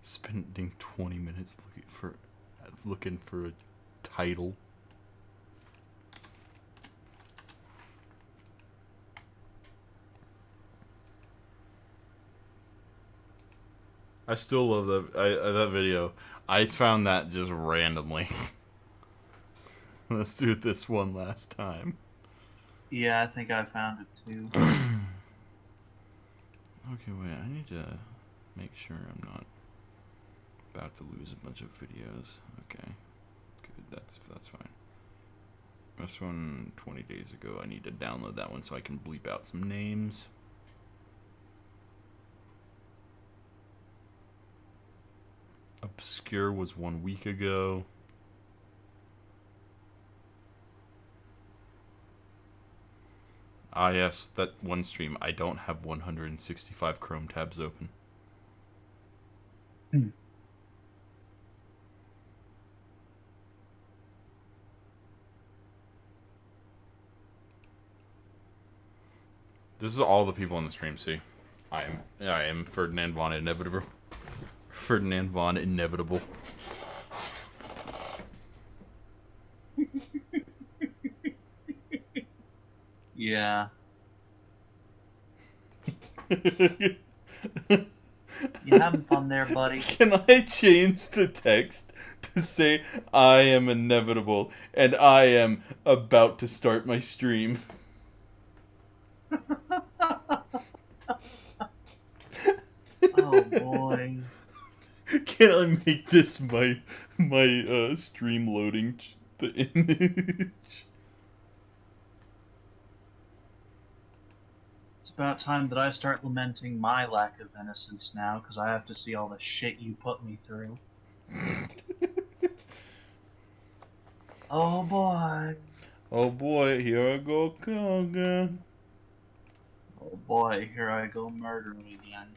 Spending 20 minutes looking for a title. I still love that video. I found that just randomly. Let's do this one last time. Yeah, I think I found it too. Okay, wait. I need to make sure I'm not about to lose a bunch of videos. Okay, good. That's fine. This one 20 days ago. I need to download that one so I can bleep out some names. Obscure was 1 week ago. Ah, yes, that one stream. I don't have 165 Chrome tabs open. This is all the people on the stream see. I am Ferdinand Von Inevitable. Ferdinand Von Inevitable. Yeah. You having fun there, buddy? Can I change the text to say I am inevitable and I am about to start my stream? Oh boy. Can I make this my stream loading the image? It's about time that I start lamenting my lack of innocence now, because I have to see all the shit you put me through. Oh boy. Oh boy, here I go again. Oh boy, here I go murdering again.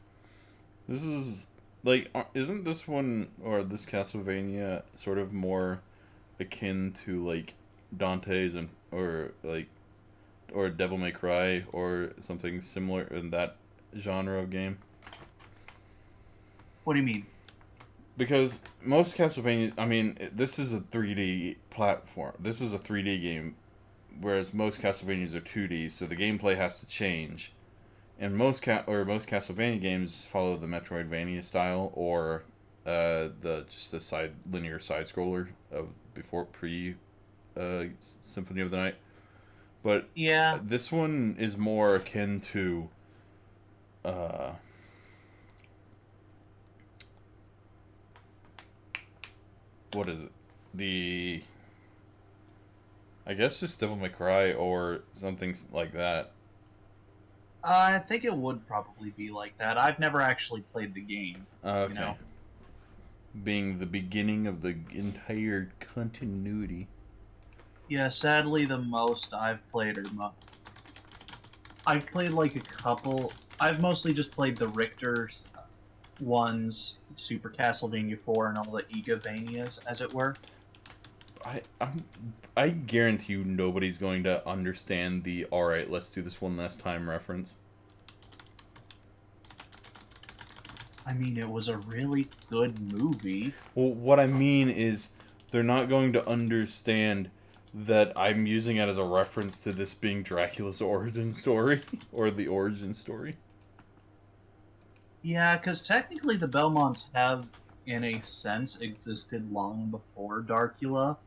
This is like, isn't this one or this Castlevania sort of more akin to like Dante's and or Devil May Cry or something similar in that genre of game? What do you mean? Because most Castlevania, I mean, this is a 3D platform. This is a 3D game, whereas most Castlevanias are 2D, so the gameplay has to change. And most Castlevania games follow the Metroidvania style or the linear side scroller of before pre Symphony of the Night. But Yeah. this one is more akin to uh, what is it? I guess just Devil May Cry or something like that. I think it would probably be like that. I've never actually played the game, you Okay. know? Being the beginning of the entire continuity. Yeah, sadly, the most I've played I've played like a couple. I've mostly just played the Richter's ones, Super Castlevania 4, and all the Egavanias, as it were. I guarantee you nobody's going to understand the "alright, let's do this one last time" reference. I mean, it was a really good movie. Well, what I mean is they're not going to understand that I'm using it as a reference to this being Dracula's origin story or the origin story. Yeah, because technically the Belmonts have, in a sense, existed long before Darkula.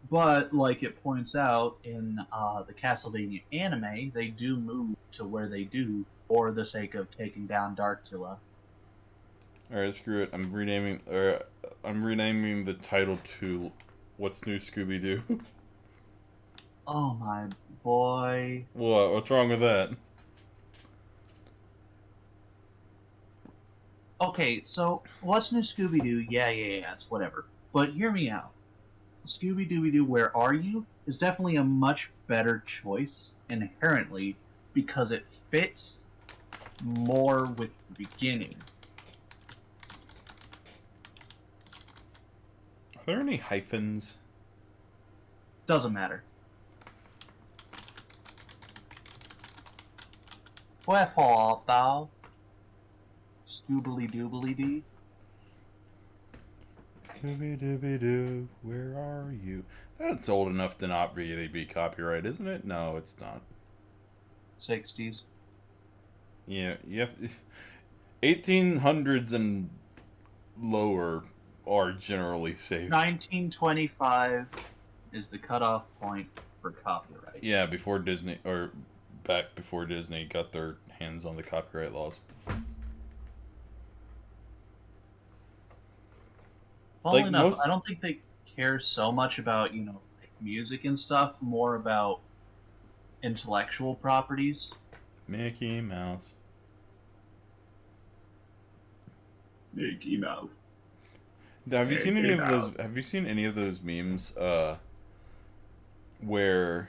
But, like it points out in the Castlevania anime, they do move to where they do for the sake of taking down Darkula. Alright, screw it. I'm renaming the title to "What's New, Scooby Doo." Oh my boy. What? What's wrong with that? Okay, so what's new Scooby Doo? Yeah, it's whatever. But hear me out. Scooby Dooby Doo, Where Are You? Is definitely a much better choice inherently because it fits more with the beginning. Are there any hyphens? Doesn't matter. Wherefore art thou? Scoobly doobly dee. Scooby-Dooby-Doo, where are you? That's old enough to not really be copyright, isn't it? No, it's not. 60s. Yeah, 1800s and lower are generally safe. 1925 is the cutoff point for copyright. Yeah, before Disney, or back before Disney got their hands on the copyright laws. Funnily Like enough, most I don't think they care so much about, like music and stuff, more about intellectual properties. Mickey Mouse. Mickey Mouse. Now, have you seen any Mickey of those? Mouse. Have you seen any of those memes? Where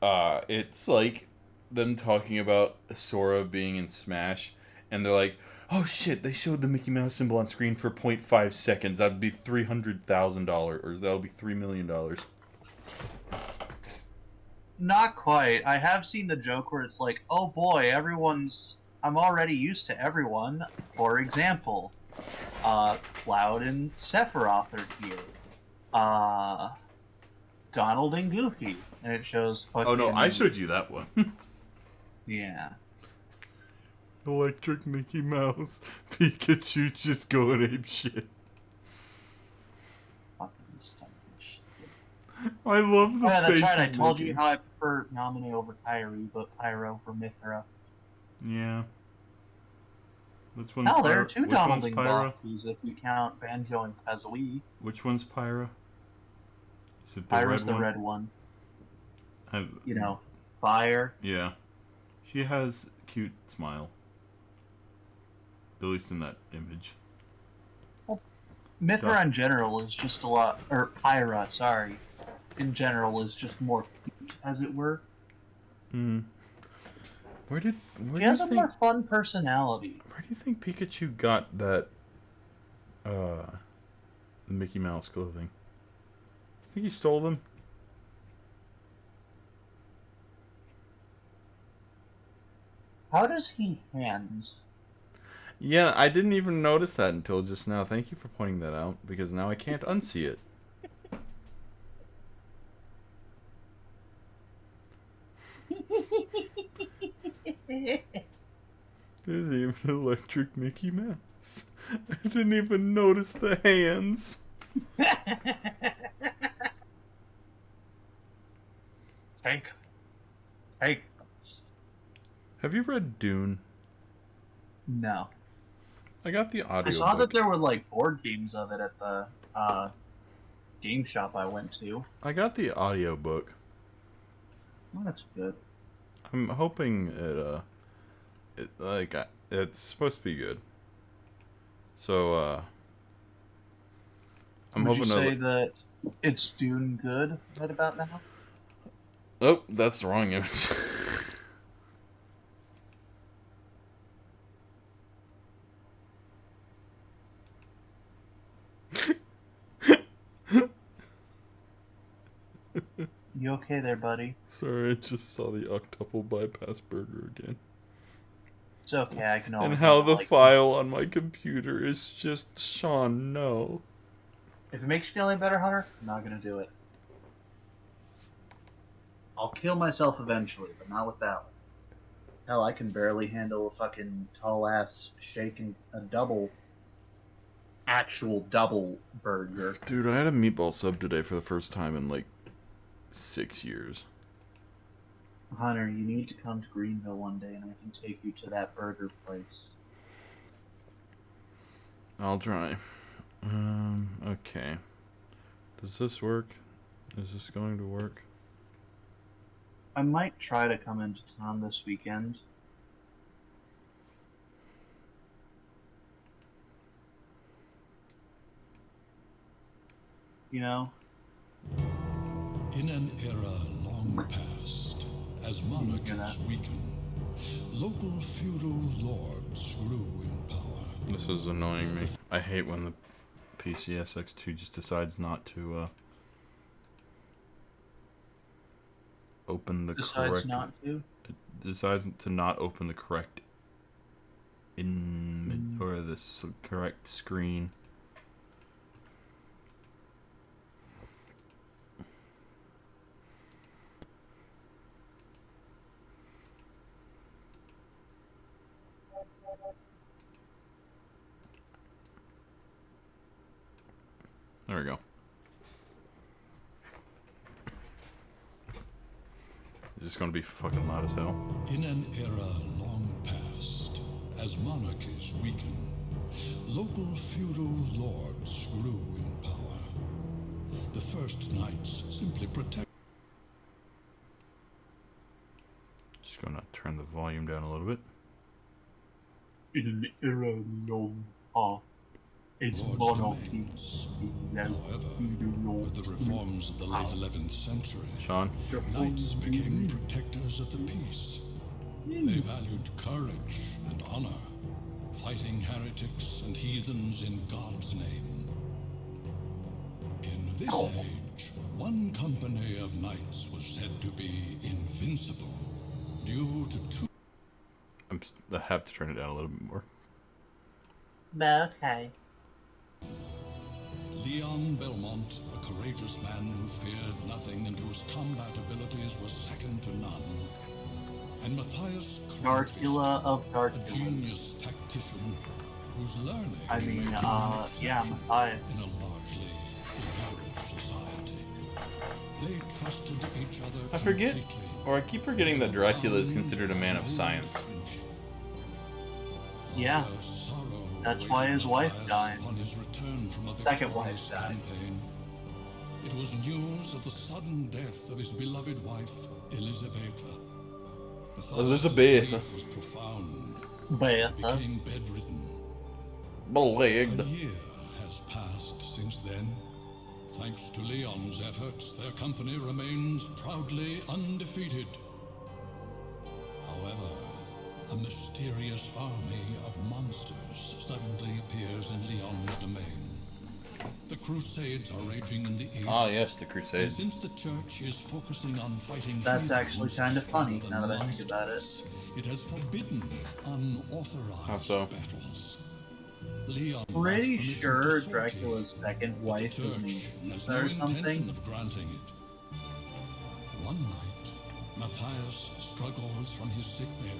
it's like them talking about Sora being in Smash, and they're like, "Oh shit! They showed the Mickey Mouse symbol on screen for 0.5 seconds. That'd be $300,000, or that would be $3 million." Not quite. I have seen the joke where it's like, oh boy, I'm already used to everyone. For example, Cloud and Sephiroth are here. Donald and Goofy. And it shows Oh no, I fucking. showed you that one. Yeah. Electric Mickey Mouse, Pikachu just going ape shit. Fucking son of a shit. I love the Oh, yeah, that's face right. I he's told you making. how I prefer Nominee over Kyrie, but Pyro for Mithra. Yeah. Which one's Hell, there are Pyro? two Which Donald one's and Pyro? Goofys if you count Banjo and Kazooie. Which one's Pyro? Is it the Pyro's red the one? red one. I, Fire. yeah. She has a cute smile. At least in that image. Mithra Duh. in general is just a lot, or Pyra, sorry, in general is just more cute, as it were. Hmm. Where did She has a more fun personality. where do you think Pikachu got that the Mickey Mouse clothing? Think he stole them? How does he hands? Yeah, I didn't even notice that until just now. Thank you for pointing that out, because now I can't unsee it. There's even an electric Mickey Mouse. I didn't even notice the hands. Take. Take. Have you read Dune? No. I got the I audio saw that book. there were like board games of it at the game shop I went to. I got the audio book. Oh, that's good. I'm hoping it's supposed to be good. So I'm Would you hoping say to. that it's Dune good right about now? Oh, that's the wrong image. You okay there, buddy? Sorry, I just saw the octuple bypass burger again. It's okay, I can only And how handle, the like, file on my computer is just Sean, no. if it makes you feel any better, Hunter, I'm not gonna do it. I'll kill myself eventually, but not with that one. Hell, I can barely handle a fucking tall ass shaking a actual double burger. Dude, I had a meatball sub today for the first time in like 6 years. Hunter, you need to come to Greenville one day and I can take you to that burger place. I'll try. Okay. Does this work? Is this going to work? I might try to come into town this weekend. You know? In an era long past, as monarchies weakened, local feudal lords grew in power. This is annoying me. I hate when the PCSX2 just decides not to open the Decides correct... not to? It decides to not open the correct or the correct screen. There we go. Is this going to be fucking loud as hell? In an era long past, as monarchies weaken, local feudal lords grew in power. The first knights simply protect. Just going to turn the volume down a little bit. In an era long past, as monarchies However, with the reforms of the late 11th century, Sean? knights became protectors of the peace. They valued courage and honor, fighting heretics and heathens in God's name. In this age, one company of knights was said to be invincible due to two. I have to turn it down a little bit more. Okay. Leon Belmont, a courageous man who feared nothing and whose combat abilities were second to none. And Matthias Darkula of a Darkulas. genius tactician whose learning I mean, made him an yeah, exception Matthias. in a largely illiterate society. They trusted each other I forget, completely. or I keep forgetting that Dracula is considered a man of science. Yeah. Their sorrow That's why his awaited wife Matthias died. upon his return from a Second wife victorious died. campaign. It was news of the sudden death of his beloved wife, Elisabetta. Elisabetta. Grief was profound. He Betha. became bedridden. A Belegged. year has passed since then. Thanks to Leon's efforts, their company remains proudly undefeated. However, a mysterious army of monsters suddenly appears in Leon's domain. The Crusades are raging in the east. Ah, yes, the And Crusades. since the church is focusing on fighting That's heathens actually kind of funny, rather than now that I think about it. monsters, it has forbidden unauthorized How so? battles. Leon Pretty asked permission sure to sortie, Dracula's second but the wife was church named has Lisa no or intention something. of granting it. One night, Matthias struggles from his sickbed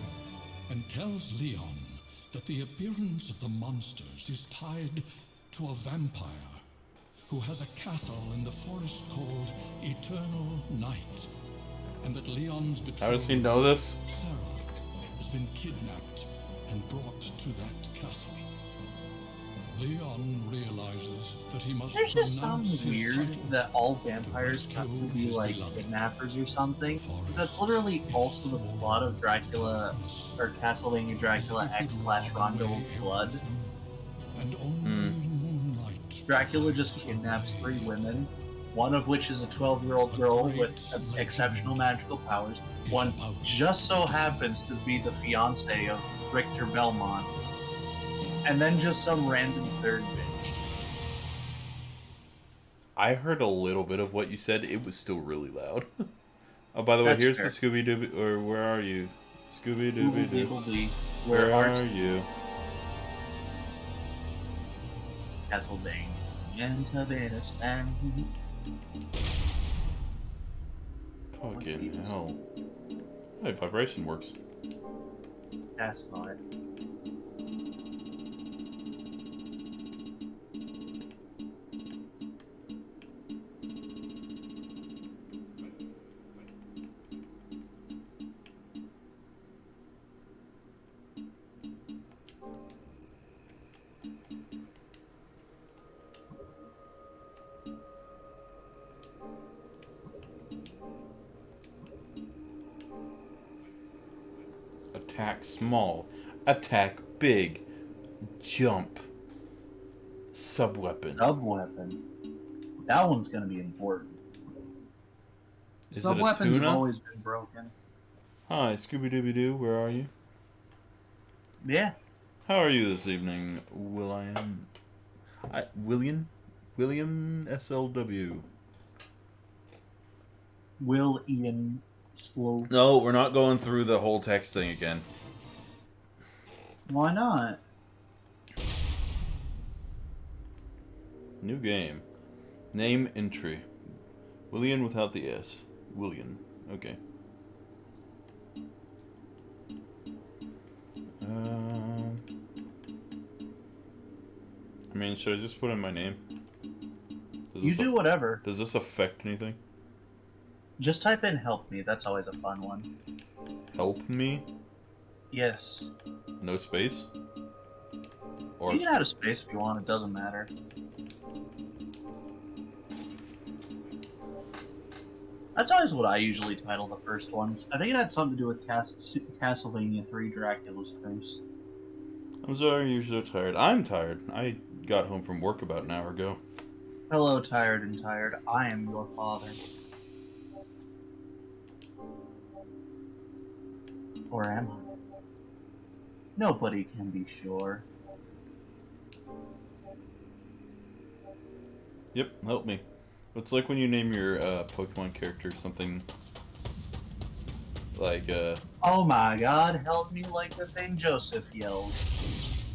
and tells Leon that the appearance of the monsters is tied to a vampire who has a castle in the forest called Eternal Night, and that Leon's betrothed, How does he know this? Sarah, has been kidnapped and brought to that castle. Leon realizes that he must There's just pronounce something his weird title that all vampires to have to rescue be his like beloved. kidnappers or something. Because that's literally also the plot of Dracula or Castlevania Dracula X/Rondo of Blood. And only moonlight Dracula just kidnaps 3 women, one of which is a 12-year-old girl with exceptional magical powers. One just so happens to be the fiance of Richter Belmont. And then just some random third bitch. I heard a little bit of what you said. It was still really loud. Oh, by the way, That's here's fair. the Scooby Dooby, or where are you? Scooby Dooby Doo. Woobledy, Where where are art you? Castlevania into this and Fucking hell. Hey, vibration works. that's not. Attack small. Attack big. Jump. Subweapon. Sub-weapon. That one's gonna be important. Is it a Sub-weapons have tuna? always been broken. Hi, Scooby Dooby Doo, where are you? Yeah. How are you this evening, William? William SLW. Will Ian Slow. No, we're not going through the whole text thing again. Why not? New game. Name entry. William without the S. William. Okay. I mean, should I just put in my name? You do whatever. Does this affect anything? Just type in "help me." That's always a fun one. Help me? Yes. No space? Or You can add a space if you want. It doesn't matter. That's always what I usually title the first ones. I think it had something to do with Castlevania 3 Dracula's Curse. I'm sorry you're so tired. I'm tired. I got home from work about an hour ago. Hello, tired and tired. I am your father. Or am I? Nobody can be sure. Yep, help me. It's like when you name your Pokemon character something like, Oh my god, help me like the thing Joseph yells.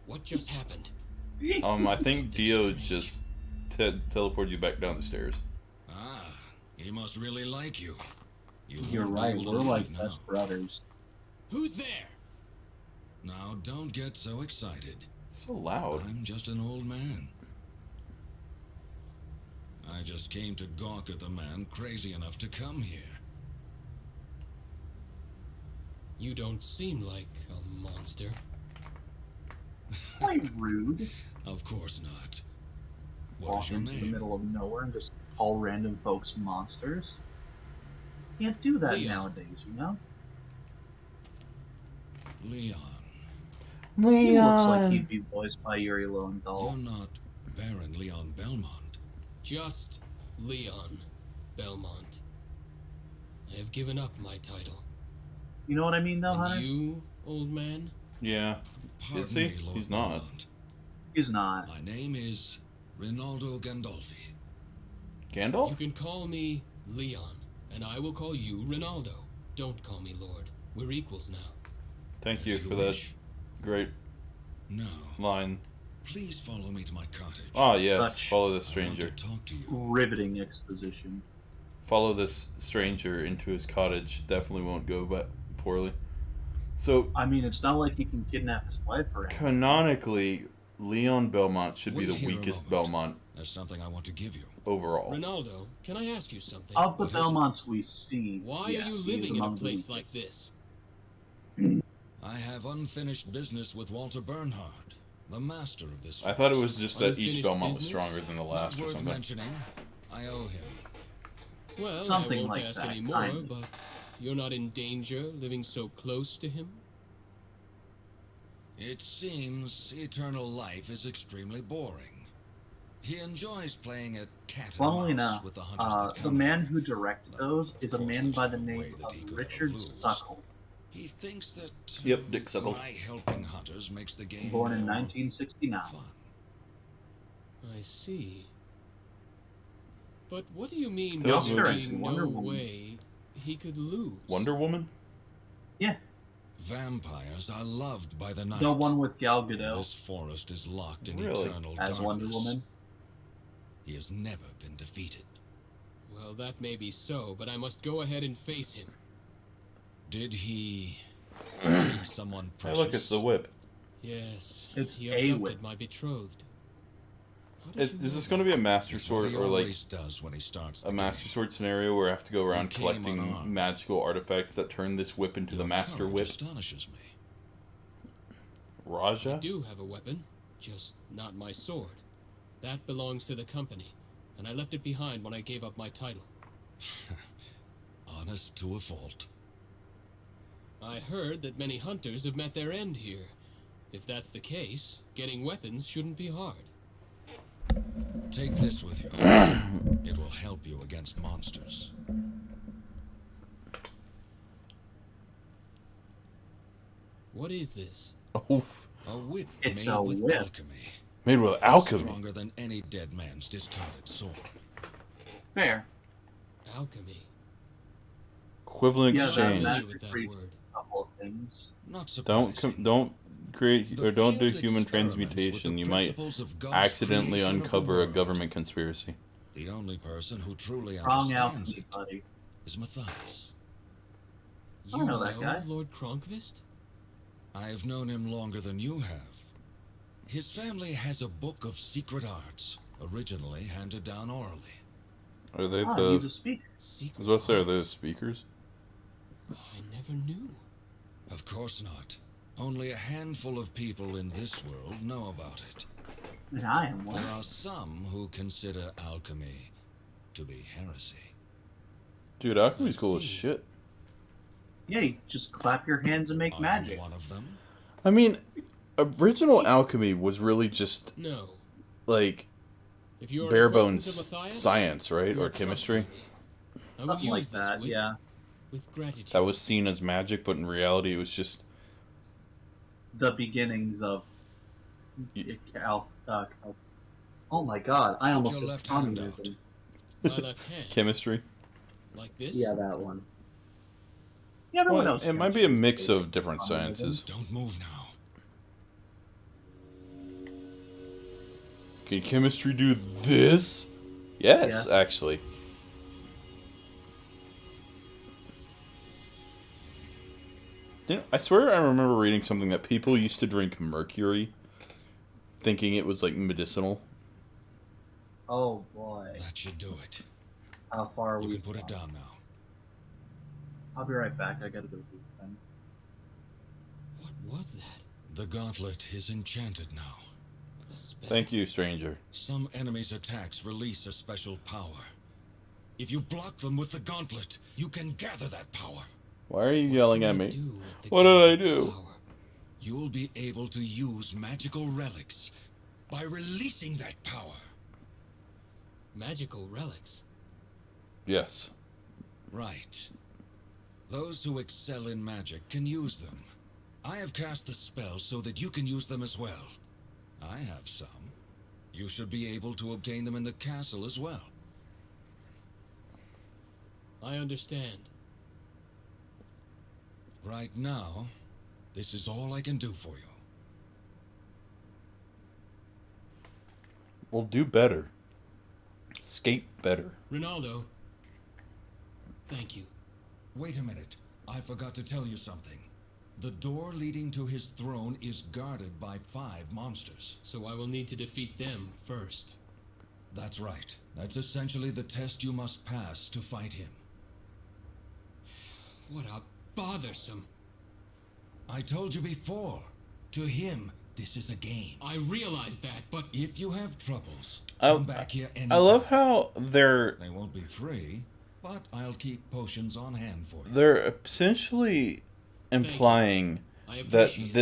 What just happened? I think Dio just teleported you back down the stairs. Ah, he must really like you. You're won't be right, able to we're leave like now. best brothers. Who's there? Now, don't get so excited. So loud. I'm just an old man. I just came to gawk at the man crazy enough to come here. You don't seem like a monster. Quite rude. Of course not. What Walk is your into the name? middle of nowhere and just call random folks monsters. Can't do that Leon. nowadays, you know? Leon. He looks like he'd be voiced by Yuri You're Lowenthal. not Baron Leon Belmont. Just Leon Belmont. I have given up my title. You know what I mean, though, And Hunter? you, old man? Yeah. Pardon Is he? me, Lord He's not. Belmont. He's not. My name is Rinaldo Gandolfi. You Gandalf? can call me Leon, and I will call you Rinaldo. Don't call me Lord. We're equals now. Thank As you you for that wish. great Now, line. please follow me to my cottage. Ah, yes. Dutch. Follow this I want stranger. to talk to you. Riveting exposition. Follow this stranger into his cottage. Definitely won't go but poorly. So, I mean, it's not like he can kidnap his wife or anything. canonically, Leon Belmont should be Wait the here a weakest moment. Belmont There's something I want to give you. overall. Rinaldo, can I ask you something? Of the What is it? Belmonts we see, Why yes, are you he is living in a among the place weakest. like this? I have unfinished business with Walter Bernhard, the master of this. I thought it forest. was just that each Unfinished Belmont was business? stronger than the last Not or worth something. mentioning. I owe him. Well, Something I won't like ask that, any more, kind of. but you're not in danger living so close to him? It seems eternal life is extremely boring. He enjoys playing at cat Funnily and mouse enough, with the hunters that the come man here. who directed those Of is a course, man there's by the no name way that of he could ever Richard lose. Stuckle, He thinks that Yep, Dick Suckle. my helping hunters makes the game born in more 1969. fun. I see. But what do you mean Those by there movies- being Wonder no Woman. way he could lose? Wonder Woman? Vampires are loved by the night. The one with Gal And Gadot this forest is locked in Really? eternal as darkness. Wonder Woman. He has never been defeated. Well, that may be so, but I must go ahead and face him. Did he take someone Hey, precious? look, it's the whip. Yes, It's he a abducted whip. my betrothed. How did Is you this know going to be a Master It's what Sword he or like always does when he starts the a Master game. Sword scenario where I have to go around came collecting unarmed. magical artifacts that turn this whip into the Your Master courage Whip? astonishes me. I Raja? do have a weapon, just not my sword. That belongs to the company, and I left it behind when I gave up my title. Honest to a fault. I heard that many hunters have met their end here. If that's the case, getting weapons shouldn't be hard. Take this with you. It will help you against monsters. What is this? Oh, A whip It's made a with whip. alchemy. made with alchemy. Stronger than any dead man's discarded sword. Fair. Alchemy. Equivalent Yeah, that exchange. Familiar magic with that priest word. a couple of things. Not Don't surprising. don't create The or don't do failed human experiments with transmutation. the You might principles of God's accidentally creation of the uncover a world. government conspiracy. The only person who truly Wrong understands alchemy, it buddy. is Matthias. I You know that guy. Lord Kronkvist? I've known him longer than you have. His family has a book of secret arts, originally handed down orally. Are they Ah, the? he's a speaker. I Secret was about to say, are they the arts? speakers? I never knew. Of course not. Only a handful of people in this world know about it. And I am one. There are some who consider alchemy to be heresy. Dude, alchemy's I cool as see. shit. Yeah, you just clap your hands and make Are you magic. one of them? I mean, original alchemy was really just No. like If you are bare an acquaintance bones of Matthias, science, right, you or are chemistry. trustworthy. I will Something like use this that, with, yeah. with gratitude. That was seen as magic, but in reality, it was just The beginnings of Y- oh my god, I almost your said left hand communism. My left hand. chemistry. Like this? Yeah, that one. Yeah, everyone Well, knows it might be a chemistry is mix of basically different communism. sciences. Don't move now. Can chemistry do this? Yes, Yes. actually. I swear I remember reading something that people used to drink mercury, thinking it was like medicinal. Oh boy, That should do it. how far are You we? can put it down now. I'll be right back. I gotta go do something. What was that? The gauntlet is enchanted now. A spell? Thank you, stranger. Some enemies' attacks release a special power. If you block them with the gauntlet, you can gather that power. Why are you What yelling can at I me? do with the What did I gathered do? power? You'll be able to use magical relics by releasing that power. Magical relics. Yes. Right. Those who excel in magic can use them. I have cast the spell so that you can use them as well. I have some. You should be able to obtain them in the castle as well. I understand. Right now, this is all I can do for you. We'll do better. Skate better. Ronaldo. Thank you. Wait a minute. I forgot to tell you something. The door leading to his throne is guarded by 5 monsters. So I will need to defeat them first. That's right. That's essentially the test you must pass to fight him. What a bothersome. I told you before. To him, this is a game. I realize that, but If you have troubles, I- come back here anytime. I love how they're They won't be free, but I'll keep potions on hand for you. they're essentially implying I that appreciate it.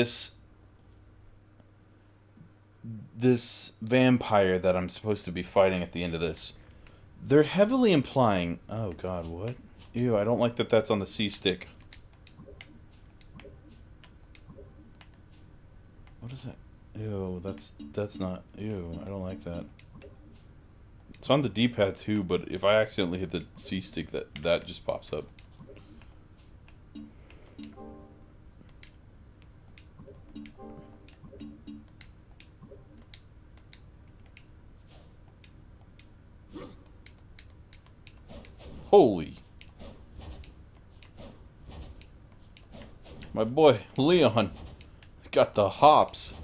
this vampire that I'm supposed to be fighting at the end of this, they're heavily implying. Oh God, what? Ew, I don't like that. That's on the C stick. What is that? Ew, that's not. Ew, I don't like that. It's on the D-pad too, but if I accidentally hit the C stick, that just pops up. Holy. My boy, Leon, got the hops.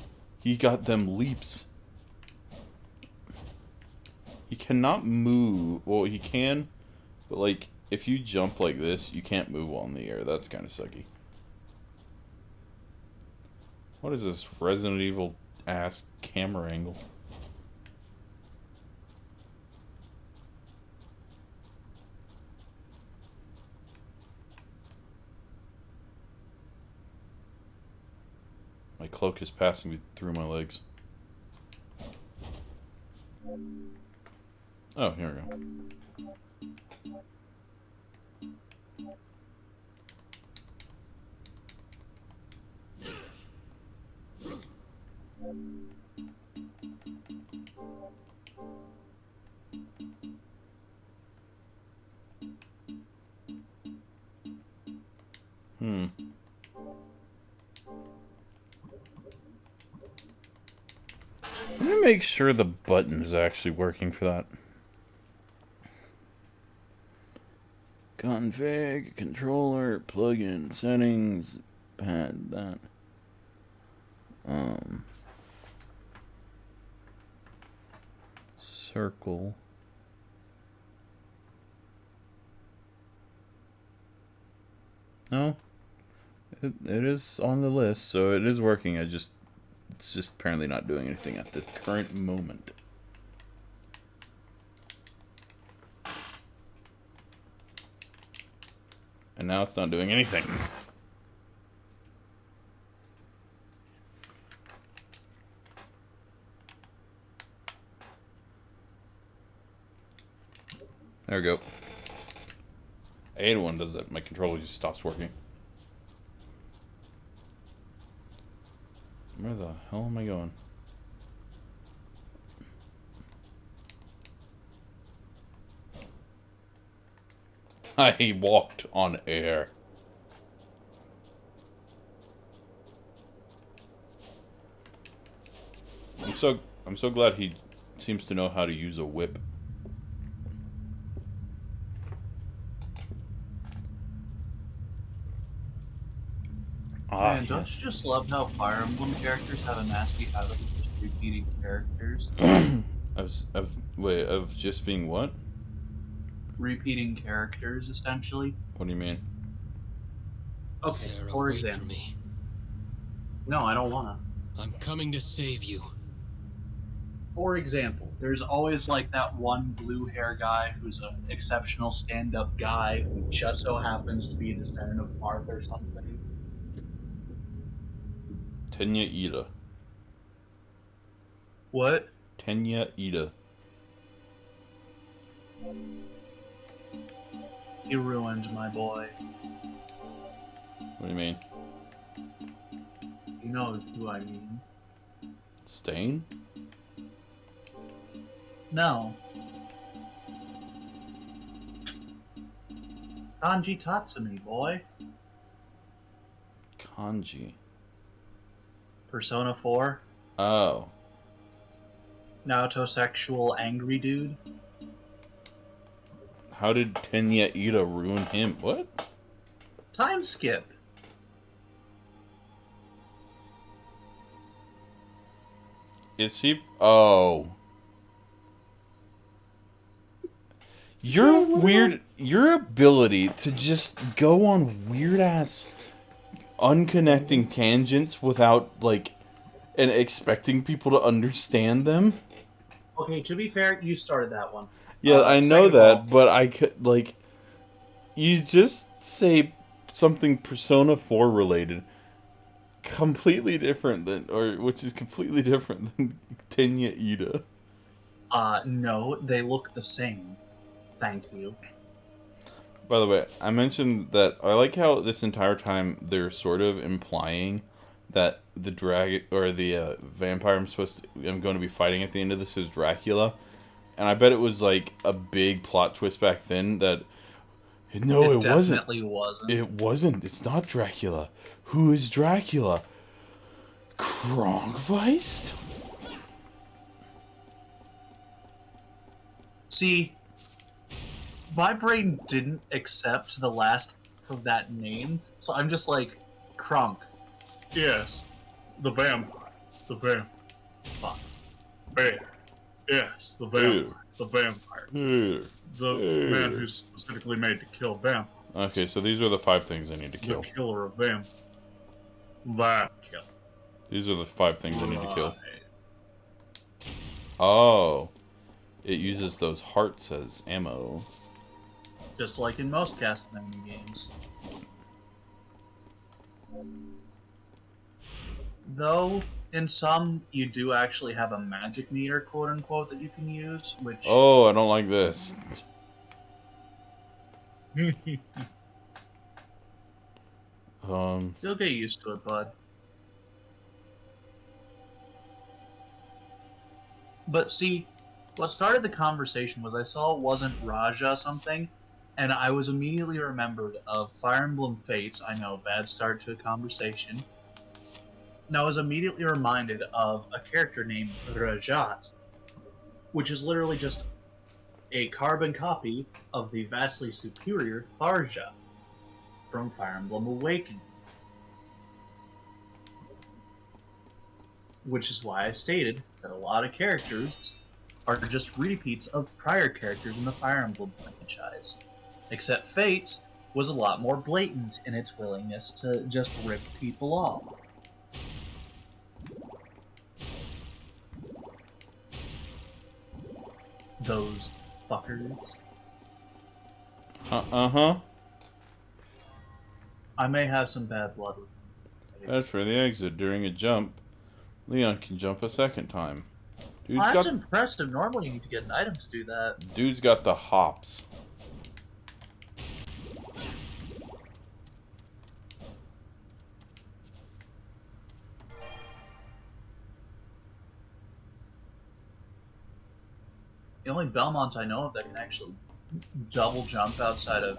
He got them leaps. He cannot move. Well, he can, but like, if you jump like this, you can't move while in the air. That's kind of sucky. What is this Resident Evil ass camera angle? My cloak is passing me through my legs. Oh, here we go. Hmm. me make sure the button is actually working for that. Config, controller, plugin, settings, pad that. Circle. No, it is on the list, so it is working. It's just apparently not doing anything at the current moment. And now it's not doing anything. There we go. I hate it when it does that. My controller just stops working. Where the hell am I going? I walked on air. I'm so glad he seems to know how to use a whip. Man, don't you just love how Fire Emblem characters have a nasty habit of just repeating characters? Of just being what? Repeating characters, essentially. What do you mean? Okay, Sarah, for wait example. for me. No, I don't wanna. I'm coming to save you. For example, there's always like that one blue hair guy who's an exceptional stand-up guy who just so happens to be a descendant of Marth or something. Tenya Ida. What? Tenya Ida. You ruined my boy. What do you mean? You know who I mean. Stain? No. Kanji Tatsumi, boy. Kanji. Persona 4. Oh. Naruto-sexual angry dude. How did Tenya Ida ruin him? What? Time skip. Is he? Oh. Your ability to just go on weird ass unconnecting tangents without like and expecting people to understand them. Okay, to be fair, you started that one. Yeah, I know second of that, all- but I could like you just say something Persona 4 related completely different than which is completely different than Tenya Ida. No, they look the same. Thank you. By the way, I mentioned that I like how this entire time they're sort of implying that the vampire I'm going to be fighting at the end of this is Dracula, and I bet it was like a big plot twist back then that no, it wasn't. Definitely wasn't. It wasn't. It's not Dracula. Who is Dracula? Kronkweist? See, my brain didn't accept the last of that name, so I'm just like, Kronk. Yes, the vampire. The vampire. Fuck. Bear. Yes, the vampire. The vampire. The man who's specifically made to kill vampires. Okay, so these are the 5 things I need to kill. The killer of vampires. That killer. These are the 5 things I need to kill. Right. Oh. It uses those hearts as ammo. Just like in most Castlevania games. Though, in some, you do actually have a magic meter, quote-unquote, that you can use, which... Oh, I don't like this. You'll get used to it, bud. But see, what started the conversation was I saw it wasn't Raja something, and I was immediately remembered of Fire Emblem Fates. I know, bad start to a conversation. Now I was immediately reminded of a character named Rajat, which is literally just a carbon copy of the vastly superior Tharja from Fire Emblem Awakening. Which is why I stated that a lot of characters are just repeats of prior characters in the Fire Emblem franchise. Except Fates was a lot more blatant in its willingness to just rip people off. Those fuckers. Uh-huh. I may have some bad blood with them. As for the exit, during a jump, Leon can jump a second time. Well, that's impressive. Normally you need to get an item to do that. Dude's got the hops. The only Belmont I know of that can actually double jump outside of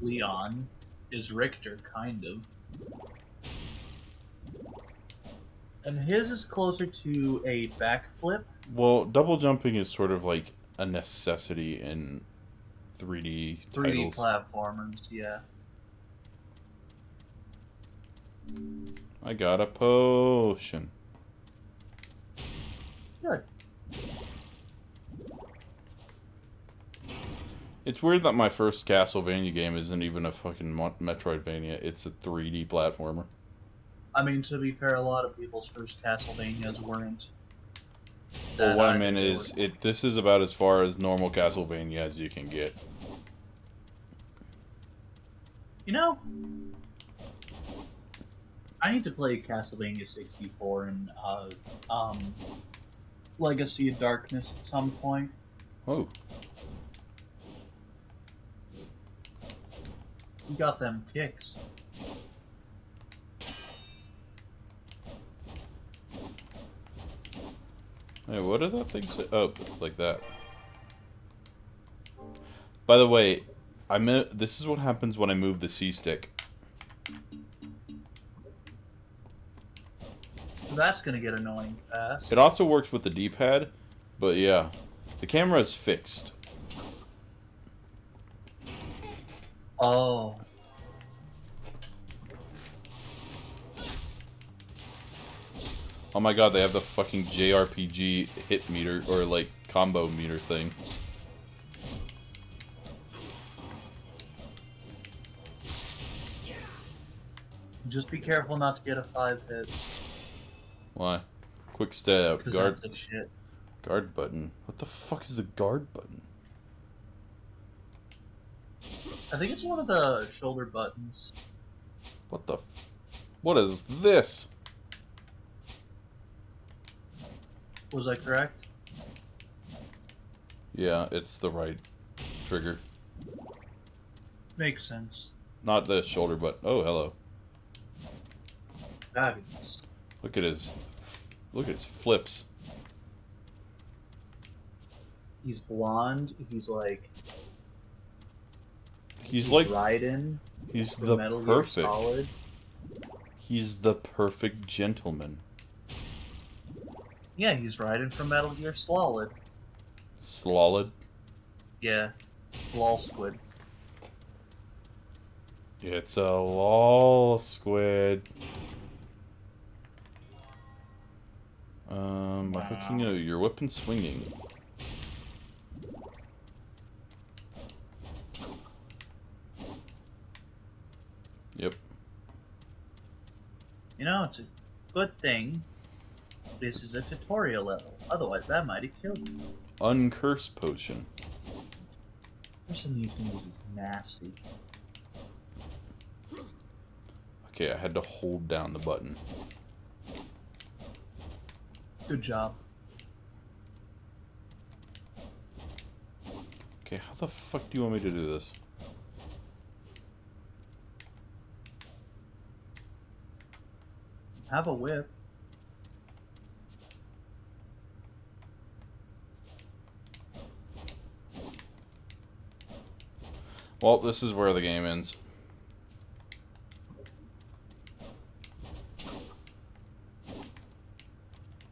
Leon is Richter, kind of. And his is closer to a backflip. Well, double jumping is sort of like a necessity in 3D 3D titles. platformers, yeah. I got a potion. Good. It's weird that my first Castlevania game isn't even a fucking Metroidvania. It's a 3D platformer. I mean, to be fair, a lot of people's first Castlevanias weren't. Well, what I meant is, this is about as far as normal Castlevania as you can get. You know, I need to play Castlevania 64 and Legacy of Darkness at some point. Oh. You got them kicks. Hey, what did that thing say? Oh, like that. By the way, this is what happens when I move the C-stick. That's gonna get annoying fast. It also works with the D-pad, but yeah. The camera is fixed. Oh. Oh my god, they have the fucking JRPG hit meter, or like, combo meter thing. Just be careful not to get a 5-hit. Why? Quick step. Guard. That's shit. Guard button. What the fuck is the guard button? I think it's one of the shoulder buttons. What the? What is this? Was I correct? Yeah, it's the right trigger. Makes sense. Not the shoulder button. Oh, hello. Fabulous. Look at his flips. He's blonde. He's like He's like Raiden. he's from the Metal Gear perfect. Solid. He's the perfect gentleman. Yeah, he's Raiden from Metal Gear Solid. Solid. Yeah, lol squid. It's a lol squid. By hooking your weapon swinging. Yep. You know, it's a good thing this is a tutorial level. Otherwise, that might have killed you. Uncurse potion. Cursing these things is nasty. Okay, I had to hold down the button. Good job. Okay, how the fuck do you want me to do this? Have a whip. Well, this is where the game ends.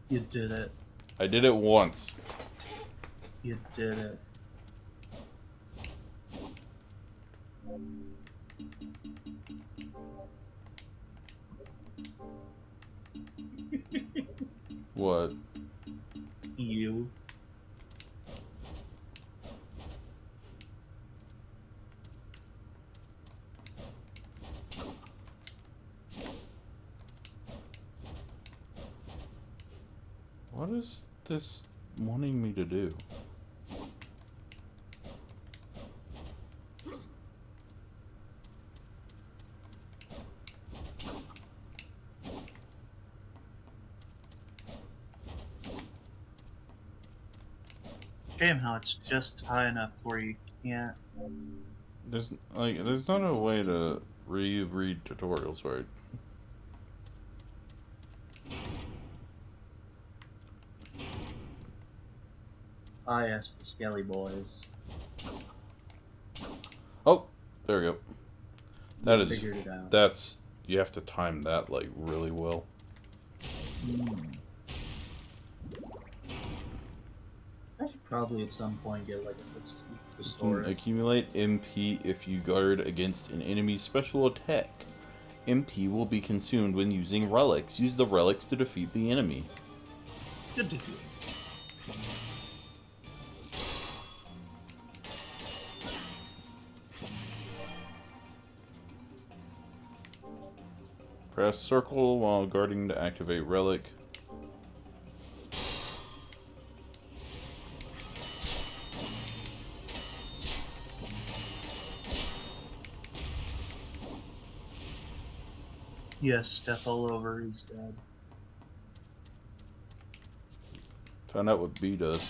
You did it. I did it once. You did it. What? You. What is this wanting me to do? Shame how it's just high enough where you can't. There's not a way to read tutorials, right? Ah, yes, the Skelly Boys. Oh, there we go. That You is figured it out. that's you have to time that like really well. I should probably at some point get like a You can thesaurus. accumulate MP if you guard against an enemy's special attack. MP will be consumed when using relics. Use the relics to defeat the enemy. Good to hear. Press circle while guarding to activate relic. Yes, step all over, he's dead. Found out what B does.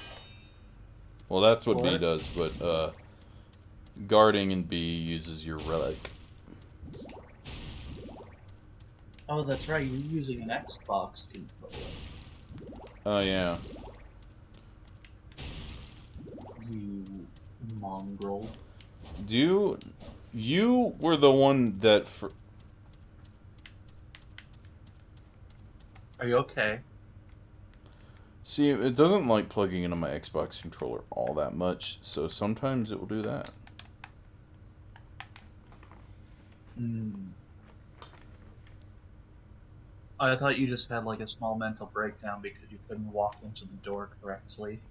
Well, that's what B What? does, but guarding in B uses your relic. Oh, that's right, you're using an Xbox controller. Oh yeah. You mongrel. You were the one that Are you okay? See, it doesn't like plugging into my Xbox controller all that much, so sometimes it will do that. I thought you just had like a small mental breakdown because you couldn't walk into the door correctly.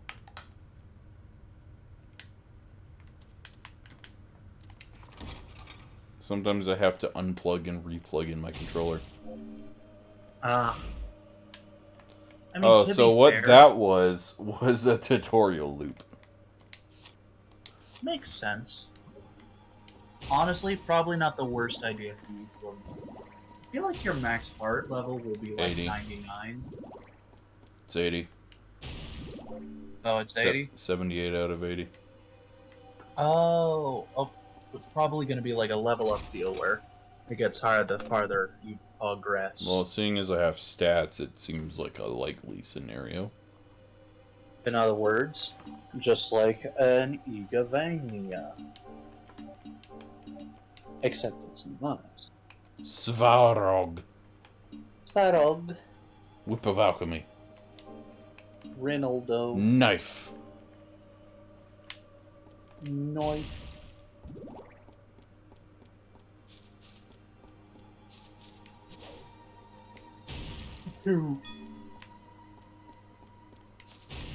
Sometimes I have to unplug and replug in my controller. Ah. I mean, Oh, to so be what fair, that was a tutorial loop. makes sense. Honestly, probably not the worst idea for you to have. I feel like your max heart level will be like 80. 99. It's 80. Oh, it's 80? 78 out of 80. Oh, it's probably going to be like a level up deal where it gets higher the farther you progress. Well, seeing as I have stats, it seems like a likely scenario. In other words, just like an Igavania. Except it's not. Svarog. Starog, Whip of Alchemy. Rinaldo, Knife. Noi. Who?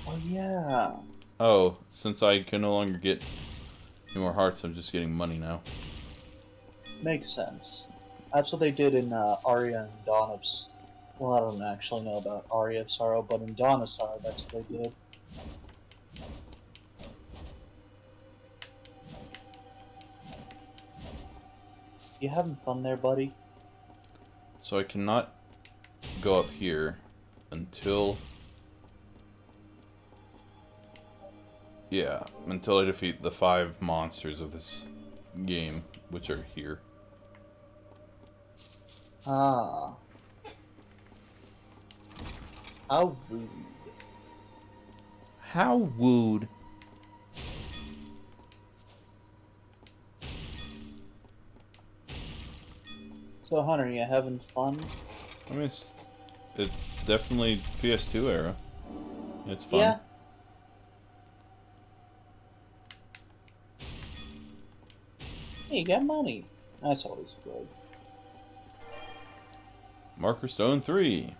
Oh yeah. Oh, since I can no longer get any more hearts, I'm just getting money now. Makes sense. That's what they did in Aria and Dawn of... Well, I don't actually know about Aria of Sorrow, but in Dawn of Sorrow, that's what they did. You having fun there, buddy? So I cannot go up here until... Yeah, until I defeat the 5 monsters of this game, which are here. Ah. How rude. How wooed. So, Hunter, you having fun? I mean, It definitely PS2 era. It's fun. Yeah. Hey, you got money. That's always good. Marker Stone 3.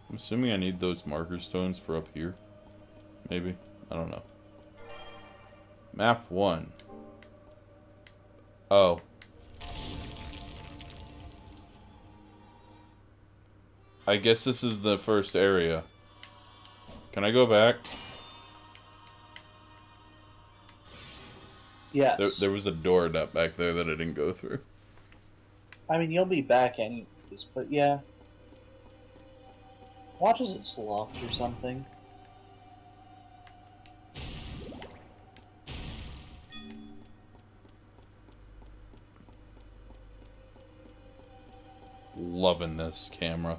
I'm assuming I need those marker stones for up here. Maybe. I don't know. Map 1. Oh. I guess this is the first area. Can I go back? Yes. There was a door back there that I didn't go through. I mean, you'll be back anyways, but yeah. Watch as it's locked or something. Loving this camera.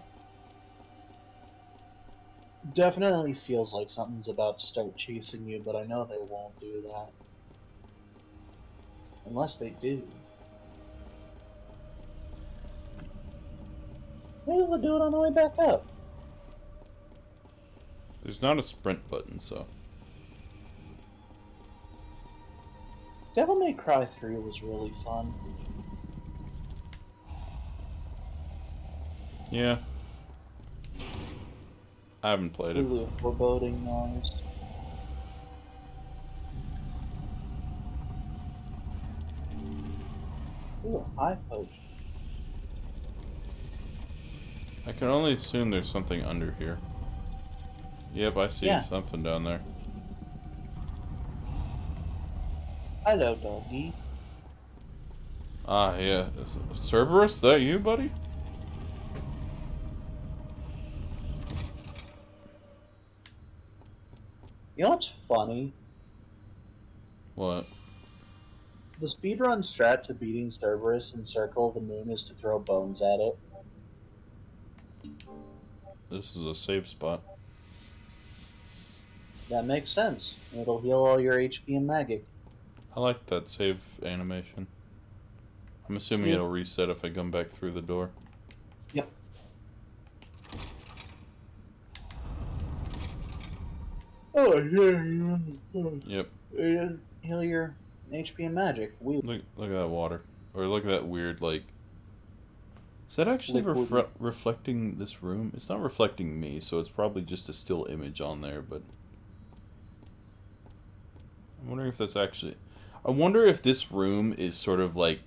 Definitely feels like something's about to start chasing you, but I know they won't do that. Unless they do. Maybe they'll do it on the way back up. There's not a sprint button, so. Devil May Cry 3 was really fun. Yeah. I haven't played it. Truly a foreboding noise. Ooh, a high potion. I can only assume there's something under here. Yep, I see something down there. Hello, doggy. Ah, yeah. Cerberus, that you, buddy? You know what's funny? What? The speedrun strat to beating Cerberus in Circle of the Moon is to throw bones at it. This is a safe spot. That makes sense. It'll heal all your HP and magic. I like that save animation. I'm assuming it'll reset if I come back through the door. Yep. Oh, yeah. Yep. Heal your HP and magic. Look at that water. Or look at that weird, like... Is that actually reflecting this room? It's not reflecting me, so it's probably just a still image on there, but... I'm wondering if that's actually... I wonder if this room is sort of like...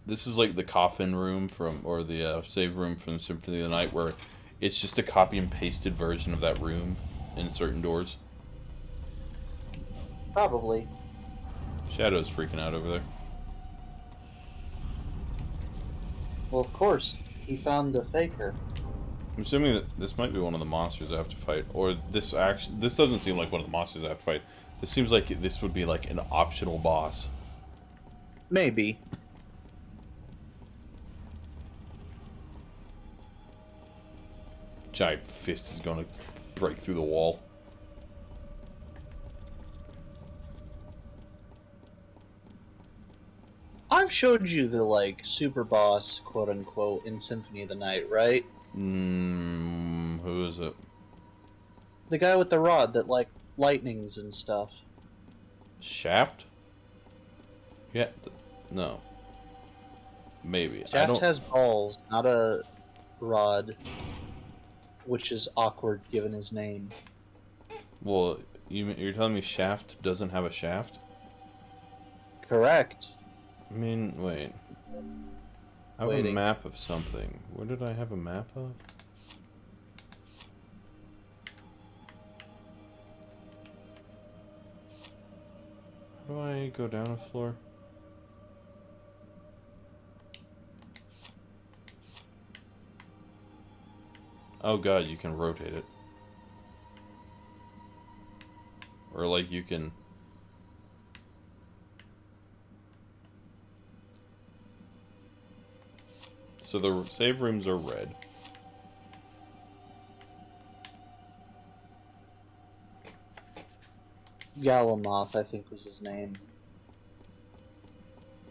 This is like the coffin room from... Or the save room from Symphony of the Night, where it's just a copy and pasted version of that room in certain doors. Probably. Shadow's freaking out over there. Well, of course. He found the faker. I'm assuming that this might be one of the monsters I have to fight. Or this doesn't seem like one of the monsters I have to fight. This seems like this would be like an optional boss. Maybe. Giant fist is gonna break through the wall. I've showed you the, like, super boss, quote-unquote, in Symphony of the Night, right? Who is it? The guy with the rod that, like, lightnings and stuff. Shaft? Yeah, no. Maybe. Shaft has balls, not a rod, which is awkward given his name. Well, you're telling me Shaft doesn't have a shaft? Correct. I mean, wait. I have a map of something. Where did I have a map of? How do I go down a floor? Oh god, you can rotate it. Or like you can... So the save rooms are red. Yalamoth, I think was his name.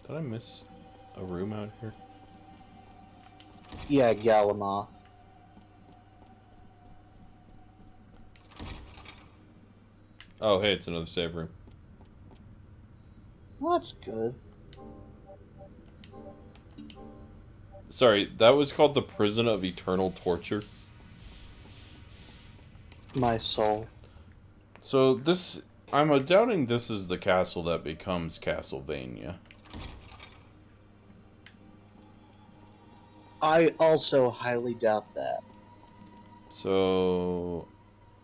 Did I miss a room out here? Yeah, Galamoth. Oh, hey, it's another save room. Well, that's good. Sorry, that was called the Prison of Eternal Torture. My soul. So this, I'm doubting this is the castle that becomes Castlevania. I also highly doubt that. So,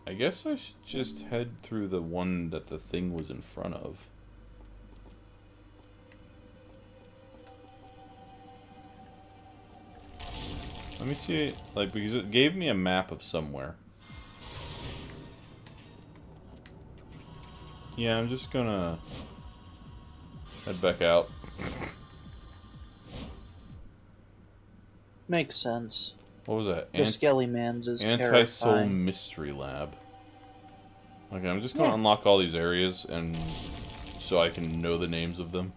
I guess I should just head through the one that the thing was in front of. Let me see, like, because it gave me a map of somewhere. Yeah, I'm just gonna head back out. Makes sense. What was that? The Skelly Man's is Anti-Soul terrifying. Mystery Lab. Okay, I'm just gonna Yeah. unlock all these areas and so I can know the names of them.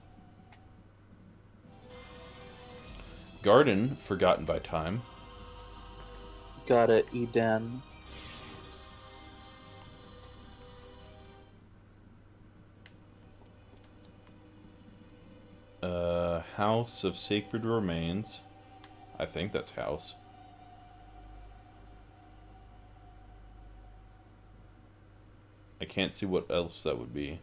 Garden, Forgotten by Time. Got it, Eden. House of Sacred Remains. I think that's House. I can't see what else that would be.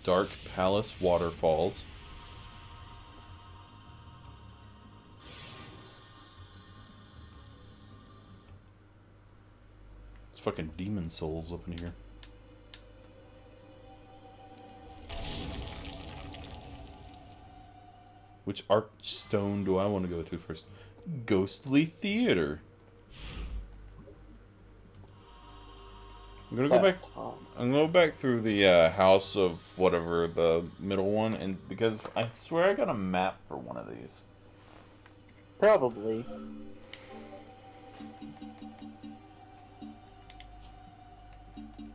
Dark Palace Waterfalls. It's fucking demon souls up in here. Which Archstone do I want to go to first? Ghostly Theater. I'm gonna go back. I'm gonna go back through the house of whatever the middle one, and because I swear I got a map for one of these. Probably.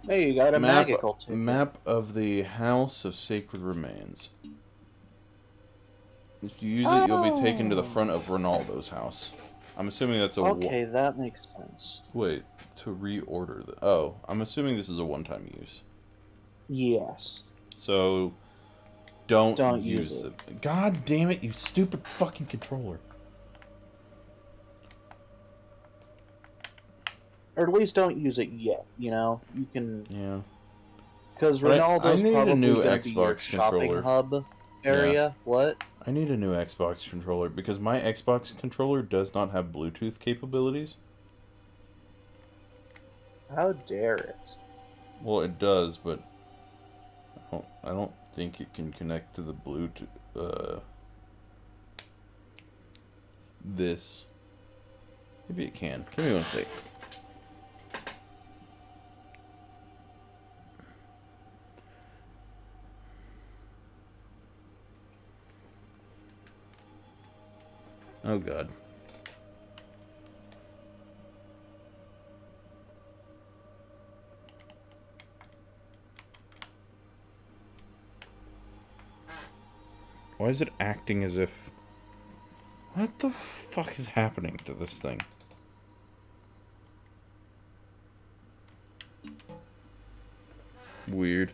Hey, you got a magical ticket. Map of the House of Sacred Remains. If you use it, you'll be taken to the front of Ronaldo's house. I'm assuming that's a... Okay, that makes sense. Wait, to reorder the... Oh, I'm assuming this is a one-time use. Yes. So, don't use it. God damn it, you stupid fucking controller. Or at least don't use it yet, you know? You can... Yeah. Because But Ronaldo's I need probably a new going to be your Xbox shopping controller. hub area. Yeah. What? I need a new Xbox controller because my Xbox controller does not have Bluetooth capabilities. How dare it? Well, it does, but I don't think it can connect to the Bluetooth. This. Maybe it can. Give me one sec. Oh god. Why is it acting as if... What the fuck is happening to this thing? Weird.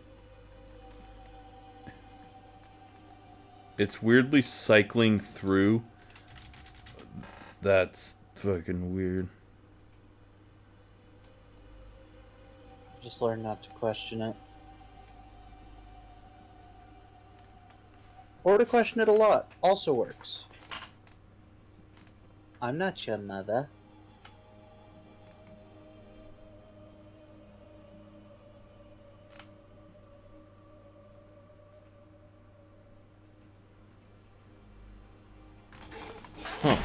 It's weirdly cycling through. That's fucking weird. Just learn not to question it. Or to question it a lot. Also works. I'm not your mother. Huh.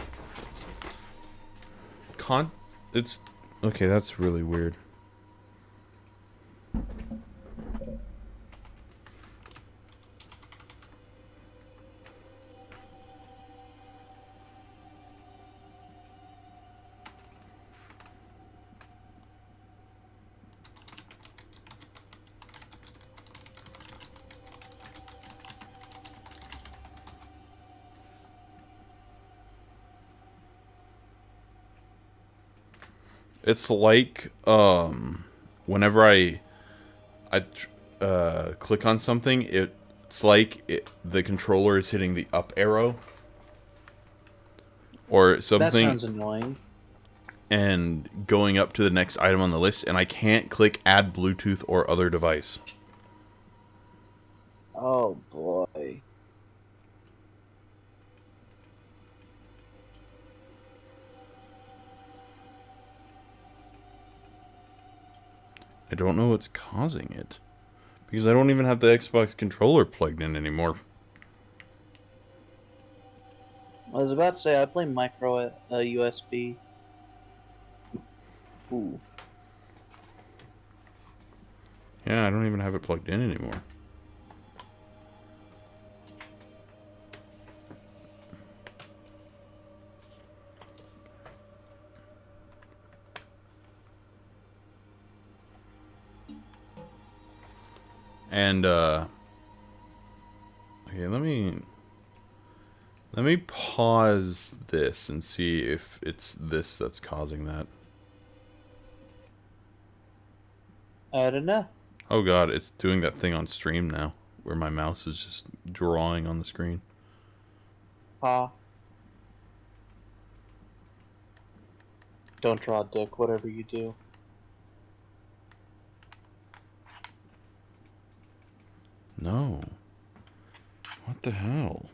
It's... Okay, that's really weird. It's like whenever I click on something, it's like the controller is hitting the up arrow or That something sounds annoying. and going up to the next item on the list, and I can't click add Bluetooth or other device. Oh boy. I don't know what's causing it. Because I don't even have the Xbox controller plugged in anymore. I was about to say I play micro USB. Ooh. Yeah, I don't even have it plugged in anymore. And okay, let me pause this and see if it's this that's causing that. I don't know. Oh god, it's doing that thing on stream now, where my mouse is just drawing on the screen. Don't draw a dick, whatever you do. No. What the hell?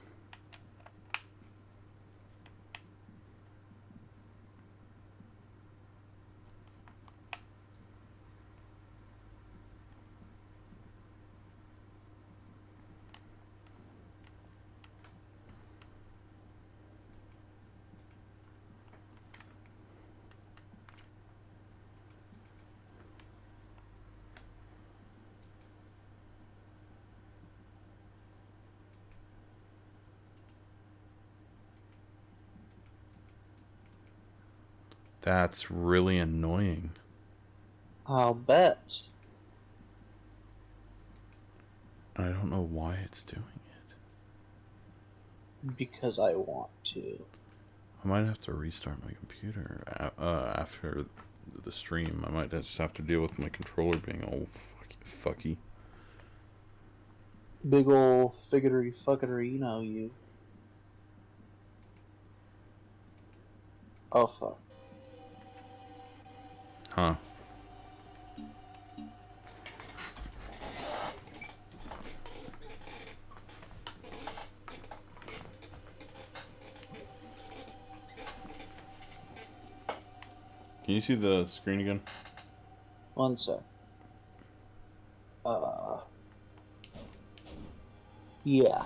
That's really annoying. I'll bet. I don't know why it's doing it. Because I want to. I might have to restart my computer after the stream. I might just have to deal with my controller being all fucky. Big ol' figgery fuckery, you know you. Oh fuck. Huh. Can you see the screen again? One sec. Yeah.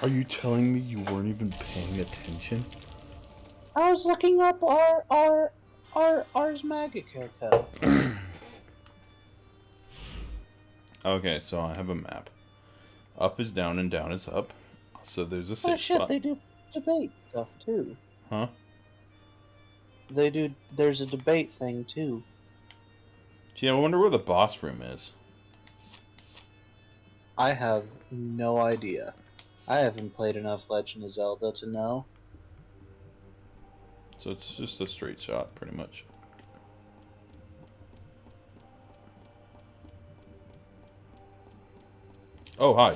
Are you telling me you weren't even paying attention? I was looking up Ars Magica. Okay, so I have a map. Up is down and down is up. So there's a safe Oh shit, spot. they do debate stuff too. Huh? There's a debate thing too. Gee, I wonder where the boss room is. I have no idea. I haven't played enough Legend of Zelda to know. So it's just a straight shot, pretty much. Oh, hi.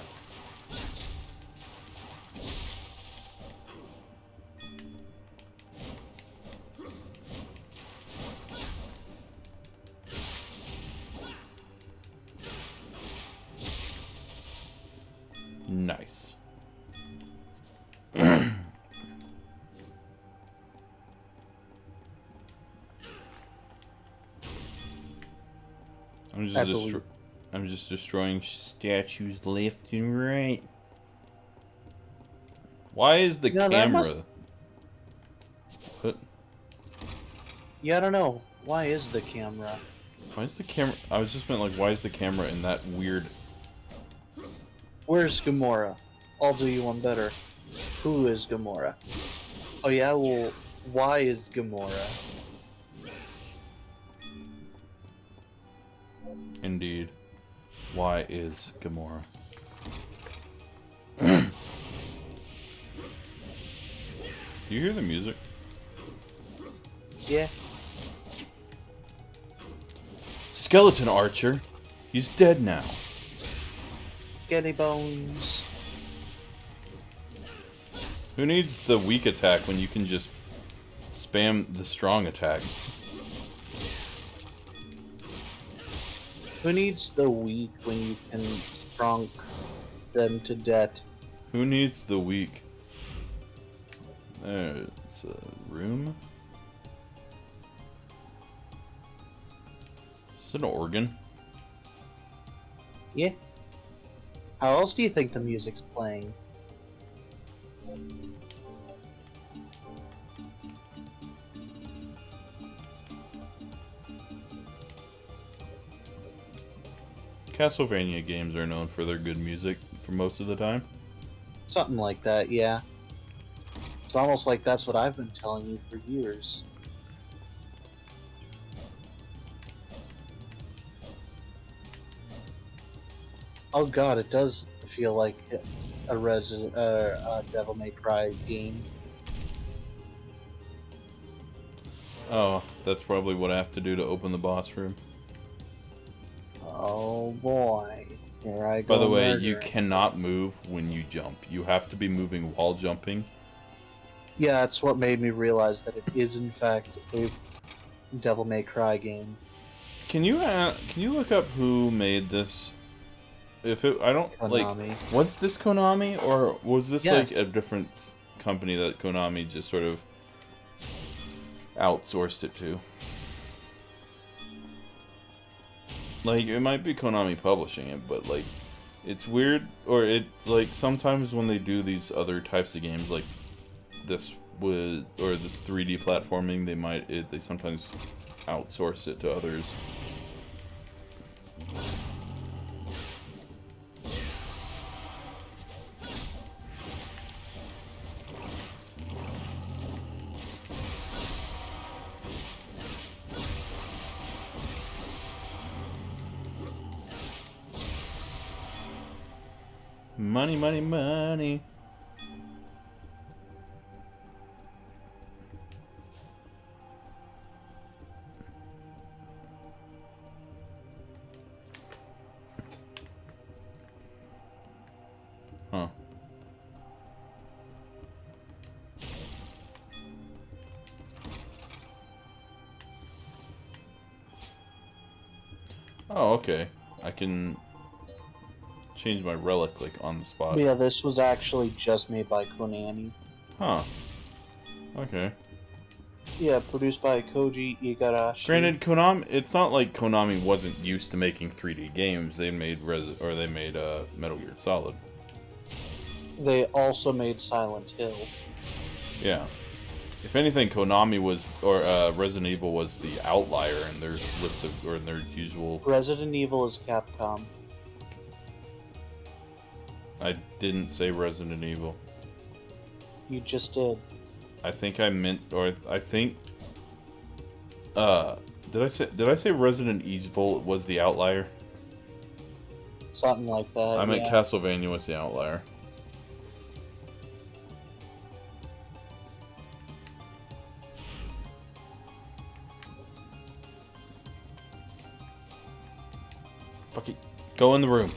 Nice. I'm just destroying statues left and right. Why is the camera? What? Yeah, I don't know. Why is the camera? Why is the camera? I was just meant like, why is the camera in that weird? Where's Gamora? I'll do you one better. Who is Gamora? Oh yeah, well, why is Gamora? Indeed. Why is Gamora? Do you hear the music? Yeah. Skeleton Archer. He's dead now. Skinny bones. Who needs the weak attack when you can just spam the strong attack? Who needs the weak when you can strong them to death? Who needs the weak? There's a room. Is it an organ? Yeah. How else do you think the music's playing? Castlevania games are known for their good music for most of the time. Something like that, yeah. It's almost like that's what I've been telling you for years. Oh god, it does feel like a Devil May Cry game. Oh, that's probably what I have to do to open the boss room. Oh boy. Here I go. By the way, you murdering. cannot move when you jump. You have to be moving while jumping. Yeah, that's what made me realize that it is in fact a Devil May Cry game. Can you look up who made this? If it, I don't Konami. like, was this Konami or was this Yes. like a different company that Konami just sort of outsourced it to? Like, it might be Konami publishing it, but like, it's weird, or it's like sometimes when they do these other types of games, like this or this 3D platforming, they sometimes outsource it to others. Money, money, money. Huh. Oh, okay. I can change my relic like on the spot. Yeah, this was actually just made by Konami. Huh. Okay. Yeah, produced by Koji Igarashi. Granted, Konami. It's not like Konami wasn't used to making 3D games. They made Metal Gear Solid. They also made Silent Hill. Yeah. If anything, Konami was, or Resident Evil was the outlier in their list of, or in their usual. Resident Evil is Capcom. I didn't say Resident Evil. You just did. I think I meant, or I think. Did I say Resident Evil was the outlier? Something like that. I meant yeah. Castlevania was the outlier. Fuck it. Go in the room.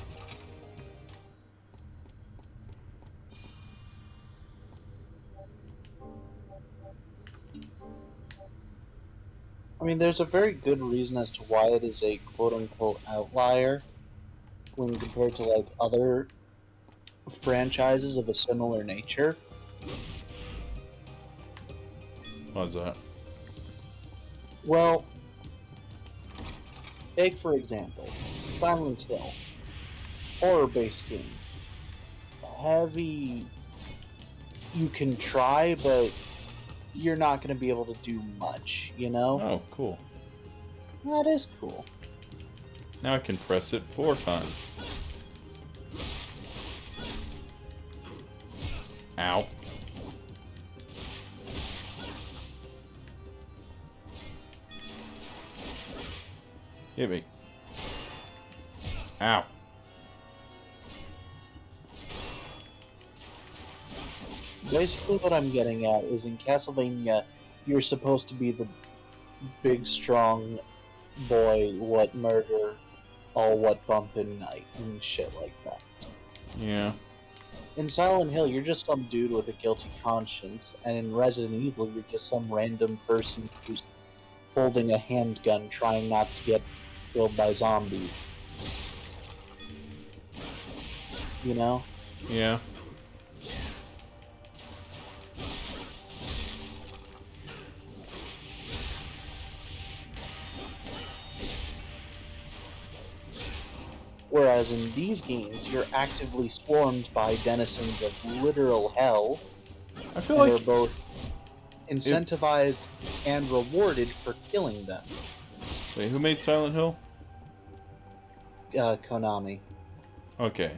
I mean, there's a very good reason as to why it is a quote-unquote outlier when compared to, like, other franchises of a similar nature. Why's that? Well, take, for example, Silent Hill. Horror-based game. Heavy... You can try, but you're not going to be able to do much, you know? Oh, cool. That is cool. Now I can press it 4 times. Ow. Hit me. Ow. Basically what I'm getting at is in Castlevania, you're supposed to be the big strong boy what murder all what bump in night and shit like that. Yeah. In Silent Hill, you're just some dude with a guilty conscience, and in Resident Evil, you're just some random person who's holding a handgun trying not to get killed by zombies. You know? Yeah. Whereas in these games, you're actively swarmed by denizens of literal hell, I feel and like they're both incentivized and rewarded for killing them. wait, who made Silent Hill? Konami. Okay.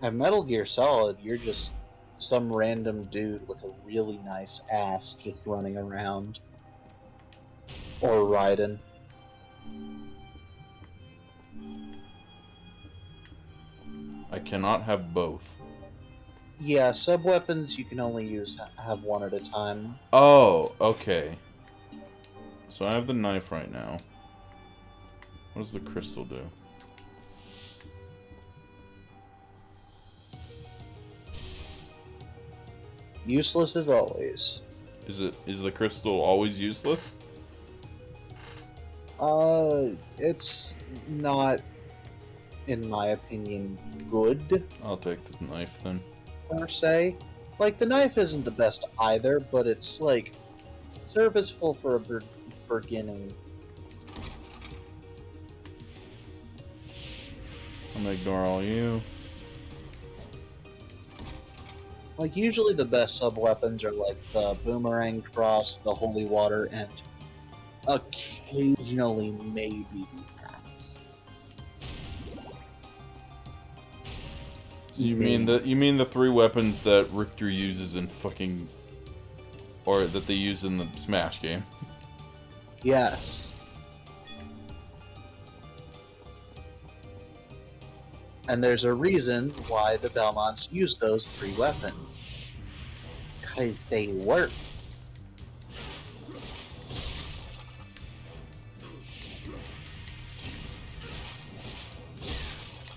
At Metal Gear Solid, you're just some random dude with a really nice ass just running around. Or riding. I cannot have both. Yeah, sub-weapons you can only have one at a time. Oh, okay. So I have the knife right now. What does the crystal do? Useless as always. Is the crystal always useless? It's not, in my opinion, good, I'll take this knife then. per se. Like, the knife isn't the best either, but it's, like, serviceable for a beginning. I'm gonna ignore all you. Like, usually the best sub-weapons are, like, the boomerang cross, the holy water, and occasionally maybe the axe. You mean the three weapons that Richter uses in fucking, or that they use in the Smash game? Yes. And there's a reason why the Belmonts use those three weapons. Because they work.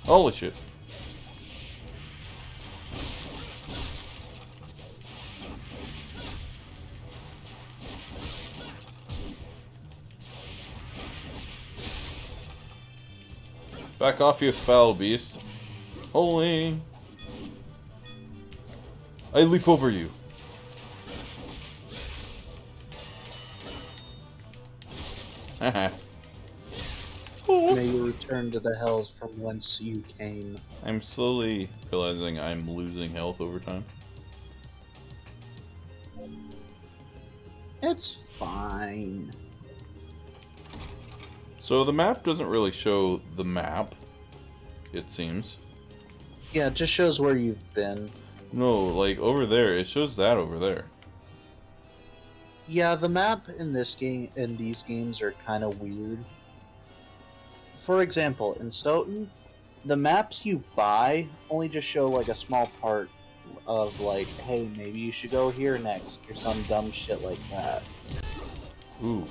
Holy shit. Back off, you foul beast. Holy. I leap over you. Haha. May you return to the hells from whence you came. I'm slowly realizing I'm losing health over time. It's fine. So the map doesn't really show the map, it seems. Yeah, it just shows where you've been. No, like over there, it shows that over there. Yeah, the map in this game, in these games, are kind of weird. For example, in Stoughton, the maps you buy only just show like a small part of like, hey, maybe you should go here next, or some dumb shit like that. Ooh.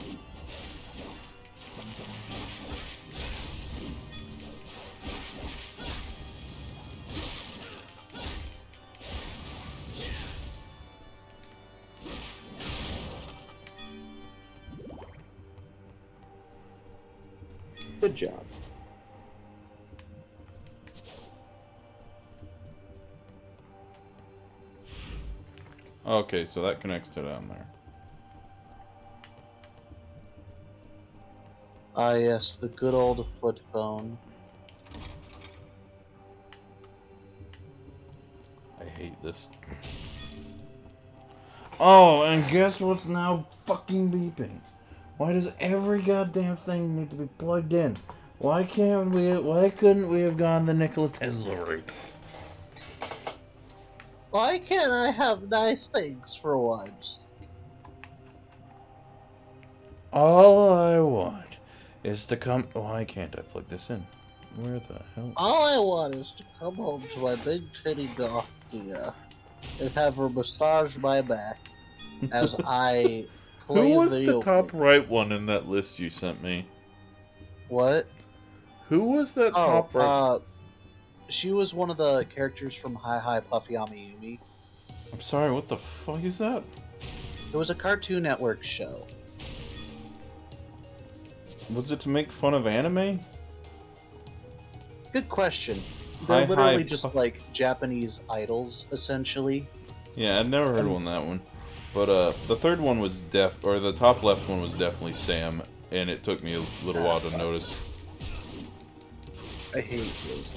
Good job. Okay, so that connects to down there. Ah, yes, the good old foot bone. I hate this. Oh, and guess what's now fucking beeping? Why does every goddamn thing need to be plugged in? Why couldn't we have gone the Nikola Tesla route? Why can't I have nice things for once? All I want is to come. Why can't I plug this in? Where the hell? All I want is to come home to my big titty goth dear. and have her massage my back as I Who play a was the video top game. right one in that list you sent me? What? Who was that top right? She was one of the characters from Hi Hi Puffy Amiyumi. I'm sorry, what the fuck is that? It was a Cartoon Network show. Was it to make fun of anime? Good question. Hi They're literally Hi just Puff- like Japanese idols, essentially. Yeah, I'd never heard of that one. But the third one was the top left one was definitely Sam, and it took me a little while to notice. I hate those.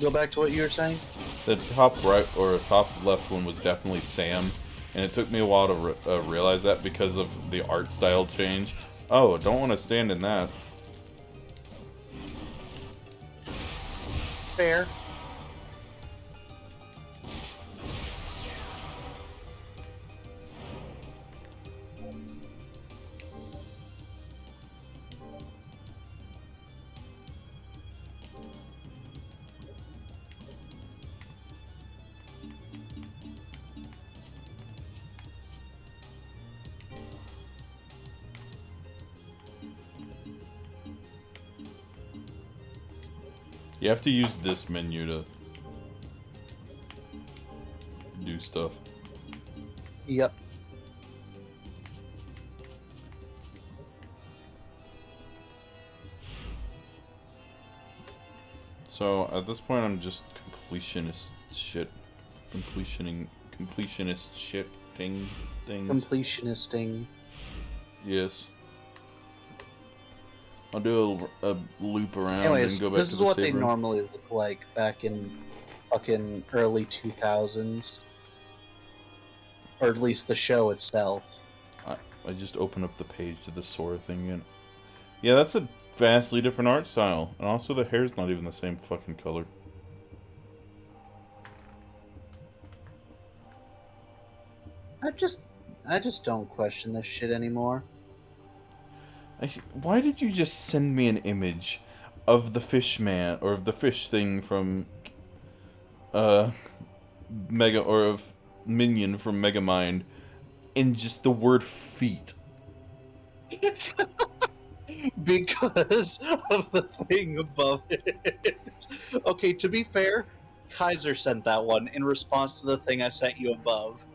Go back to what you were saying? The top right or top left one was definitely Sam, and it took me a while to realize that because of the art style change. Oh, don't want to stand in that. Fair. You have to use this menu to do stuff. Yep. So at this point, I'm just completionist shit, completionist shit things. Completionisting. Yes. I'll do a loop around Anyways, and go back this to is the what save they room. normally look like back in fucking early 2000s. Or at least the show itself. I just open up the page to the Sora thing and yeah, that's a vastly different art style, and also the hair's not even the same fucking color. I just don't question this shit anymore. Why did you just send me an image of the fish man or of the fish thing from Mega or of Minion from Megamind in just the word feet? Because of the thing above it. Okay, to be fair, Kaiser sent that one in response to the thing I sent you above.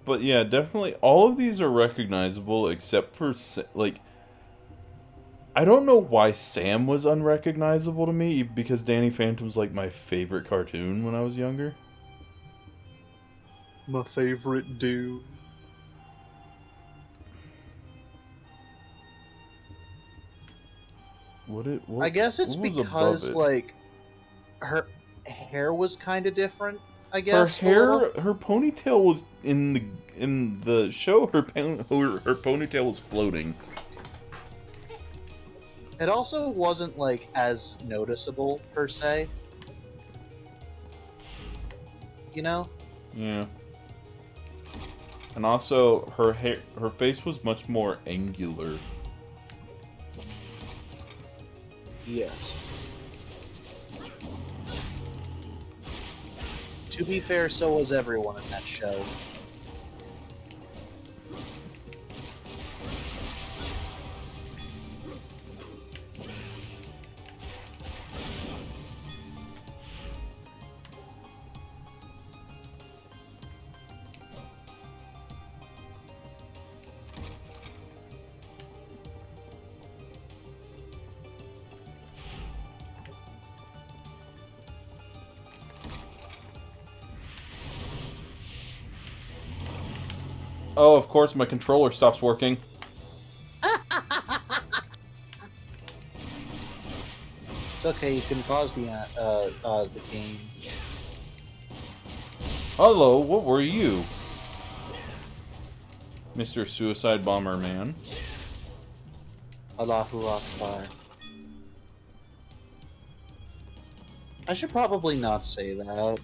But yeah, definitely all of these are recognizable except for like I don't know why Sam was unrecognizable to me because Danny Phantom's like my favorite cartoon when I was younger. My favorite dude. What I guess it's what was above because it? like her hair was kind of different. I Her guess a hair, little. her ponytail was in the show. Her ponytail was floating. It also wasn't like as noticeable per se. You know? Yeah. And also, her face was much more angular. Yes. To be fair, so was everyone in that show. Oh, of course, my controller stops working. It's okay, you can pause the game. Hello, what were you? Mr. Suicide Bomber Man. Allahu Akbar. I should probably not say that.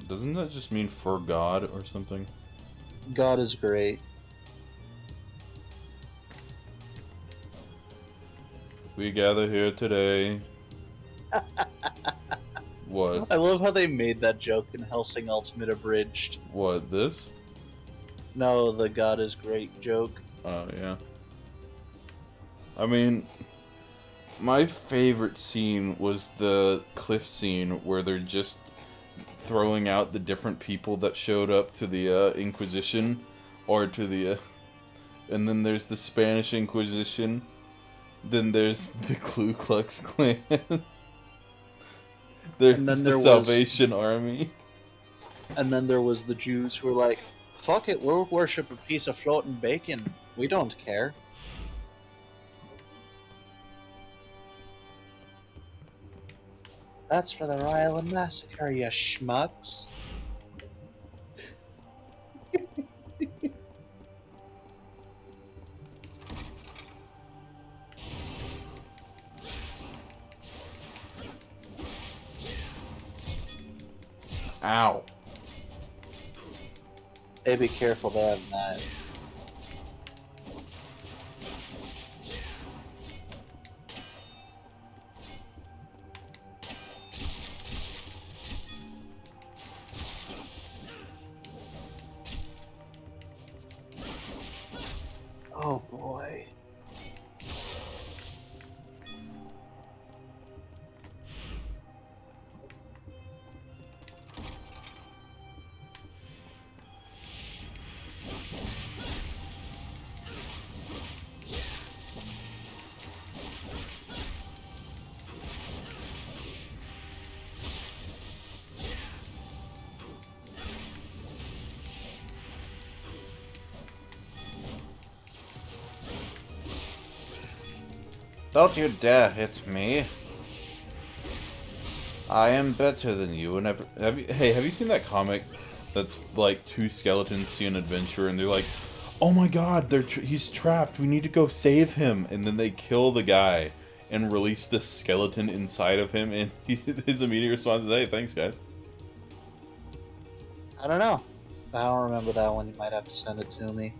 Doesn't that just mean for God or something? God is great. we gather here today. What? I love how they made that joke in Hellsing Ultimate Abridged. What, this? No, the God is Great joke. Oh, yeah. I mean, my favorite scene was the cliff scene where they're just throwing out the different people that showed up to the Inquisition, or to the... and then there's the Spanish Inquisition, then there's the Ku Klux Klan, there's the Salvation Army. And then there was the Jews who were like, fuck it, we'll worship a piece of floating bacon. We don't care. That's for the Ryland Massacre, you schmucks. Ow. Hey, be careful, they have knives. Oh boy. Don't you dare hit me. I am better than you. And have you seen that comic that's like two skeletons see an adventure and they're like, oh my god, he's trapped, we need to go save him, and then they kill the guy and release the skeleton inside of him, and his immediate response is, hey, thanks guys. I don't know. I don't remember that one. You might have to send it to me.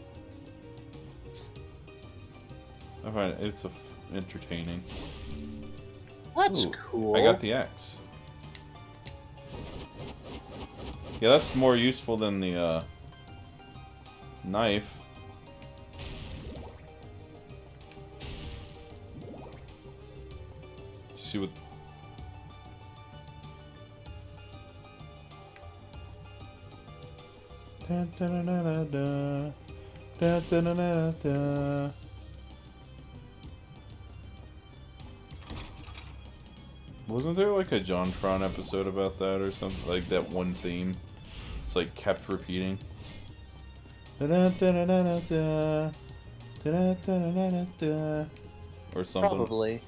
I find it's entertaining. That's Ooh, cool. I got the axe. Yeah, that's more useful than the knife. See what? Da, da, da, da, da, da, da, da, da, da. Wasn't there like a JonTron episode about that or something? Like that one theme? It's like kept repeating. Da, da, da, da, da, da, da, da, da, da, da, or something. Probably.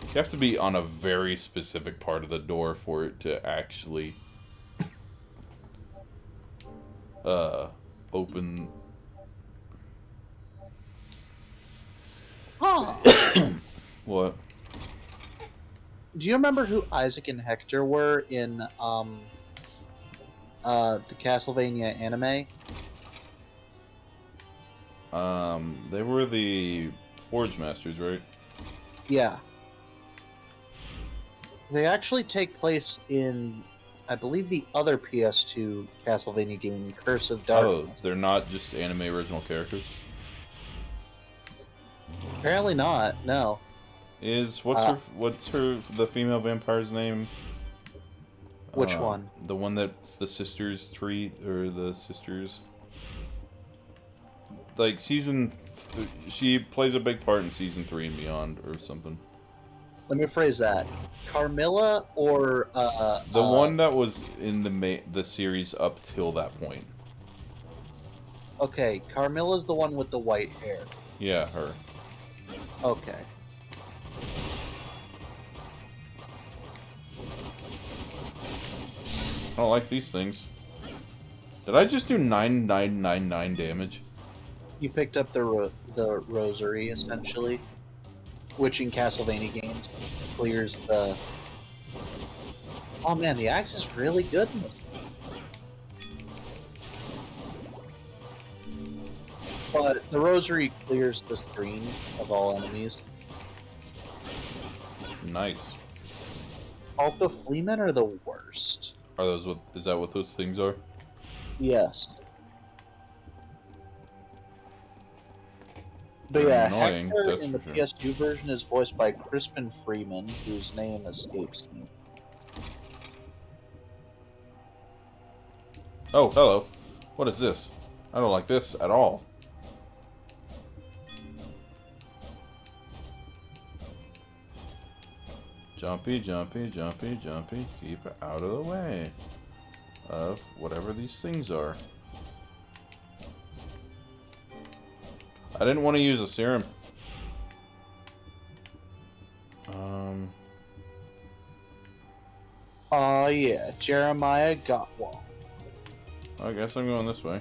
You have to be on a very specific part of the door for it to actually open. Huh. What? Do you remember who Isaac and Hector were in the Castlevania anime? They were the Forge Masters, right? Yeah. They actually take place in, I believe, the other PS2 Castlevania game, Curse of Darkness. Oh, they're not just anime original characters? Apparently not, no. What's the female vampire's name? Which one? The one that's the sisters tree, or the sisters. Like she plays a big part in season 3 and beyond, or something. Let me phrase that. Carmilla or the one that was in the series up till that point. Okay, Carmilla's the one with the white hair. Yeah, her. Okay. I don't like these things. Did I just do 9999 damage? You picked up the rosary, essentially, which in Castlevania games clears the... Oh man, the axe is really good in this. But the rosary clears the screen of all enemies. Nice. Also, fleamen are the worst. Are those what? Is that what those things are? Yes. But They're yeah, annoying, Hector that's in the for sure. PS2 version is voiced by Crispin Freeman, whose name escapes me. Oh, hello. What is this? I don't like this at all. Jumpy, jumpy, jumpy, jumpy. Keep out of the way of whatever these things are. I didn't want to use a serum. Oh yeah, Jeremiah got one. I guess I'm going this way.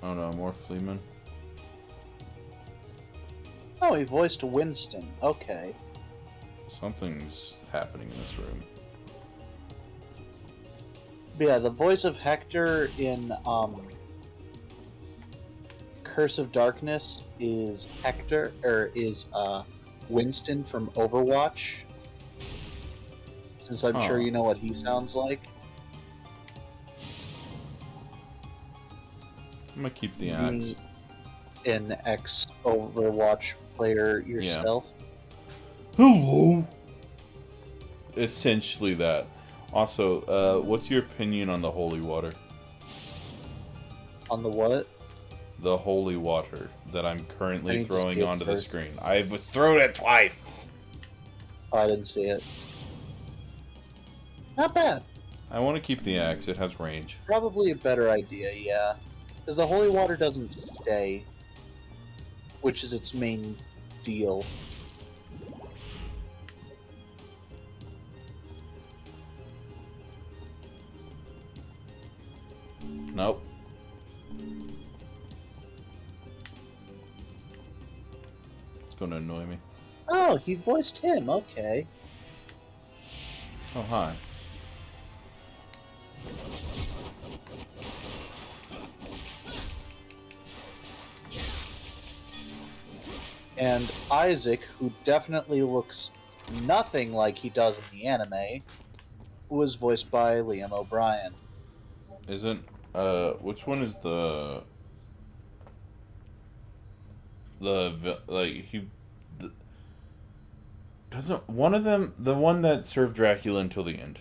Oh no, more Fleeman. Oh, he voiced Winston. Okay. Something's happening in this room. But yeah, the voice of Hector in Curse of Darkness is Winston from Overwatch. Since I'm sure you know what he sounds like. I'm gonna keep the axe. Being an ex-Overwatch player yourself. Hello. Essentially that. Also, what's your opinion on the holy water? On the what? The holy water that I'm I currently need to throwing see it onto the first. screen. I've thrown it twice. Oh, I didn't see it. Not bad. I want to keep the axe. It has range. Probably a better idea, yeah. Because the holy water doesn't stay, which is its main deal. Nope. It's going to annoy me. Oh, he voiced him, okay. Oh, hi. And Isaac, who definitely looks nothing like he does in the anime, was voiced by Liam O'Brien. Isn't, which one is doesn't one of them, the one that served Dracula until the end?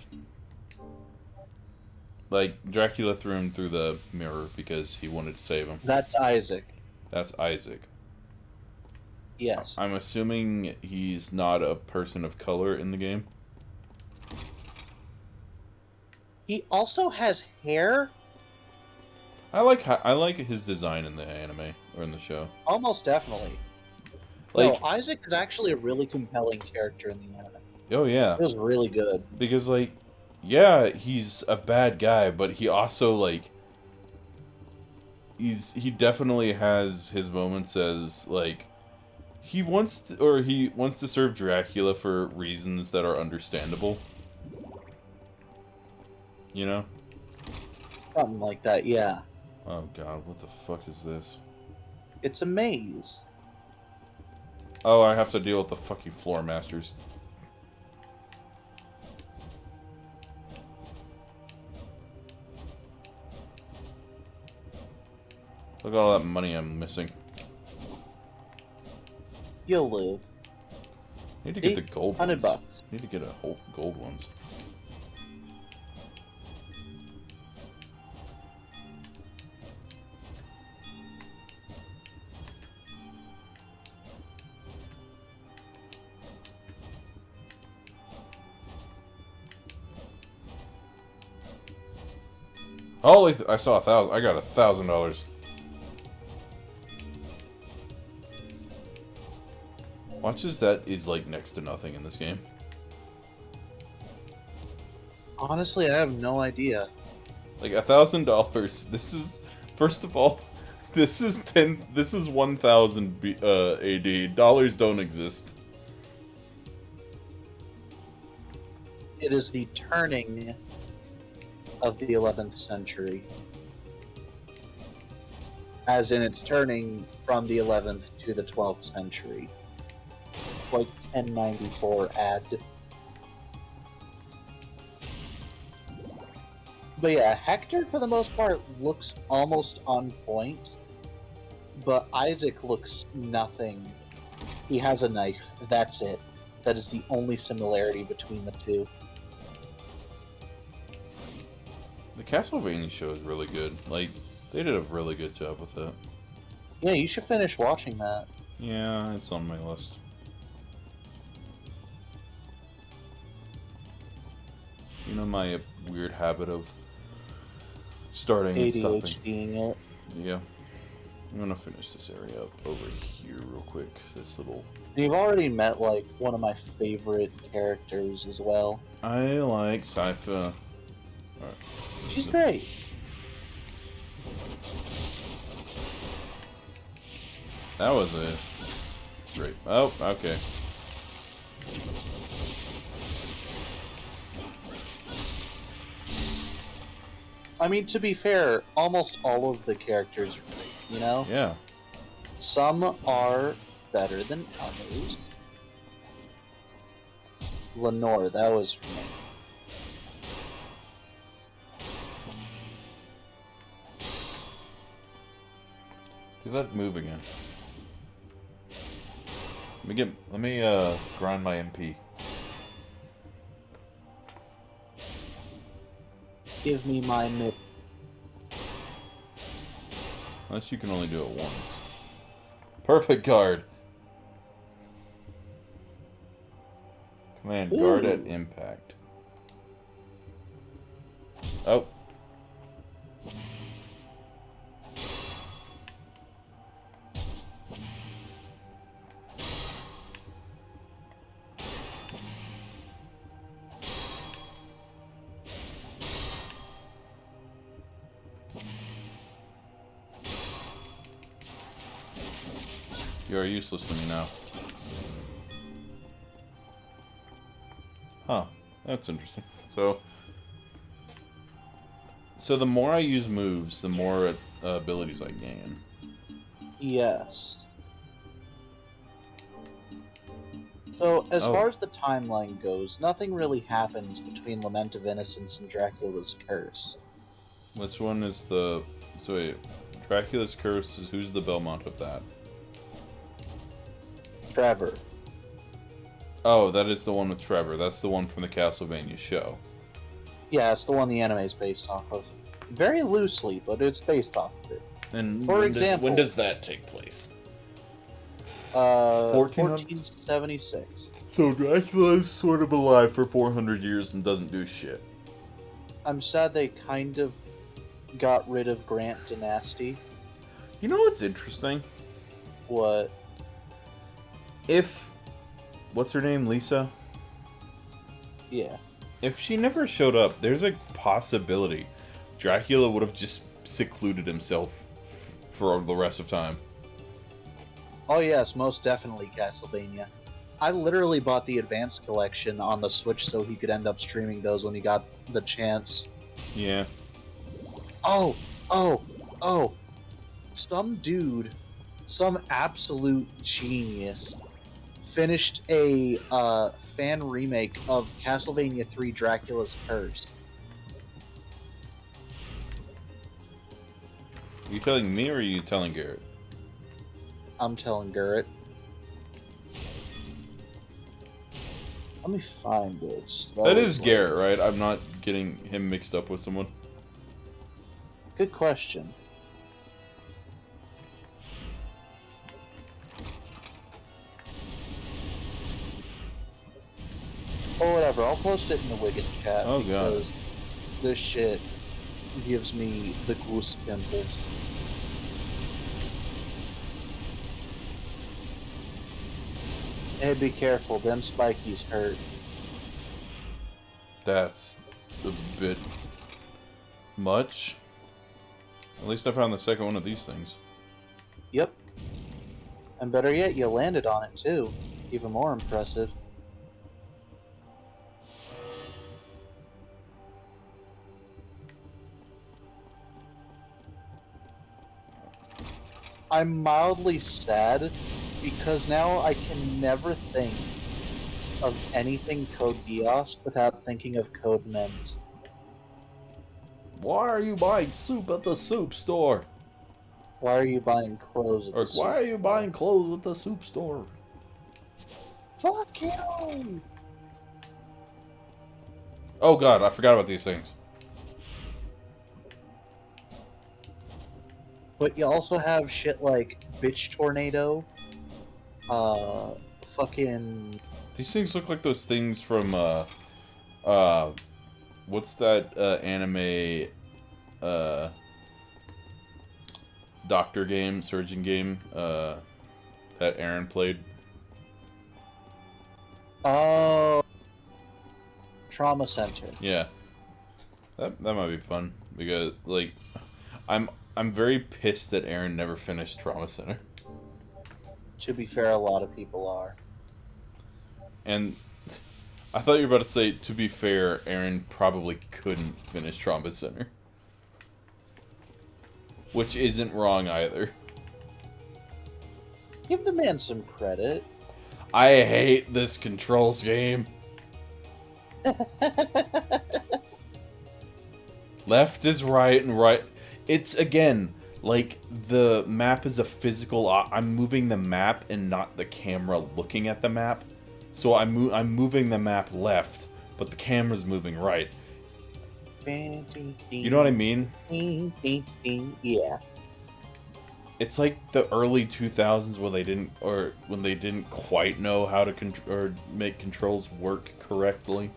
Like, Dracula threw him through the mirror because he wanted to save him. That's Isaac. That's Isaac. Yes. I'm assuming he's not a person of color in the game. He also has hair? I like his design in the anime or in the show. Almost definitely. Like, No, Isaac is actually a really compelling character in the anime. oh yeah, It was really good. because like, yeah, he's a bad guy, but he also like, he definitely has his moments as like, he wants to serve Dracula for reasons that are understandable. You know? Something like that, yeah. Oh god, what the fuck is this? It's a maze. Oh, I have to deal with the fucking floor masters. Look at all that money I'm missing. You'll live. Need to See? get the gold 100 ones. bucks. Need to get a whole gold ones. Holy! I saw 1,000. I got $1,000. Watches that is like next to nothing in this game. Honestly, I have no idea. Like $1,000. This is, first of all, this is 1,000 AD. Dollars don't exist. It is the turning of the 11th century. As in, it's turning from the 11th to the 12th century. Like 1094 add. But yeah, Hector, for the most part, looks almost on point. But Isaac looks nothing. He has a knife. That's it. That is the only similarity between the two. The Castlevania show is really good. Like, they did a really good job with it. Yeah, you should finish watching that. Yeah, it's on my list. You know my weird habit of starting and stopping. ADHDing it. Yeah. I'm gonna finish this area up over here real quick. This little... You've already met, like, one of my favorite characters as well. I like Sypha. Alright. She's great. That was it. Great. Oh, okay. I mean, to be fair, almost all of the characters are great, you know? Yeah. Some are better than others. Lenore, that was her name. Do that move again. Let me grind my MP. Give me my nip. Unless you can only do it once. Perfect guard. Command guard at impact. Oh. You are useless to me now. Huh. That's interesting. So the more I use moves, the more abilities I gain. Yes. So, as far as the timeline goes, nothing really happens between Lament of Innocence and Dracula's Curse. Which one is the... So wait, Dracula's Curse is... Who's the Belmont of that? Trevor. Oh, that is the one with Trevor. That's the one from the Castlevania show. Yeah, it's the one the anime is based off of. Very loosely, but it's based off of it. And For example, when does that take place? 1476. So Dracula is sort of alive for 400 years and doesn't do shit. I'm sad they kind of got rid of Grant Dynasty. You know what's interesting? What? If... What's her name? Lisa? Yeah. If she never showed up, there's a possibility Dracula would have just secluded himself for the rest of time. Oh yes, most definitely Castlevania. I literally bought the Advanced Collection on the Switch so he could end up streaming those when he got the chance. Yeah. Oh! Some dude, some absolute genius, finished a fan remake of Castlevania 3 Dracula's Curse. Are you telling me or are you telling Garrett? I'm telling Garrett. Let me find it. That is Garrett, right? I'm not getting him mixed up with someone. Good question. Or whatever, I'll post it in the Wigan chat. Oh, God. Because this shit gives me the goose pimples. Hey, be careful, them spikies hurt. That's a bit much. At least I found the second one of these things. Yep. And better yet, you landed on it too. Even more impressive. I'm mildly sad because now I can never think of anything Code Geass without thinking of Code Mint. Why are you buying soup at the soup store? Why are you buying clothes at Or the why soup are you store? buying clothes at the soup store? Fuck you! Oh god, I forgot about these things. But you also have shit like Bitch Tornado, fucking... These things look like those things from, what's that, anime, doctor game, surgeon game, that Aaron played? Oh... Trauma Center. Yeah. That might be fun, because, like, I'm very pissed that Aaron never finished Trauma Center. To be fair, a lot of people are. And I thought you were about to say, to be fair, Aaron probably couldn't finish Trauma Center. Which isn't wrong either. Give the man some credit. I hate this controls game. Left is right and right. It's, again, like, the map is a physical... I'm moving the map and not the camera looking at the map. So I'm moving the map left, but the camera's moving right. You know what I mean? Yeah. It's like the early 2000s when they didn't quite know how to make controls work correctly.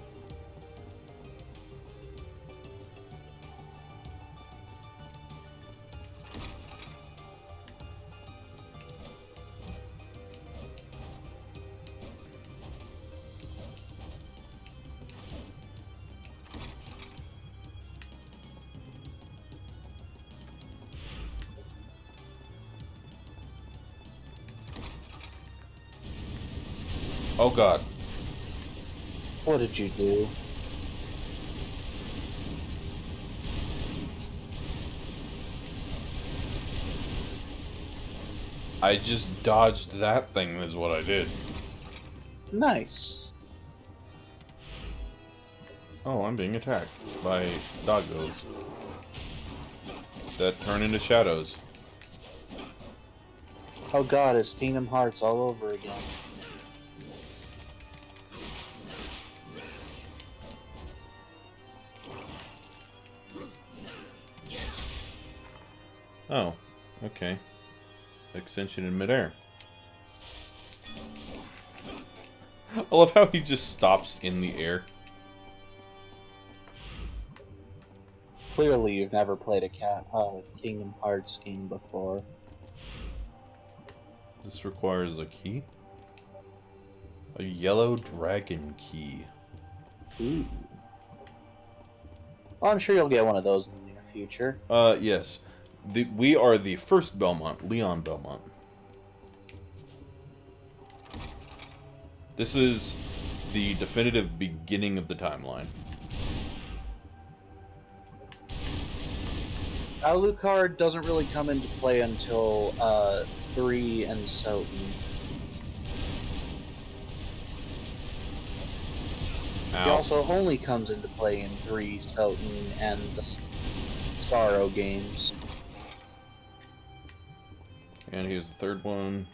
Oh god. What did you do? I just dodged that thing is what I did. Nice. Oh, I'm being attacked by doggos that turn into shadows. Oh god, it's Kingdom Hearts all over again. Oh, okay. Extension in midair. I love how he just stops in the air. Clearly, you've never played a Kingdom Hearts game before. This requires a key. A yellow dragon key. Ooh. Well, I'm sure you'll get one of those in the near future. Yes. We are the first Belmont, Leon Belmont. This is the definitive beginning of the timeline. Alucard doesn't really come into play until 3 and Soten. He also only comes into play in 3, Soten, and the Sorrow games. And here's the third one.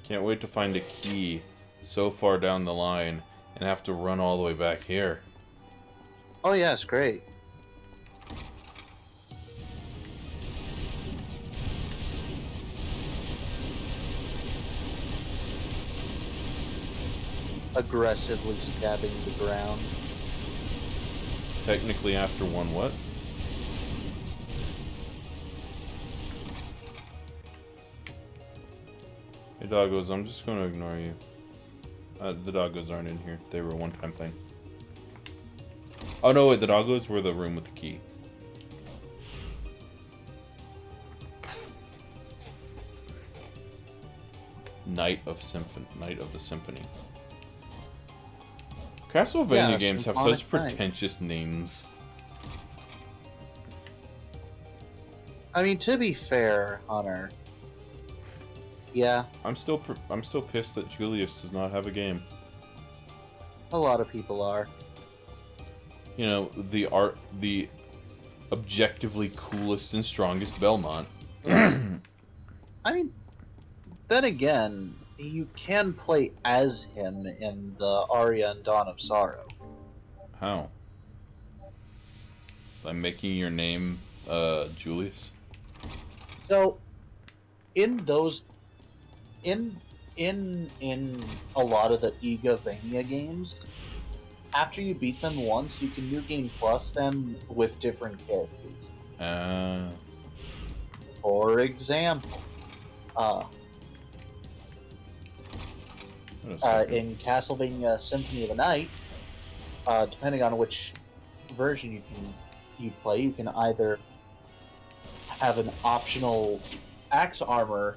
Can't wait to find a key so far down the line and have to run all the way back here. Oh yeah, it's great. Aggressively stabbing the ground. Technically after one what? Hey doggos, I'm just going to ignore you. The doggos aren't in here. They were a one-time thing. Oh no, wait, the doggos were the room with the key. Night of the Symphony. Castlevania Yeah, games have Symphonic such Night. pretentious names. I mean, to be fair, Hunter. Yeah, I'm still pissed that Julius does not have a game. a lot of people are. You know, the objectively coolest and strongest Belmont. I mean, then again, you can play as him in the Aria and Dawn of Sorrow. How? By making your name Julius? So, in those, in a lot of the Igavania games, after you beat them once, you can New Game Plus them with different characters. For example, What a second. in Castlevania Symphony of the Night, depending on which version you play, you can either have an optional axe armor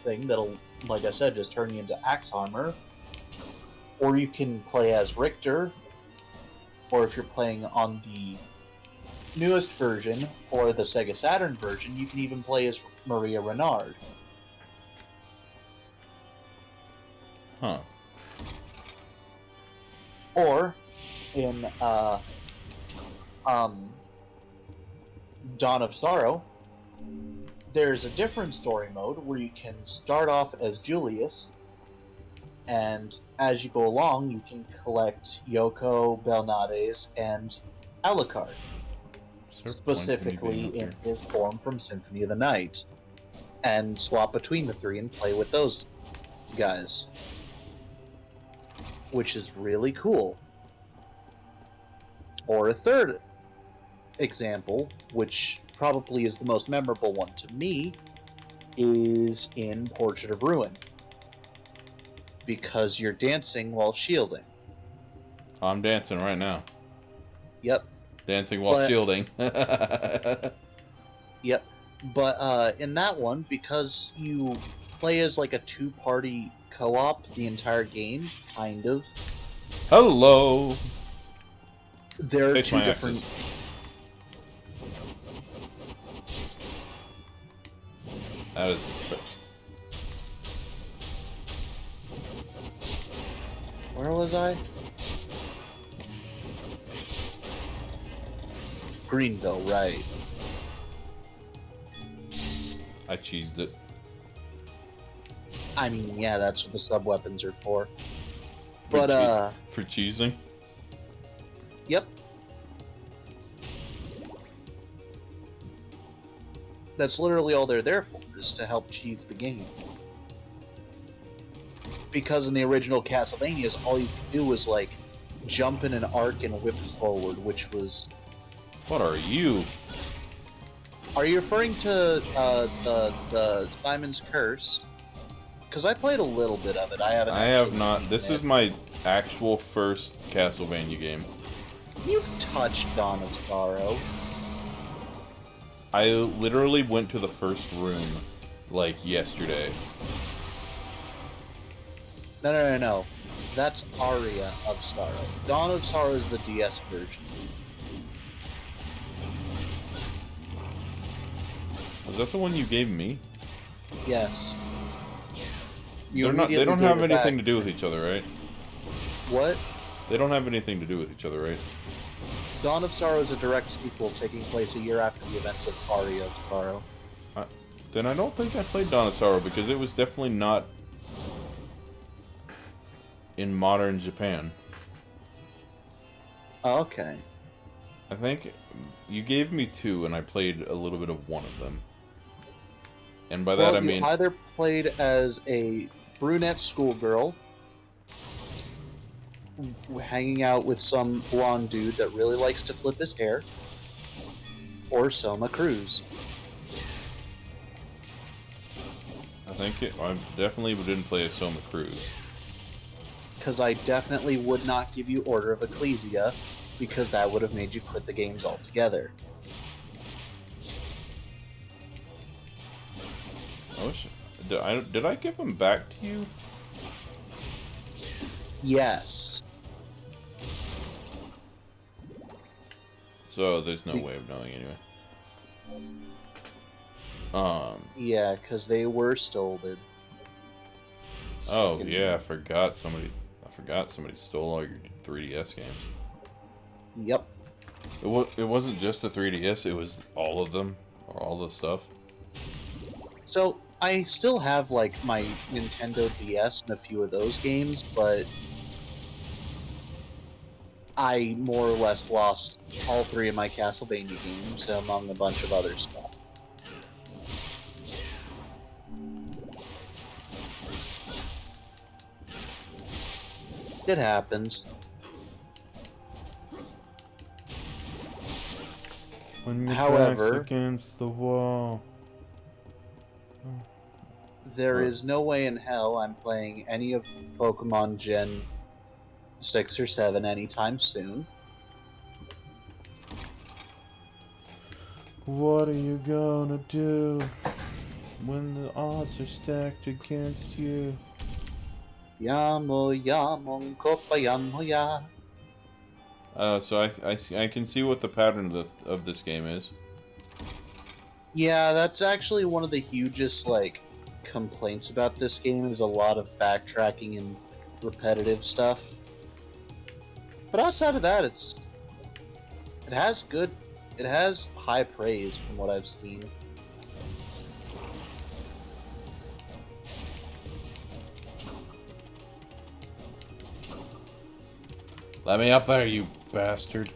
thing that'll, like I said, just turn you into axe armor, or you can play as Richter, or if you're playing on the newest version or the Sega Saturn version, you can even play as Maria Renard. Huh. Or in Dawn of Sorrow, there's a different story mode where you can start off as Julius, and as you go along, you can collect Yoko, Belnades, and Alucard, Is there a point in me specifically being up in here? his form from Symphony of the Night, and swap between the three and play with those guys, which is really cool. Or a third example, which probably is the most memorable one to me, is in Portrait of Ruin, because you're dancing while shielding. I'm dancing right now. Yep, Dancing while But- shielding. yep. But in that one, because you play as like a two-party co-op the entire game, kind of, Hello. there are Face two my different. axes. That is. Where was I? Greenville, right. I cheesed it. I mean, yeah, that's what the sub-weapons are for. For But, for cheesing. yep. That's literally all they're there for, is to help cheese the game. Because in the original Castlevanias, all you could do was, like, jump in an arc and whip forward, which was... What are you? Are you referring to the Simon's Curse? Because I played a little bit of it. I haven't. I have actually not. beaten This it. is my actual first Castlevania game. You've touched Dawn of Sorrow. I literally went to the first room, like, yesterday. No. That's Aria of Sorrow. Dawn of Sorrow is the DS version. Was that the one you gave me? Yes. They don't immediately have gave it anything back. to do with each other, right? What? They don't have anything to do with each other, right? Dawn of Sorrow is a direct sequel taking place a year after the events of Aria of Sorrow. Then I don't think I played Dawn of Sorrow because it was definitely not in modern Japan. Oh, okay. I think you gave me two, and I played a little bit of one of them. And by that I You mean, either played as a brunette schoolgirl hanging out with some blonde dude that really likes to flip his hair, or Soma Cruz. I definitely didn't play as Soma Cruz. Because I definitely would not give you Order of Ecclesia, because that would have made you quit the games altogether. Did I give them back to you? Yes. So there's no way of knowing anyway. Yeah, because they were stolen. Oh Fucking- yeah, I forgot somebody stole all your 3DS games. Yep. It wasn't just the 3DS, it was all of them, or all the stuff. So I still have like my Nintendo DS and a few of those games, but I more or less lost all 3 of my Castlevania games, among a bunch of other stuff. It happens. When your However- back's against the wall. There is no way in hell I'm playing any of Pokemon Gen 6 or 7 anytime soon. What are you gonna do when the odds are stacked against you? Yamo yamon kopayamo ya. So I can see what the pattern of this game is. Yeah, that's actually one of the hugest, like, complaints about this game is a lot of backtracking and repetitive stuff. But outside of that, it has high praise from what I've seen. Let me up there, you bastard.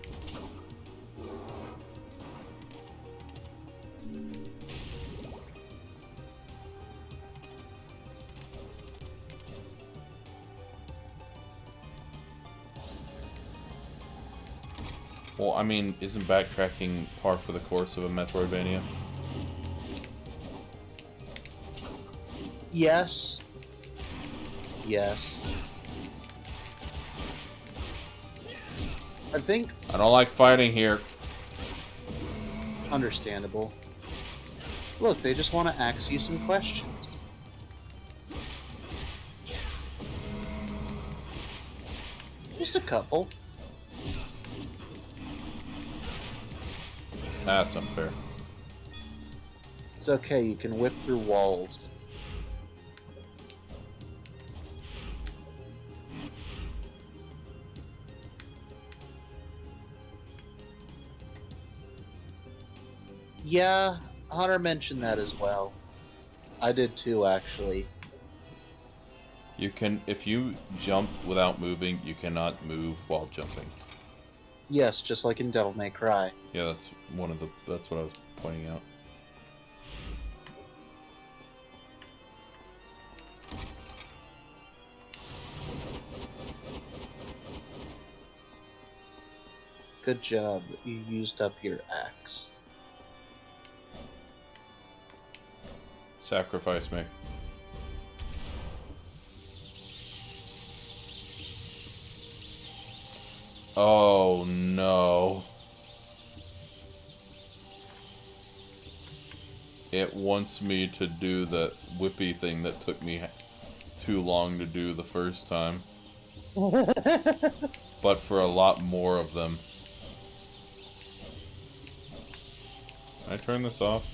Well, I mean, isn't backtracking par for the course of a Metroidvania? Yes. Yes. I think I don't like fighting here. understandable. Look, they just want to ask you some questions. Just a couple. That's unfair. It's okay, you can whip through walls. Yeah, Hunter mentioned that as well. I did too, actually. You can, if you jump without moving, you cannot move while jumping. Yes, just like in Devil May Cry. Yeah, that's what I was pointing out. Good job, you used up your axe. Sacrifice me. Oh no. It wants me to do that whippy thing that took me too long to do the first time. But for a lot more of them. Can I turn this off?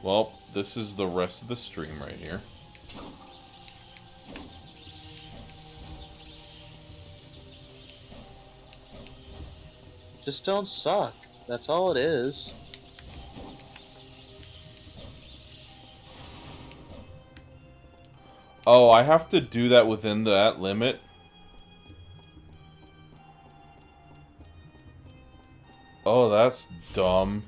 Well, this is the rest of the stream right here. Just don't suck. That's all it is. Oh, I have to do that within that limit? Oh, that's dumb.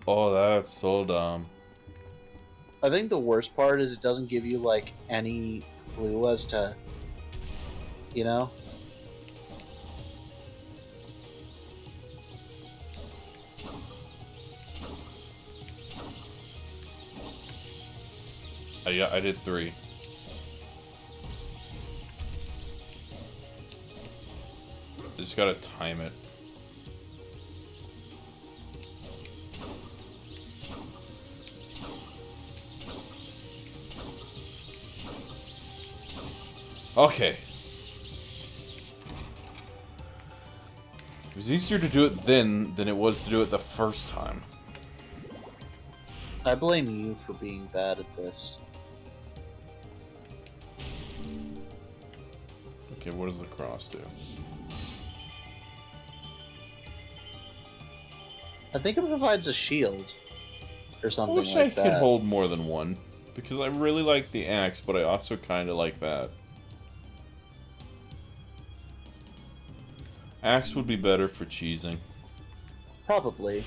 Oh, that's so dumb. I think the worst part is it doesn't give you, like, any clue as to, you know? Yeah, I did 3. Just gotta time it. Okay. It was easier to do it then than it was to do it the first time. I blame you for being bad at this. Okay, what does the cross do? I think it provides a shield. Or I something wish like I could that. hold more than one. Because I really like the axe, but I also kind of like that. Axe would be better for cheesing. Probably.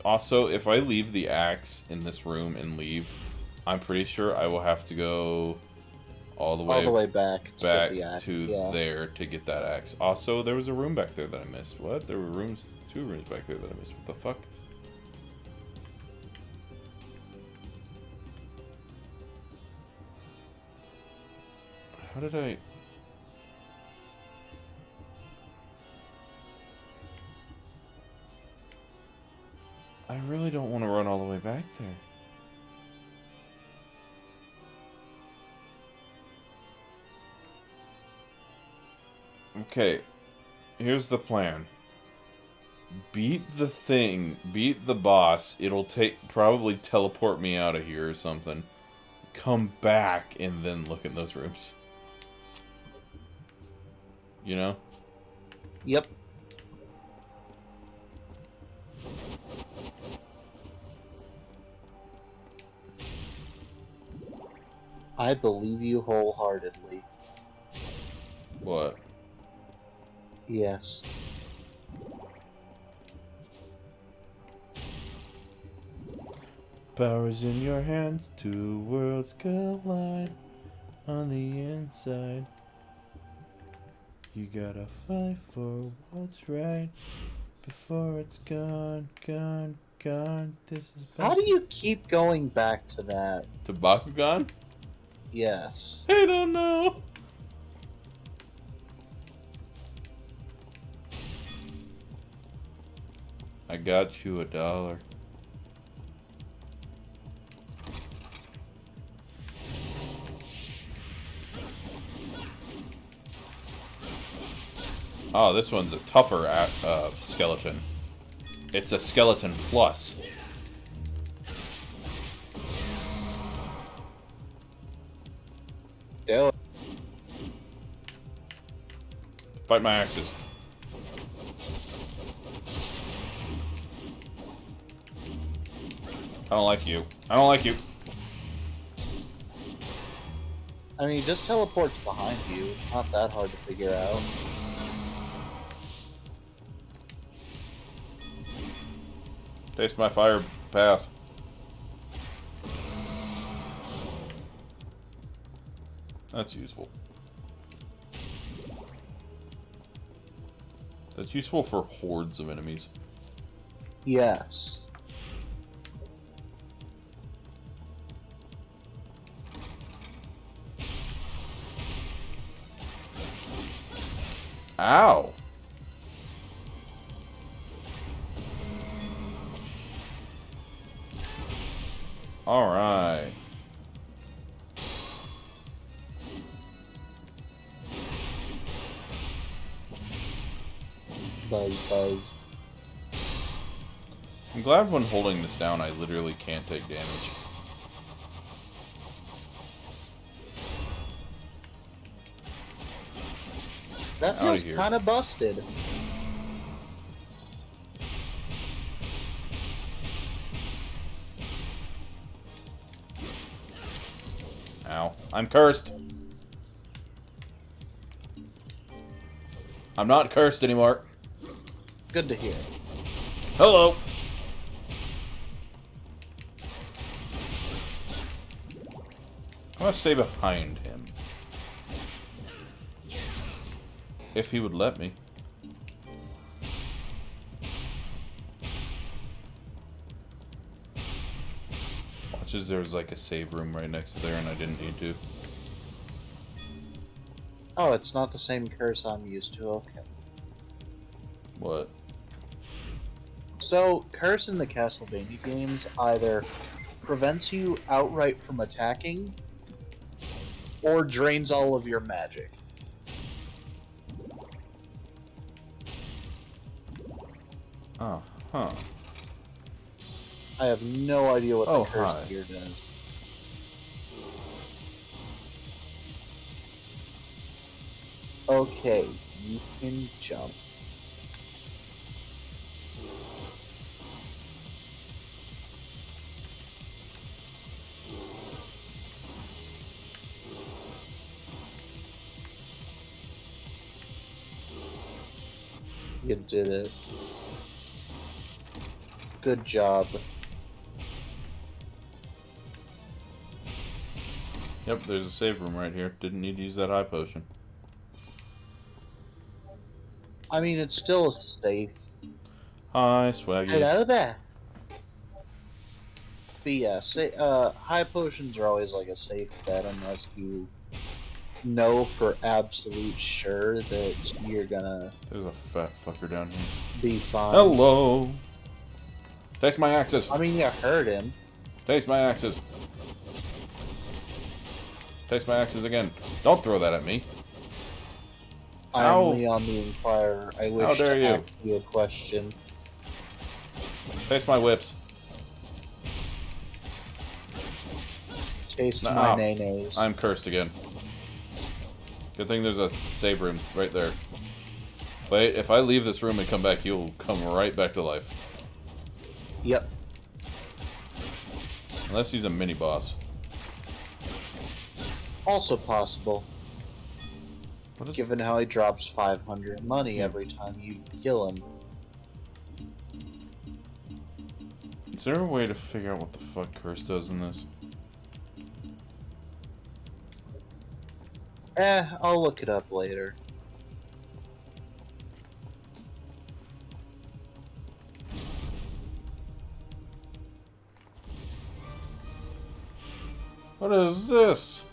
Also, if I leave the axe in this room and leave, I'm pretty sure I will have to go all the way back to back get the axe. to Yeah. there to get that axe. Also, there was a room back there that I missed. What? There were two rooms back there that I missed. What the fuck? How did I... I really don't want to run all the way back there. Okay, here's the plan. Beat the thing, beat the boss. It'll probably teleport me out of here or something. Come back and then look at those rooms. You know? Yep. I believe you wholeheartedly. What? Yes. Powers in your hands, two worlds collide on the inside. You gotta fight for what's right before it's gone, gone, gone. This is How do you keep going back to that? to Bakugan? Yes. I don't know. I got you $1. Oh, this one's a tougher skeleton. It's a skeleton plus. Do it. Fight my axes. I don't like you. I don't like you. I mean, he just teleports behind you. Not that hard to figure out. Taste my fire path. That's useful. That's useful for hordes of enemies. Yes. Ow! Alright. Buzz, buzz. I'm glad when holding this down I literally can't take damage. That Outta feels here. kind of busted. Ow. I'm cursed. I'm not cursed anymore. Good to hear. Hello. I'm gonna stay behind him. If he would let me. Watch as there's like a save room right next to there and I didn't need to. Oh, it's not the same curse I'm used to. Okay. What? So, curse in the Castlevania games either prevents you outright from attacking, or drains all of your magic. Oh, huh. I have no idea what Oh, the cursed hi. gear does. Okay, you can jump. You did it. Good job. Yep, there's a save room right here. Didn't need to use that high potion. I mean, it's still safe. Hi, Swaggy. Hello there. But yeah, high potions are always like a safe bet unless you know for absolute sure that you're gonna There's a fat fucker down here. be fine. Hello! Taste my axes! I mean, you heard him. Taste my axes! Taste my axes again. Don't throw that at me. I'm Ow. Leon the Inquirer. I wish dare to you. ask you a question. Taste my whips. Taste No, my ow. nays. I'm cursed again. Good thing there's a save room right there. But if I leave this room and come back, you'll come right back to life. Yep. Unless he's a mini boss. Also possible, What is given how he drops 500 money every time you kill him. Is there a way to figure out what the fuck curse does in this? I'll look it up later. What is this?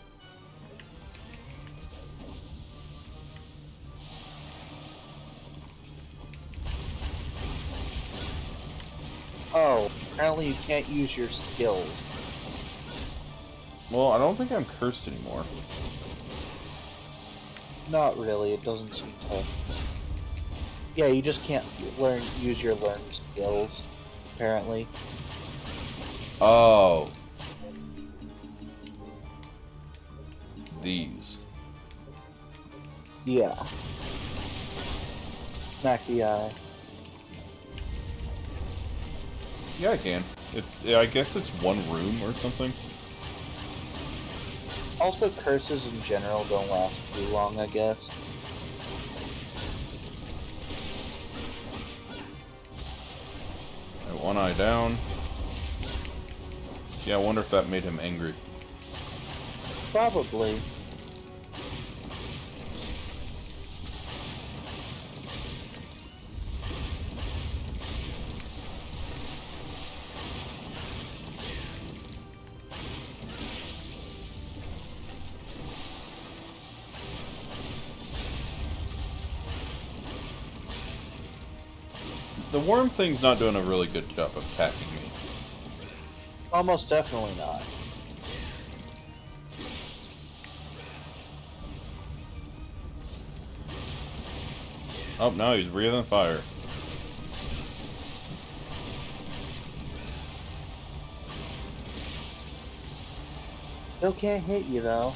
Oh, apparently you can't use your skills. Well, I don't think I'm cursed anymore. Not really, it doesn't seem to. Yeah, you just can't use your learned skills, apparently. Oh. These. Yeah. Smack the eye. Yeah, I can. I guess it's one room or something. Also, curses in general don't last too long, I guess. Right, one eye down. Yeah, I wonder if that made him angry. Probably. The worm thing's not doing a really good job of attacking me. Almost definitely not. Oh, no, he's breathing fire. Still can't hit you, though.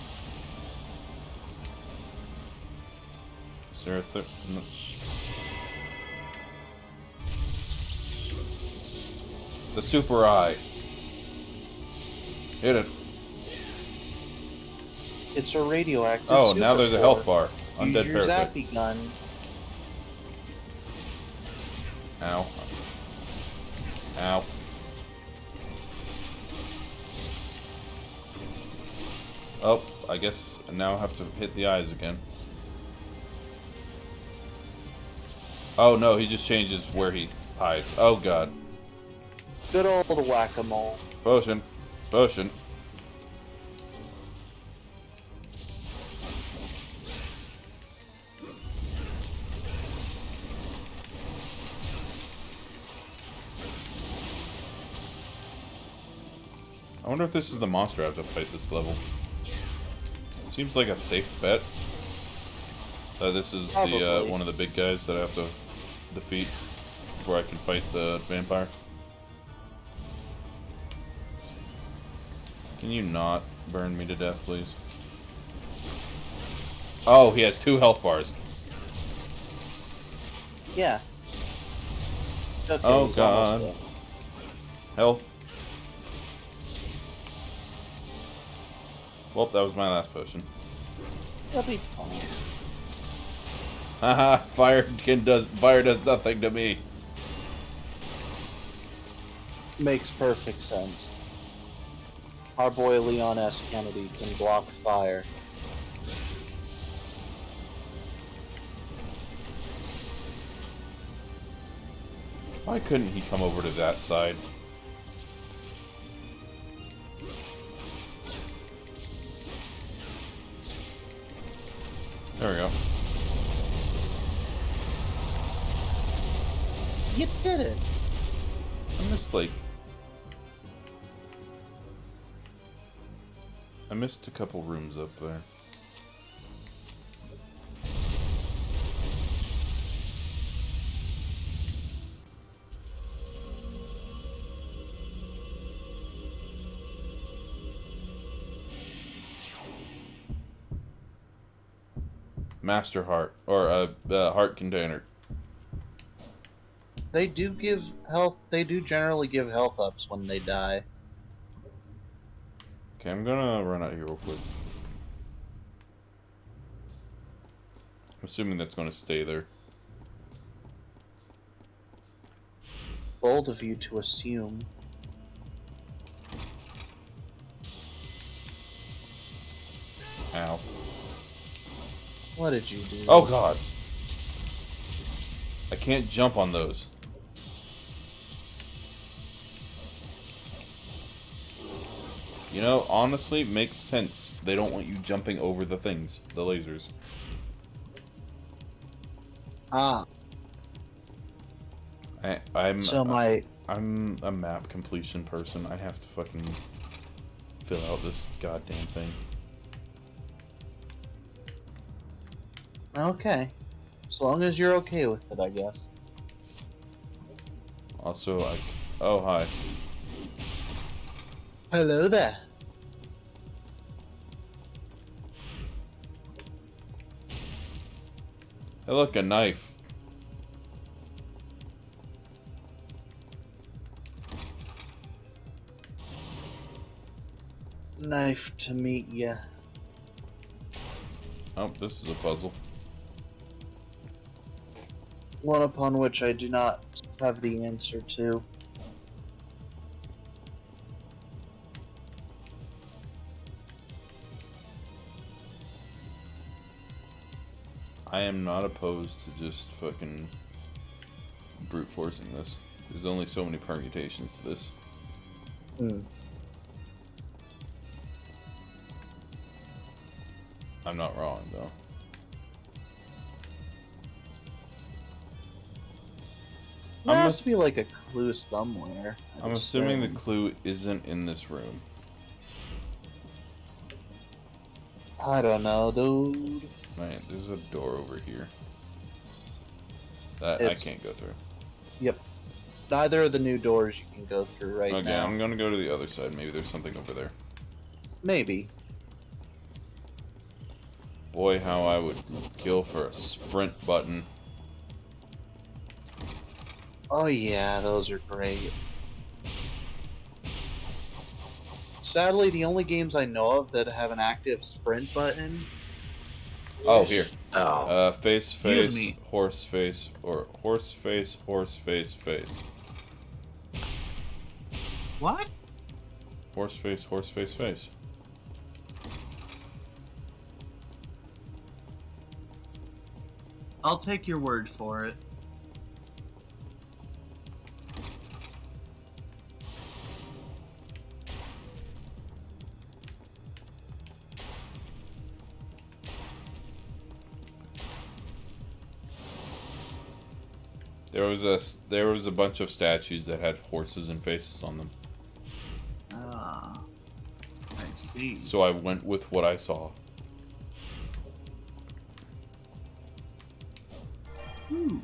Is there a no. The super eye. Hit it. It's a radioactive Oh, now there's a super health core. bar. Undead Use your parasite. zappy gun. Ow. Ow. Oh, I guess I now have to hit the eyes again. Oh no, he just changes where he hides. Oh god. Good old whack-a-mole. Potion. Potion. I wonder if this is the monster I have to fight this level. Seems like a safe bet. This is the Probably. one of the big guys that I have to defeat before I can fight the vampire. Can you not burn me to death, please? Oh, he has 2 health bars. Yeah. Okay, Oh, he's God. almost dead. Health. Well, that was my last potion. He'll be fine. Haha, fire does nothing to me. Makes perfect sense. Our boy Leon S. Kennedy can block fire. Why couldn't he come over to that side? There we go. You did it! I missed a couple rooms up there. Master heart, or a heart container. They do give health. They do generally give health ups when they die. Okay, I'm gonna run out here real quick. I'm assuming that's gonna stay there. Bold of you to assume. Ow. What did you do? Oh god. I can't jump on those. You know, honestly, it makes sense. They don't want you jumping over the things, the lasers. Ah, I'm a map completion person. I have to fucking fill out this goddamn thing. Okay. As long as you're okay with it, I guess. Also, oh hi. Hello there. Hey, look, a knife. Knife to meet ya. Oh, this is a puzzle. One upon which I do not have the answer to. I am not opposed to just fucking brute forcing this. There's only so many permutations to this. Hmm. I'm not wrong, though. There has to be like a clue somewhere. I'm assuming the clue isn't in this room. I don't know, dude. Man, there's a door over here that I can't go through. Yep. Neither of the new doors you can go through right Okay, now. I'm gonna go to the other side. Maybe there's something over there. Maybe. Boy, how I would kill for a sprint button. Oh yeah, those are great. Sadly, the only games I know of that have an active sprint button. Oh, here. Oh. Face, Excuse face, me. horse face, or horse face, face. What? Horse face, face. I'll take your word for it. There was a bunch of statues that had horses and faces on them. Ah, I see. So I went with what I saw. Ooh.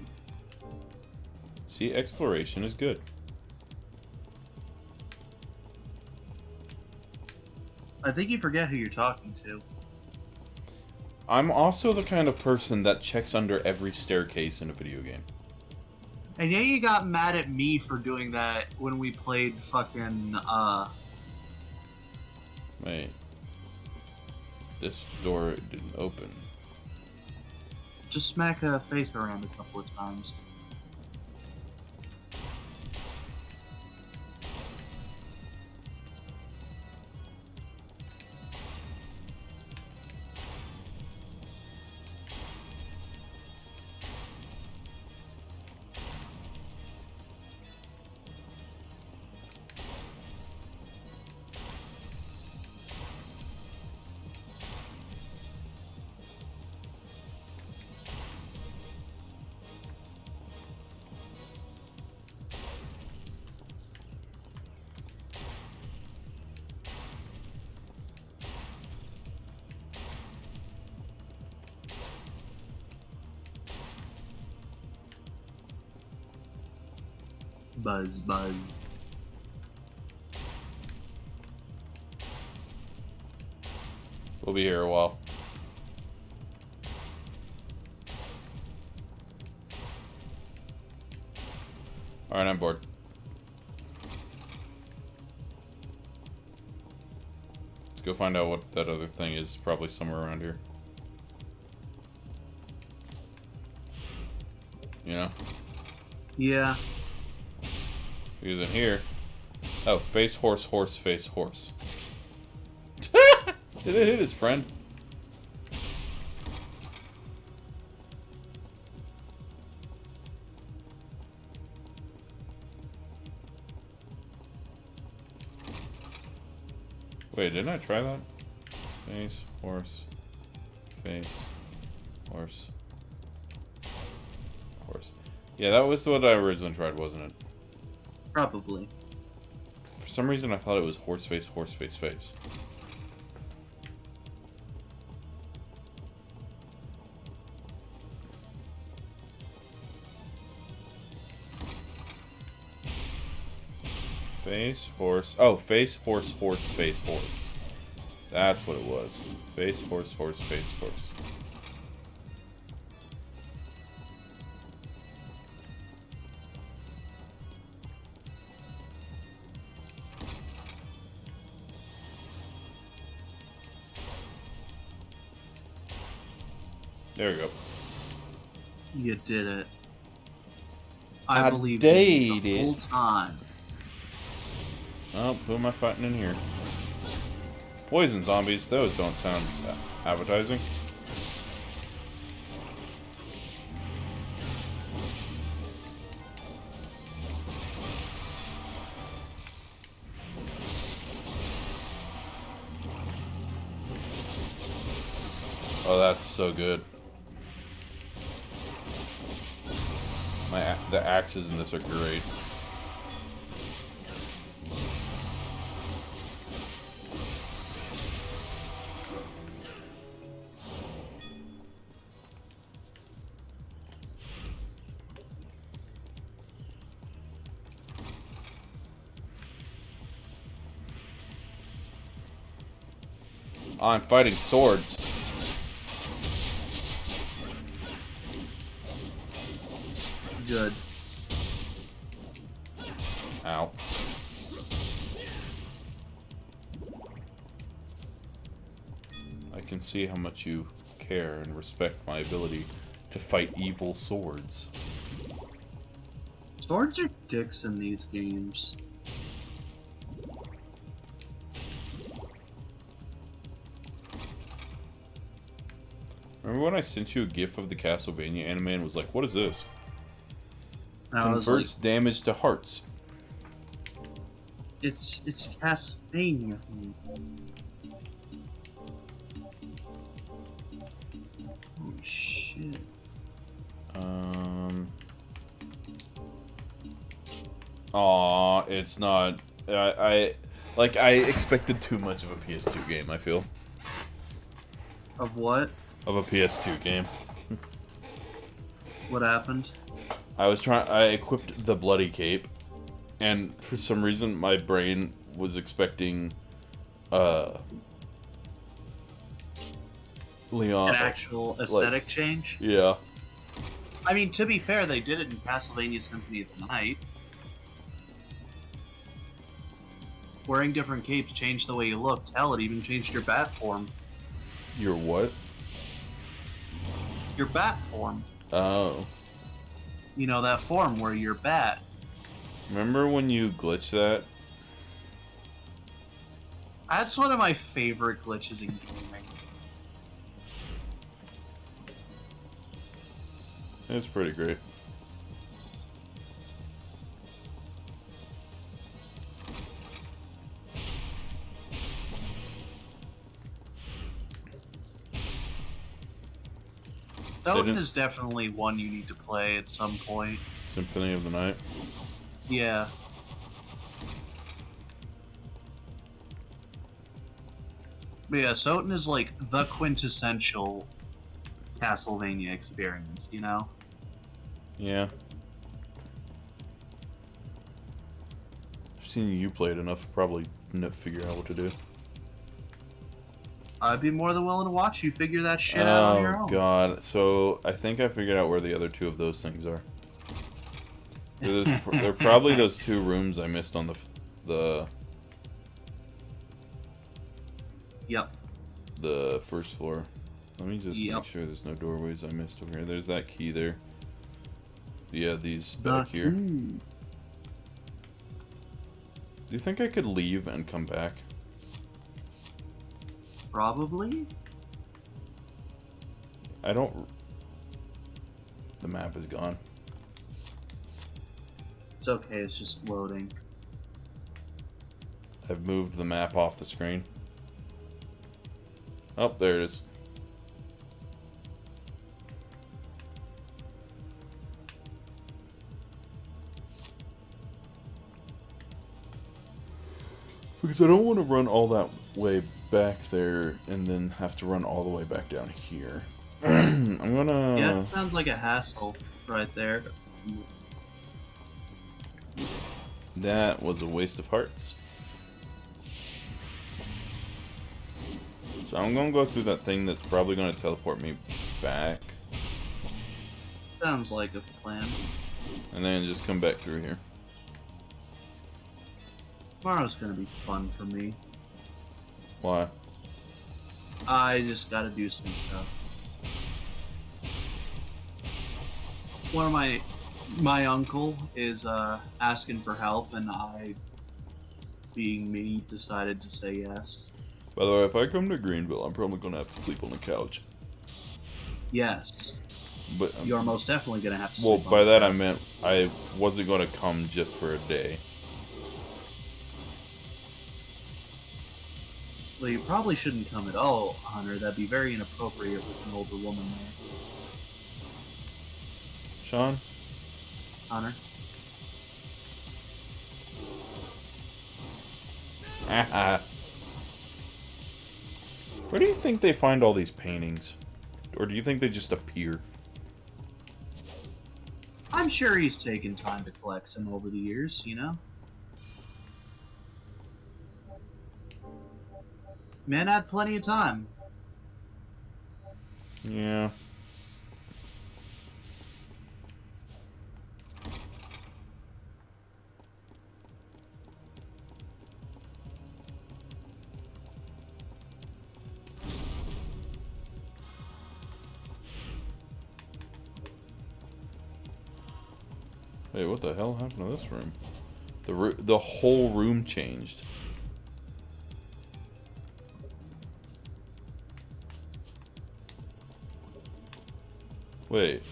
See, exploration is good. I think you forget who you're talking to. I'm also the kind of person that checks under every staircase in a video game. And yeah, you got mad at me for doing that when we played fucking, Wait. This door didn't open. just smack a face around a couple of times. Buzz, buzz. We'll be here a while. Alright, I'm bored. Let's go find out what that other thing is. Probably somewhere around here. You know? Yeah. Because in here... Oh, face horse, horse, face horse. Did it hit his friend? Wait, didn't I try that? Face, horse, face, horse, horse. Yeah, that was what I originally tried, wasn't it? Probably. For some reason, I thought it was horse, face, face. Face, horse. Oh, face, horse, face, horse. That's what it was. Face, horse, face, horse. There we go. You did it. I I believed did you the it. whole time. Oh, who am I fighting in here? Poison zombies. Those don't sound appetizing. Oh, that's so good. The axes in this are great. Oh, I'm fighting swords. Good. Ow. I can see how much you care and respect my ability to fight evil swords. Swords are dicks in these games. Remember when I sent you a gif of the Castlevania anime and was like, what is this? And I was like, Converts damage to hearts. it's Castlevania. Holy shit. Aw, it's not. I expected too much of a PS2 game, I feel. Of what? Of a PS2 game. What happened? I equipped the bloody cape, and for some reason my brain was expecting Leon. An actual aesthetic change? Yeah. I mean, to be fair, they did it in Castlevania Symphony of the Night. Wearing different capes changed the way you looked. Hell, it even changed your bat form. Your what? Your bat form. Oh. You know, that form where you're bat. Remember when you glitched that? That's one of my favorite glitches in gaming. It's pretty great. Doten is definitely one you need to play at some point. Symphony of the Night. Yeah. But yeah, Soten is like the quintessential Castlevania experience, you know? Yeah. I've seen you play it enough to probably figure out what to do. I'd be more than willing to watch you figure that shit out on your own. Oh god, so I think I figured out where the other two of those things are. They're probably those two rooms I missed on the Yep. the first floor. Let me just make sure there's no doorways I missed over here. There's that key there. Yeah, these back here. Do you think I could leave and come back? Probably. I don't... The map is gone. It's okay, it's just loading. I've moved the map off the screen. Oh, there it is. Because I don't want to run all that way back there and then have to run all the way back down here. I'm gonna... Yeah, it sounds like a hassle right there. That was a waste of hearts. So I'm gonna go through that thing that's probably gonna teleport me back. Sounds like a plan. And then just come back through here. Tomorrow's gonna be fun for me. Why? I just gotta do some stuff. One of my uncle is asking for help, and I, being me, decided to say yes. By the way, if I come to Greenville, I'm probably gonna have to sleep on the couch. Yes. But You're most definitely gonna have to well, sleep on by the that couch. I meant I wasn't gonna come just for a day. Well, you probably shouldn't come at all, Hunter. That'd be very inappropriate with an older woman there. Sean? Hunter? Where do you think they find all these paintings? Or do you think they just appear? I'm sure he's taken time to collect some over the years, you know? Man had plenty of time. Yeah. Wait, what the hell happened to this room? The whole room changed. Wait.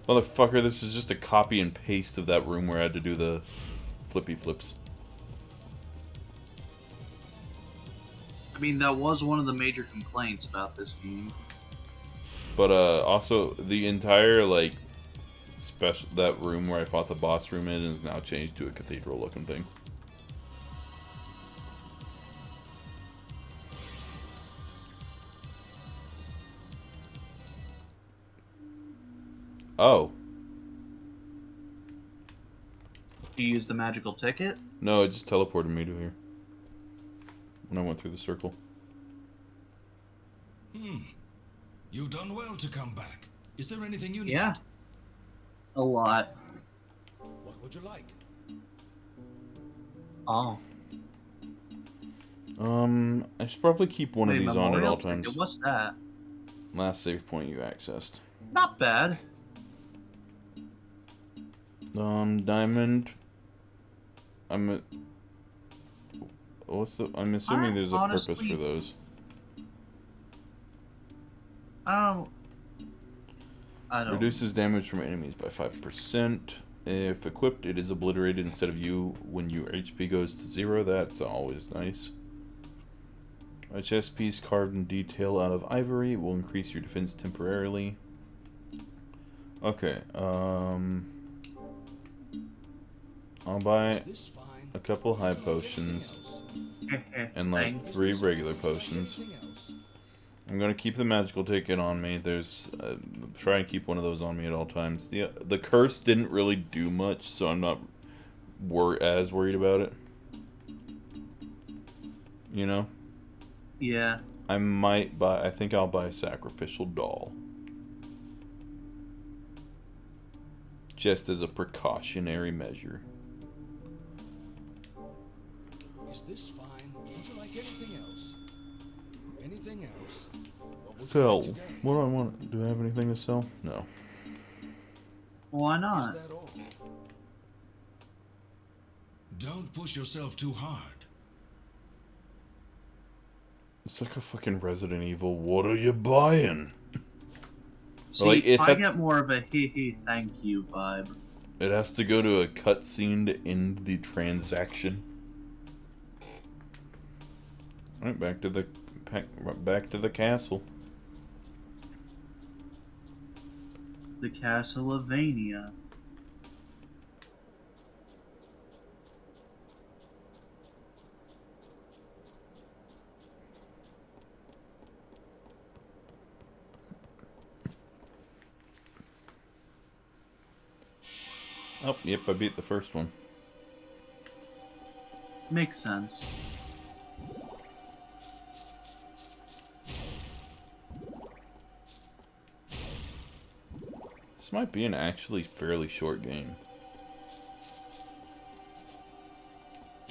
Motherfucker, this is just a copy and paste of that room where I had to do the flippy flips. I mean, that was one of the major complaints about this game. But also the entire like that room where I fought the boss room in is now changed to a cathedral looking thing. Oh. Do you use the magical ticket? No, it just teleported me to here. When I went through the circle. You've done well to come back. Is there anything you need? Yeah. A lot. What would you like? Oh. I should probably keep one of Wait, these on at all memorial times. ticket? What's that? Last save point you accessed. Not bad. Diamond. I'm assuming there's a purpose honestly- for those. I don't. Reduces damage from enemies by 5%. If equipped, it is obliterated instead of you when your HP goes to 0. That's always nice. A chest piece carved in detail out of ivory will increase your defense temporarily. Okay, I'll buy a couple high potions and like 3 regular potions. I'm gonna keep the magical ticket on me. There's try and keep one of those on me at all times. The curse didn't really do much, so I'm not as worried about it. You know? Yeah. I think I'll buy a sacrificial doll. Just as a precautionary measure. Is this fine? Would you like anything else? Anything else? What would you Sell. like today? What do I want? Do I have anything to sell? No. Why Is not? that all? Don't push yourself too hard. It's like a fucking Resident Evil. What are you buying? See, Like, it I had- get more of a hee thank you vibe. It has to go to a cutscene to end the transaction. Alright, back to the castle. The Castlevania. Oh, yep, I beat the first one. Makes sense. This might be an actually fairly short game.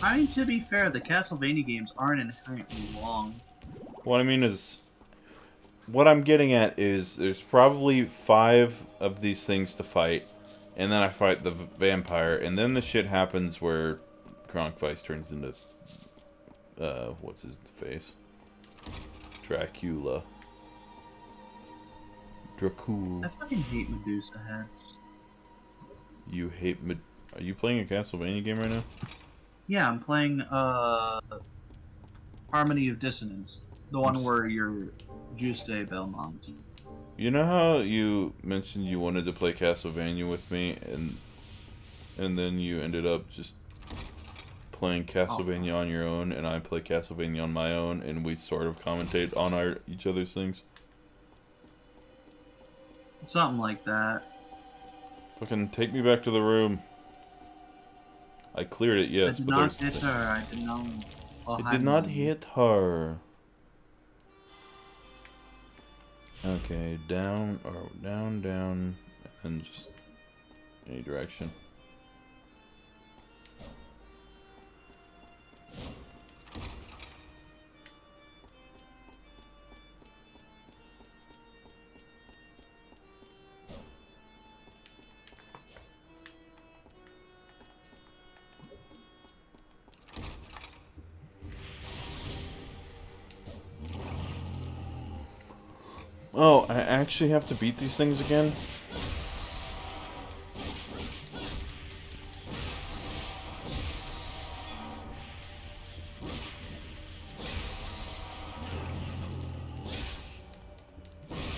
I mean, to be fair, the Castlevania games aren't inherently long. What I mean is, what I'm getting at is there's probably 5 of these things to fight, and then I fight the vampire, and then the shit happens where Cronkvice turns into, what's his face? Dracula. I fucking hate Medusa heads. You hate Are you playing a Castlevania game right now? Yeah, I'm playing Harmony of Dissonance, the one where you're Juste Belmont. You know how you mentioned you wanted to play Castlevania with me, and then you ended up just playing Castlevania on your own, and I play Castlevania on my own, and we sort of commentate on each other's things? Something like that. Fucking take me back to the room. I cleared it, yes, I did but not there's... hit her. I did not. It did not hit her. Okay, down, and just any direction. Oh, I actually have to beat these things again?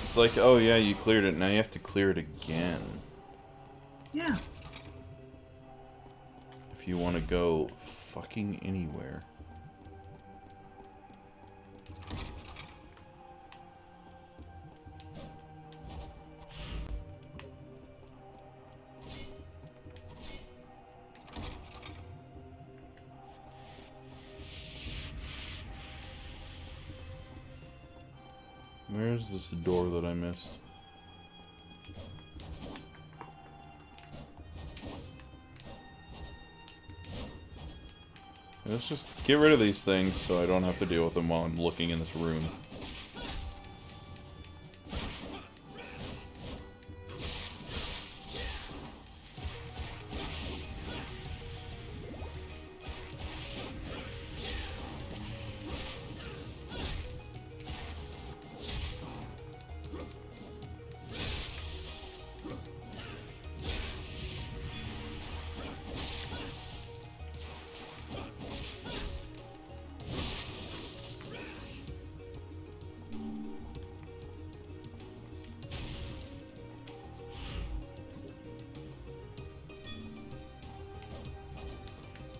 It's like, oh yeah, you cleared it, now you have to clear it again. Yeah. If you want to go fucking anywhere. Where's this door that I missed? Let's just get rid of these things so I don't have to deal with them while I'm looking in this room.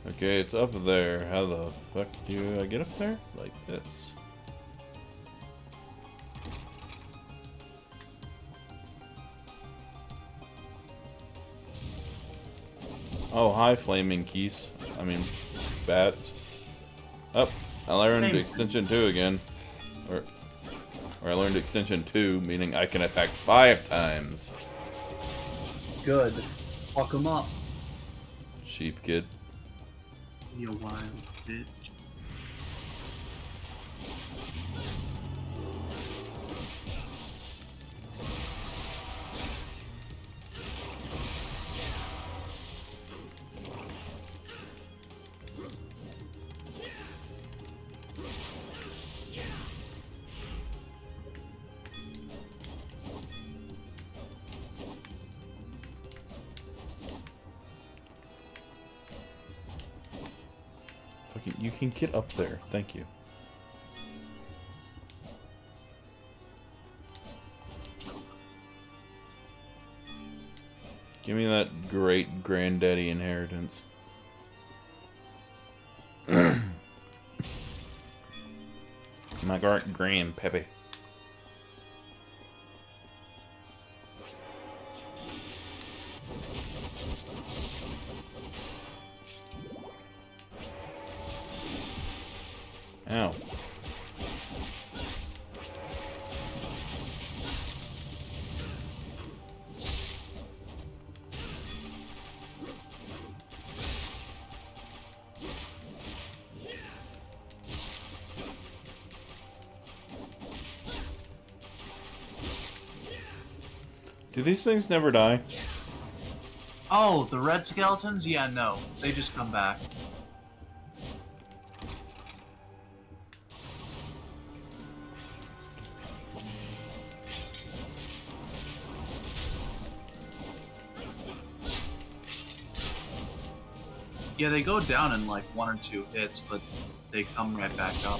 Okay, it's up there. How the fuck do I get up there? Like this. Oh, hi, flaming keys. I mean, bats. Up. I learned extension 2 again. Or I learned extension 2, meaning I can attack 5 times. Good. Fuck him up. Sheep kid. You wild bitch. You can get up there. Thank you. Give me that great granddaddy inheritance. My great grandpappy. Ow. Do these things never die? Oh, the red skeletons? Yeah, no. They just come back. Yeah, they go down in like 1 or 2 hits, but they come right back up.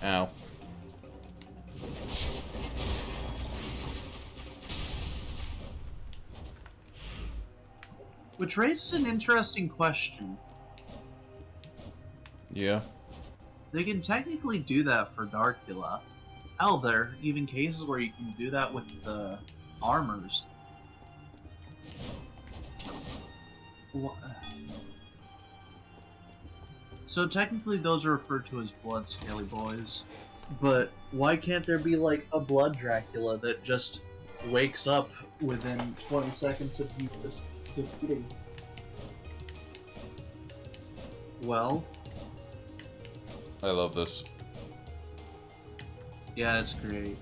Ow. Which raises an interesting question. Yeah. They can technically do that for Darkula. Hell, there are even cases where you can do that with the armors. So technically those are referred to as blood scaly boys. But why can't there be like a blood Dracula that just wakes up within 20 seconds of you just defeating? Well, I love this. yeah, it's great.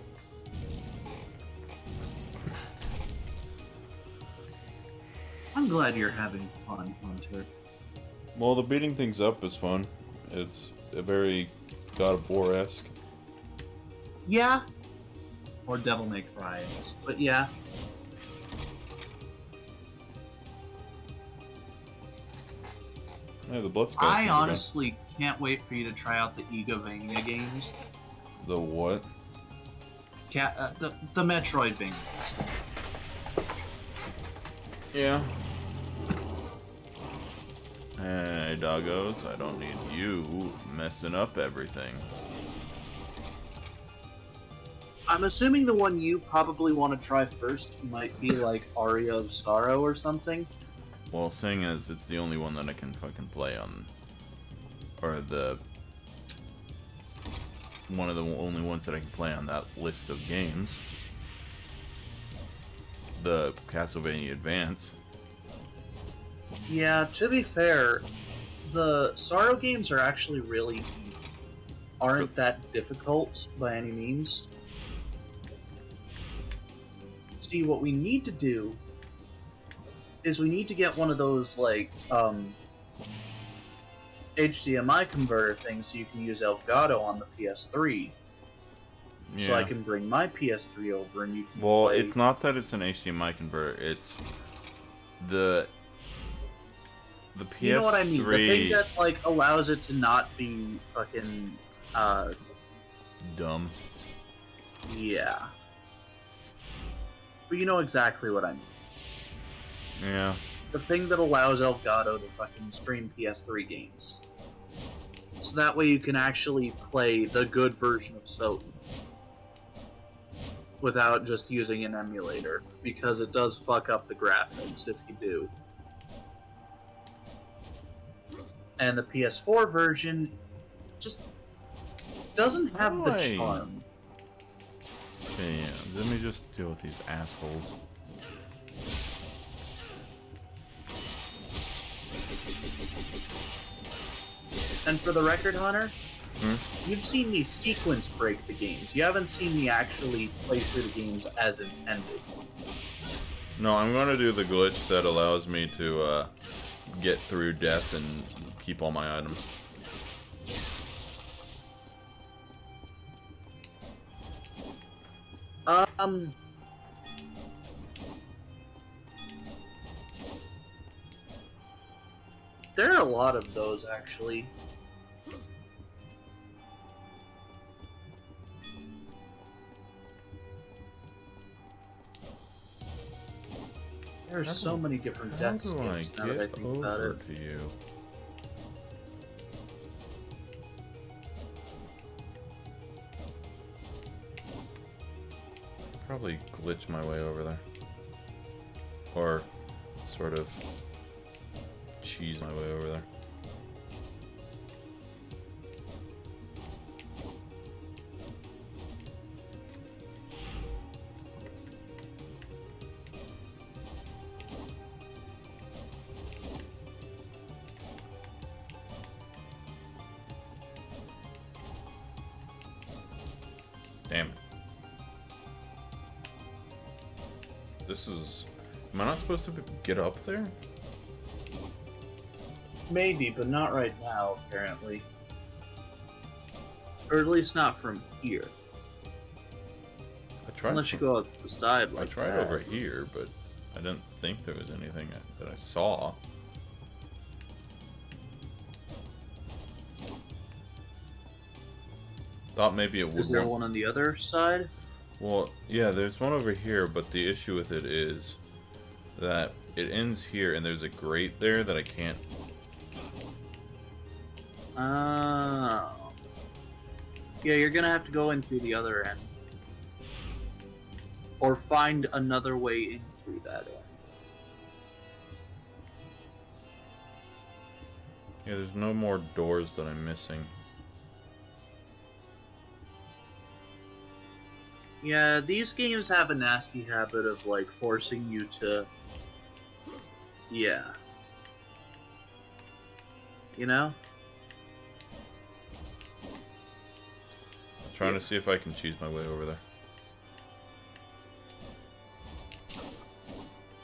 I'm glad you're having fun, Hunter. Well, the beating things up is fun. It's a very God of War-esque. Yeah. Or Devil May Cry is. But yeah. Yeah, the blood I honestly can't wait for you to try out the Egovania games. The what? The Metroidvanias. Yeah. Hey, doggos, I don't need you messing up everything. I'm assuming the one you probably want to try first might be like Aria of Sorrow or something. Well, seeing as it's the only one that I can fucking play on, or one of the only ones that I can play on that list of games, the Castlevania Advance. Yeah, to be fair, the Sorrow games are actually really aren't that difficult by any means. See, what we need to do is we need to get one of those, like, HDMI converter things so you can use Elgato on the PS3. Yeah. So I can bring my PS3 over and you can Well, play... it's not that it's an HDMI converter. It's the PS3. You know what I mean? The thing that, like, allows it to not be fucking, dumb. yeah. But you know exactly what I mean. Yeah. The thing that allows Elgato to fucking stream PS3 games. So that way you can actually play the good version of Soten. Without just using an emulator. Because it does fuck up the graphics if you do. And the PS4 version just doesn't have the charm. Okay, yeah. Let me just deal with these assholes. And for the record, Hunter, you've seen me sequence break the games. You haven't seen me actually play through the games as intended. No, I'm gonna do the glitch that allows me to get through death and keep all my items. There are a lot of those, actually. There are so many different death skips now that I think about it. To you? Probably glitch my way over there. Or sort of cheese my way over there. Damn it. This is... Am I not supposed to get up there? Maybe, but not right now, apparently. Or at least not from here. I tried. Unless you go up the side like I tried that. over here, but I didn't think there was anything that I saw. Thought maybe it would. Is there one on the other side? Well, yeah, there's one over here, but the issue with it is that it ends here, and there's a grate there that I can't. Oh. Yeah, you're gonna have to go in through the other end. Or find another way in through that end. Yeah, there's no more doors that I'm missing. Yeah, these games have a nasty habit of, like, forcing you to... Yeah. You know? I'm trying to see if I can cheese my way over there.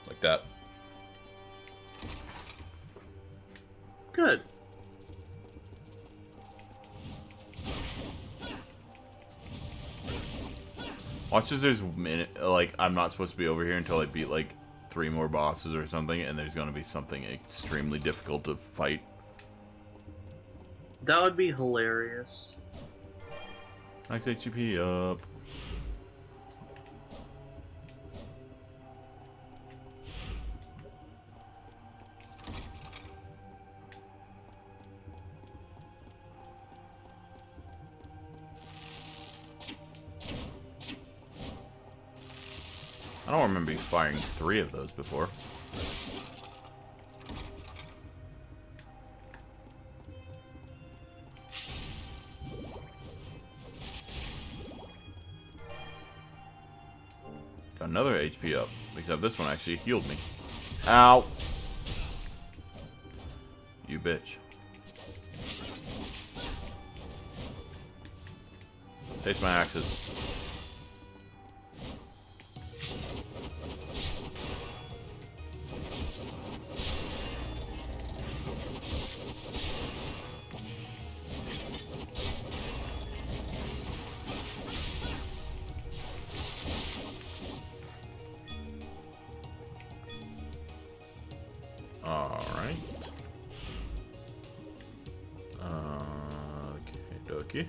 Like that. Good. Watch as there's like, I'm not supposed to be over here until I beat, like, 3 more bosses or something, and there's gonna be something extremely difficult to fight. That would be hilarious. Max HP up. I don't remember firing 3 of those before. another HP up. Except this one actually healed me. Ow! You bitch. Taste my axes. Alright. Okay, dokie.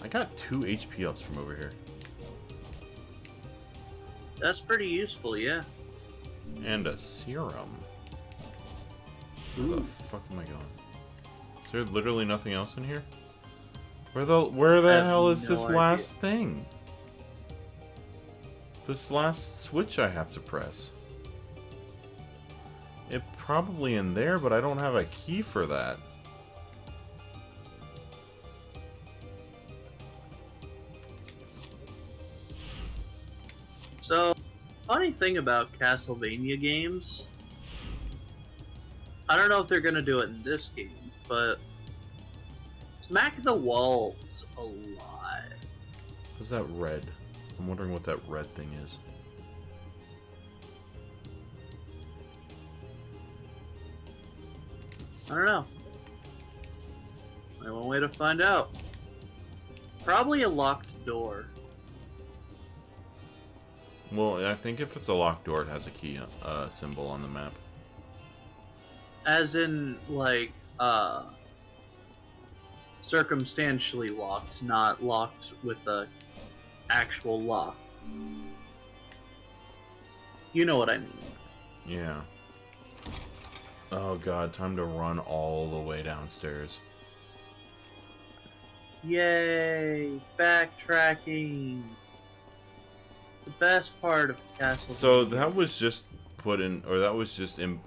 I got 2 HP ups from over here. That's pretty useful, yeah. And a serum. Where the fuck am I going? Is there literally nothing else in here? Where the hell is this last thing? This last switch I have to press. It's probably in there, but I don't have a key for that. So, funny thing about Castlevania games, I don't know if they're gonna do it in this game, but smack the walls a lot. What's that red? I'm wondering what that red thing is. I don't know. Only one way to find out. Probably a locked door. Well, I think if it's a locked door, it has a key symbol on the map. As in, like, circumstantially locked, not locked with the actual lock. You know what I mean. Yeah. Oh god, time to run all the way downstairs. Yay! Backtracking! The best part of Castlevania. So that was just put in, or that was just in,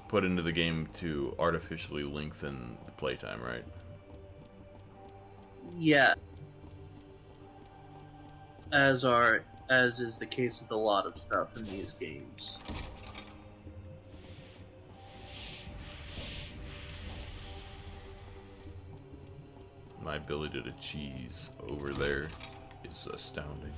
put into the game to artificially lengthen the playtime, right? Yeah. As is the case with a lot of stuff in these games. My ability to cheese over there is astounding.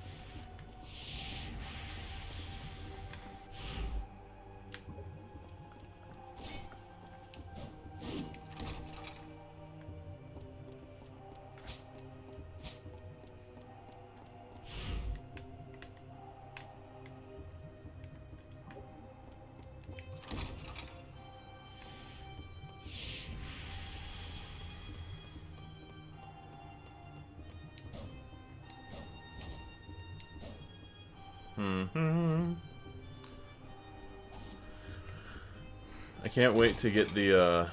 I can't wait to get the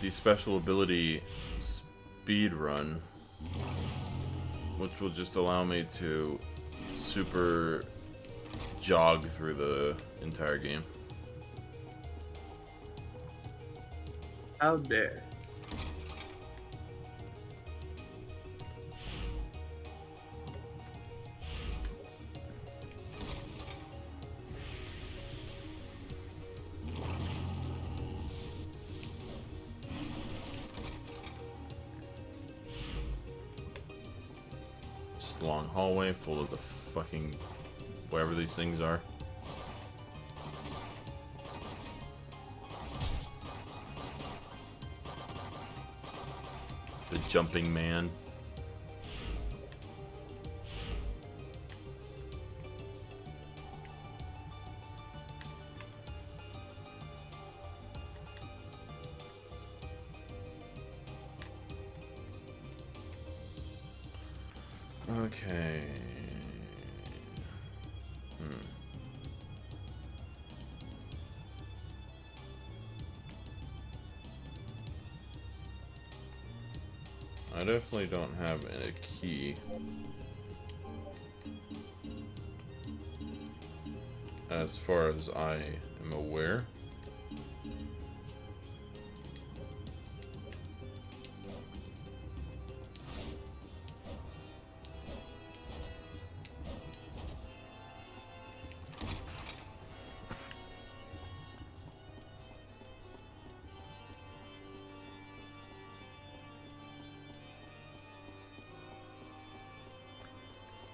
special ability speed run, which will just allow me to super jog through the entire game. How dare. Just a long hallway full of the fucking whatever these things are. The jumping man. Okay. I definitely don't have a key. As far as I am aware.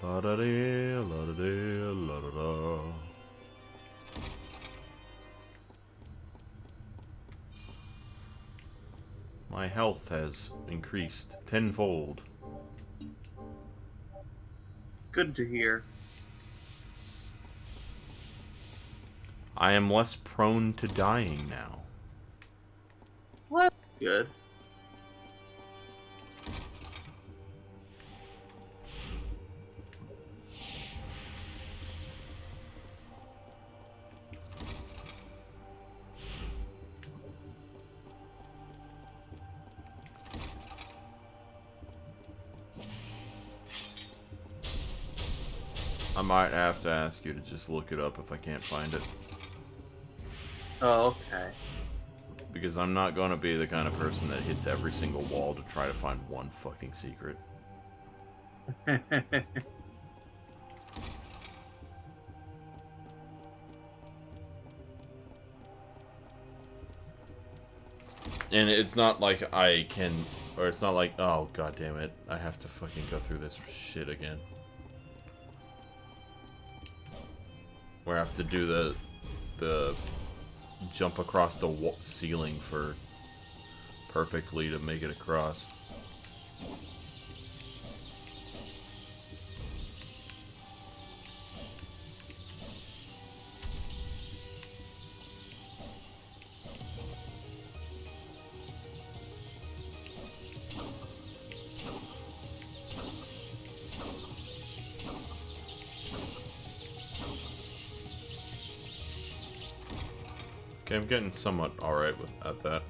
La da dee, la da dee, la da da. My health has increased tenfold. Good to hear. I am less prone to dying now. What? Good. I might have to ask you to just look it up if I can't find it. Oh, okay. Because I'm not going to be the kind of person that hits every single wall to try to find one fucking secret. And it's not like I can, or it's not like, oh god damn it, I have to fucking go through this shit again. Where I have to do the jump across the ceiling for perfectly to make it across. Okay, I'm getting somewhat alright at that.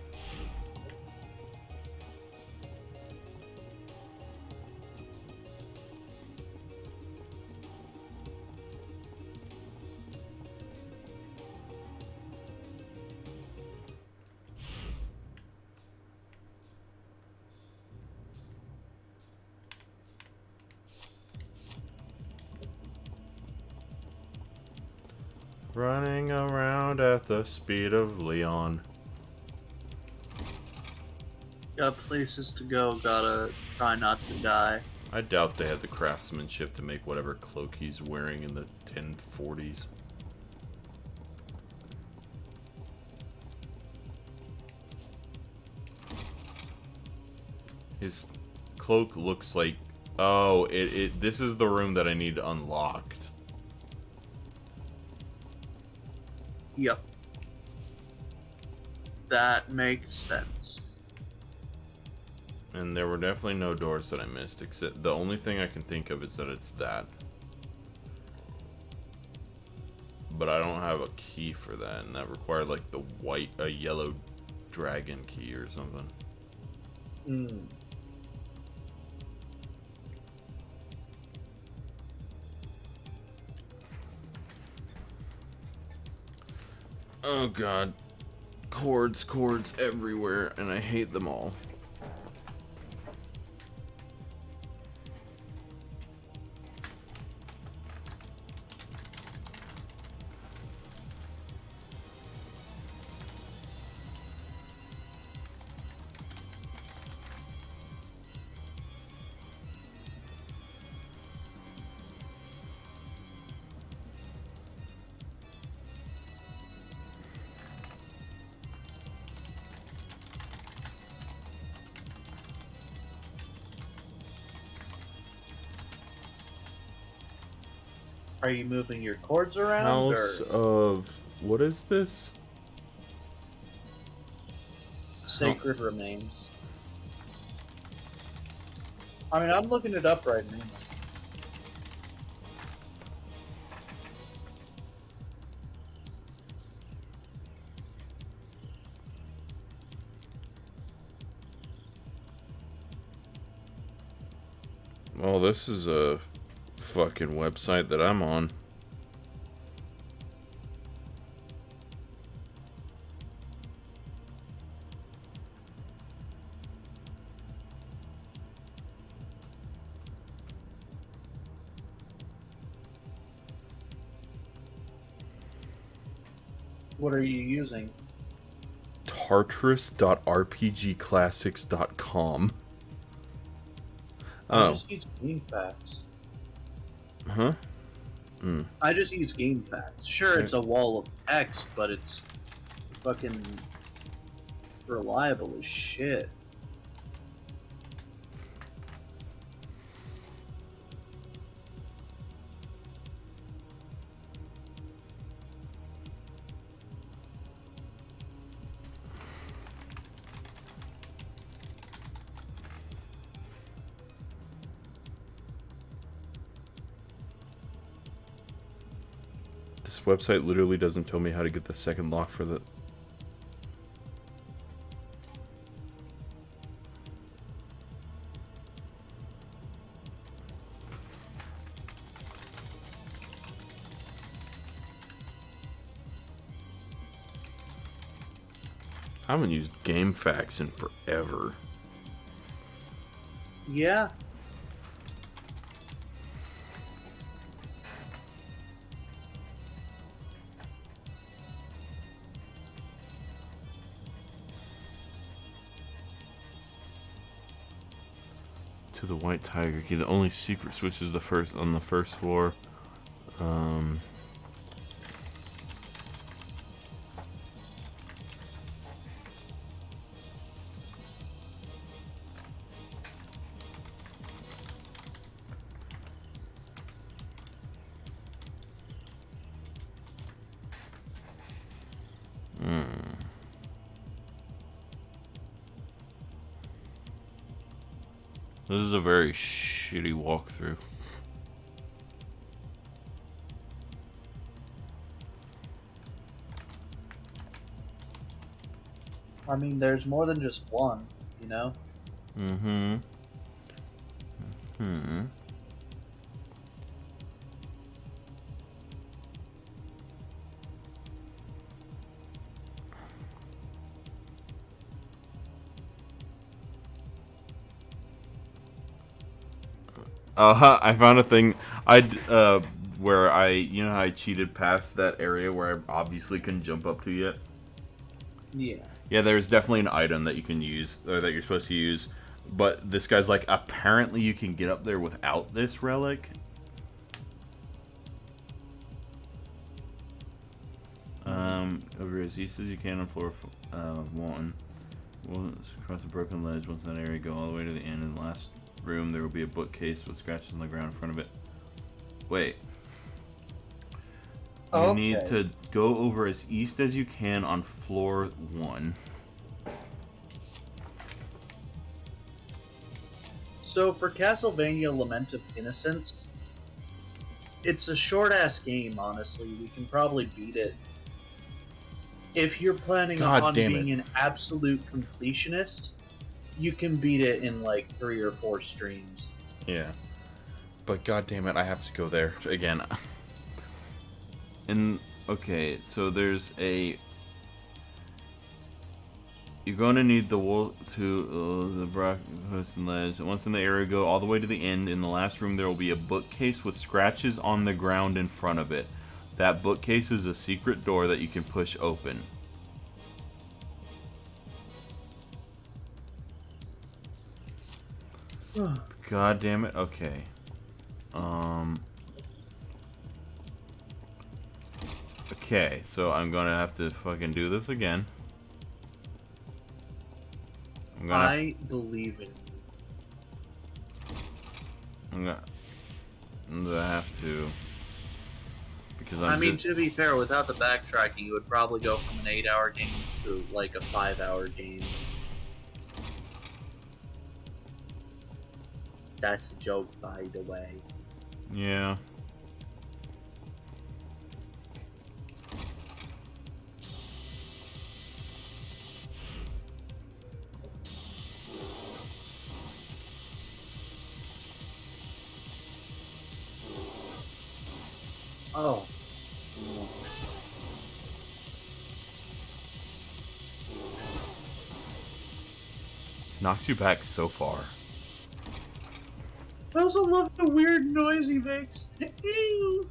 Running around at the speed of Leon. Got places to go, gotta try not to die. I doubt they had the craftsmanship to make whatever cloak he's wearing in the 1040s. His cloak looks like... Oh, this is the room that I need unlocked. Yep. That makes sense. And there were definitely no doors that I missed, except the only thing I can think of is that it's that. But I don't have a key for that, and that required like a yellow dragon key or something. Hmm. Oh god. Cords everywhere, and I hate them all. Are you moving your cords around? House of... What is this? Sacred Remains. I mean, I'm looking it up right now. Well, this is a fucking website that I'm on. What are you using? Tartarus.rpgclassics.com. I Oh. just use Green Facts. Huh? I just use game facts. Sure, it's a wall of text, but it's fucking reliable as shit. This website literally doesn't tell me how to get the second lock for the... I haven't used game facts in forever. Yeah. To the White Tiger key. The only secret switch is on the first floor. This is a very shitty walkthrough. I mean, there's more than just one, you know? Mm-hmm. I found a thing. Where you know how I cheated past that area where I obviously couldn't jump up to yet? Yeah. Yeah, there's definitely an item that you can use, or that you're supposed to use. But this guy's like, apparently you can get up there without this relic. Over as east as you can on floor 1. Once across the broken ledge, once in that area, go all the way to the end. In the last room, there will be a bookcase with scratches on the ground in front of it. Wait. You need to go over as east as you can on floor 1. So for Castlevania Lament of Innocence, it's a short-ass game, honestly. We can probably beat it. If you're planning on being an absolute completionist, you can beat it in like 3 or 4 streams. Yeah. But god damn it, I have to go there again. And okay, so there's a... You're going to need the wool to the breakfast and ledge. Once in the area, go all the way to the end. In the last room, there will be a bookcase with scratches on the ground in front of it. That bookcase is a secret door that you can push open. God damn it. Okay. Okay, so I'm gonna have to fucking do this again. I believe in you. I'm gonna have to, because I mean, to be fair, without the backtracking, you would probably go from an 8-hour game to like a 5-hour game. That's a joke, by the way. Yeah. Oh. Knocks you back so far. I also love the weird noise he makes. Ew.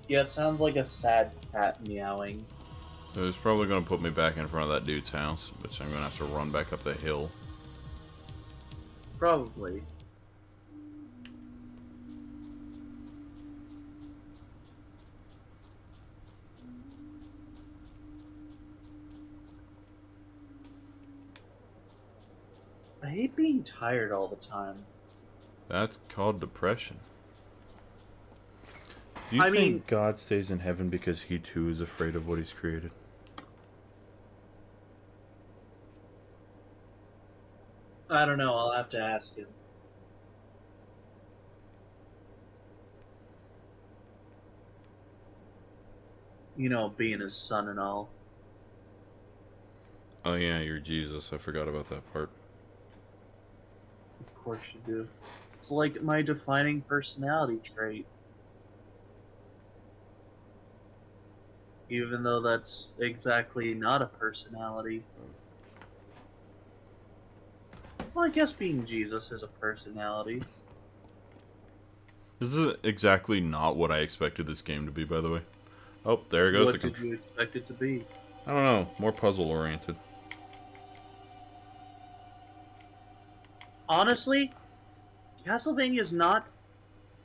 Yeah, it sounds like a sad cat meowing. So it's probably gonna put me back in front of that dude's house, which I'm gonna have to run back up the hill. Probably. I hate being tired all the time. That's called depression. Do you I think mean- God stays in heaven because he too is afraid of what he's created? I don't know, I'll have to ask him. You know, being his son and all. Oh yeah, you're Jesus. I forgot about that part. Of course you do. It's like my defining personality trait. Even though that's exactly not a personality. Well, I guess being Jesus is a personality. This is exactly not what I expected this game to be, by the way. Oh, there goes What the did you expect it to be? I don't know, more puzzle oriented. Honestly, Castlevania is not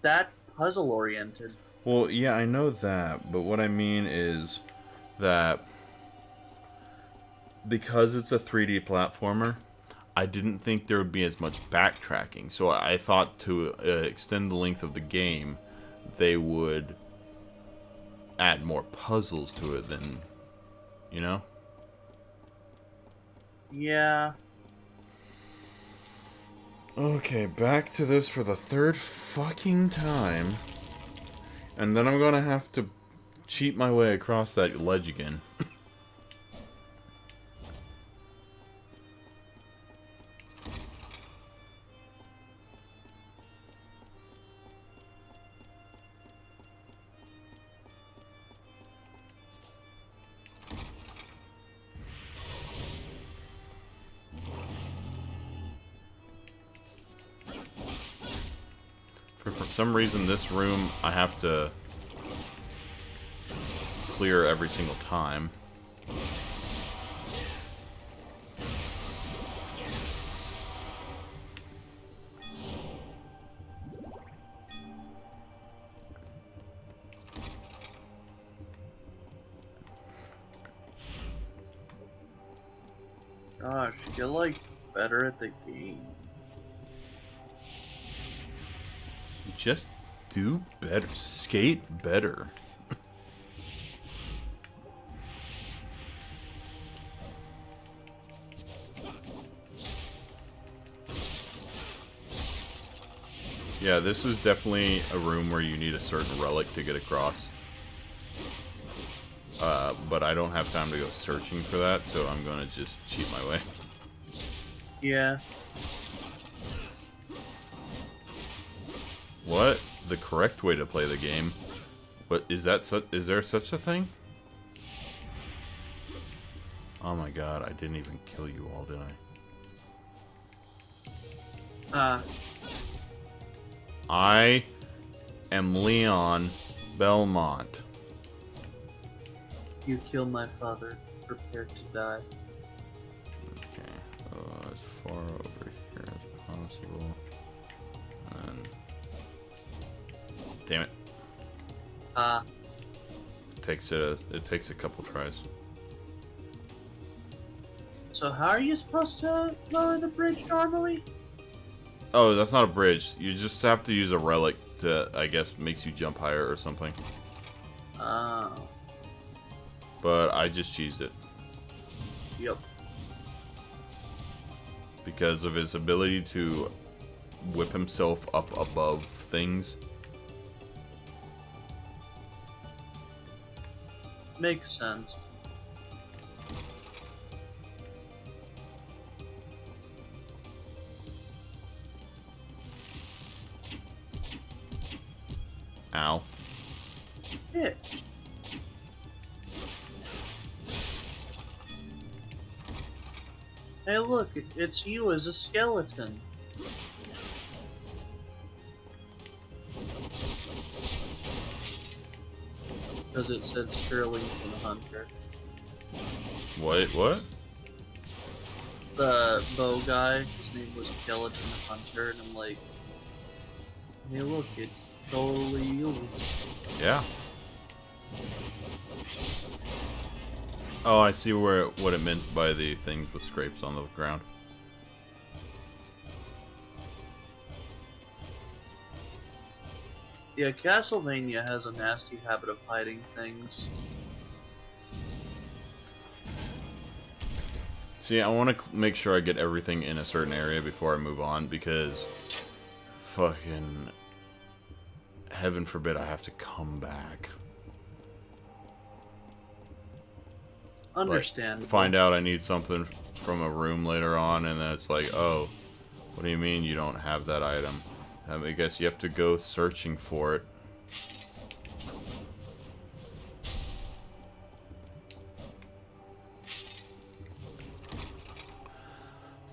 that puzzle oriented. Well, yeah, I know that, but what I mean is that because it's a 3D platformer, I didn't think there would be as much backtracking. So I thought to extend the length of the game, they would add more puzzles to it than, you know? Yeah. Okay, back to this for the third fucking time. And then I'm gonna have to cheat my way across that ledge again. For some reason, this room I have to clear every single time. Gosh, get like better at the game. Just do better. Skate better. Yeah, this is definitely a room where you need a certain relic to get across. But I don't have time to go searching for that, so I'm gonna just cheat my way. Yeah. What? The correct way to play the game? What is that? Is there such a thing? Oh my god! I didn't even kill you all, did I? I am Leon Belmont. You killed my father. Prepare to die. Okay, as far over here as possible. And damn it! It takes a couple tries. So how are you supposed to lower the bridge normally? Oh, that's not a bridge. You just have to use a relic to, I guess, makes you jump higher or something. Oh. But I just cheesed it. Yep. Because of his ability to whip himself up above things. Makes sense. Ow. Bitch. Hey look, it's you as a skeleton. Because it said Sterling from Hunter. What? the bow guy. His name was Skeleton the Hunter, and I'm like, hey, look, it's totally you. Yeah. Oh, I see what it meant by the things with scrapes on the ground. Yeah, Castlevania has a nasty habit of hiding things. See, I want to make sure I get everything in a certain area before I move on, because fucking heaven forbid I have to come back. Understandable. Like, find out I need something from a room later on, and then it's like, oh, what do you mean you don't have that item? I guess you have to go searching for it.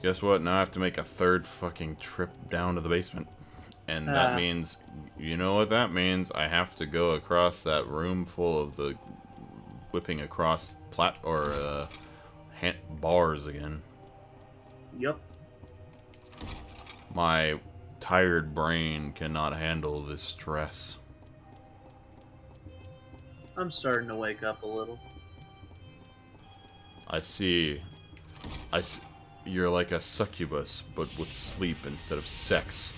Guess what? Now I have to make a third fucking trip down to the basement. And that means, you know what that means? I have to go across that room full of the whipping across bars again. Yep. My tired brain cannot handle this stress. I'm starting to wake up a little. I see. You're like a succubus, but with sleep instead of sex.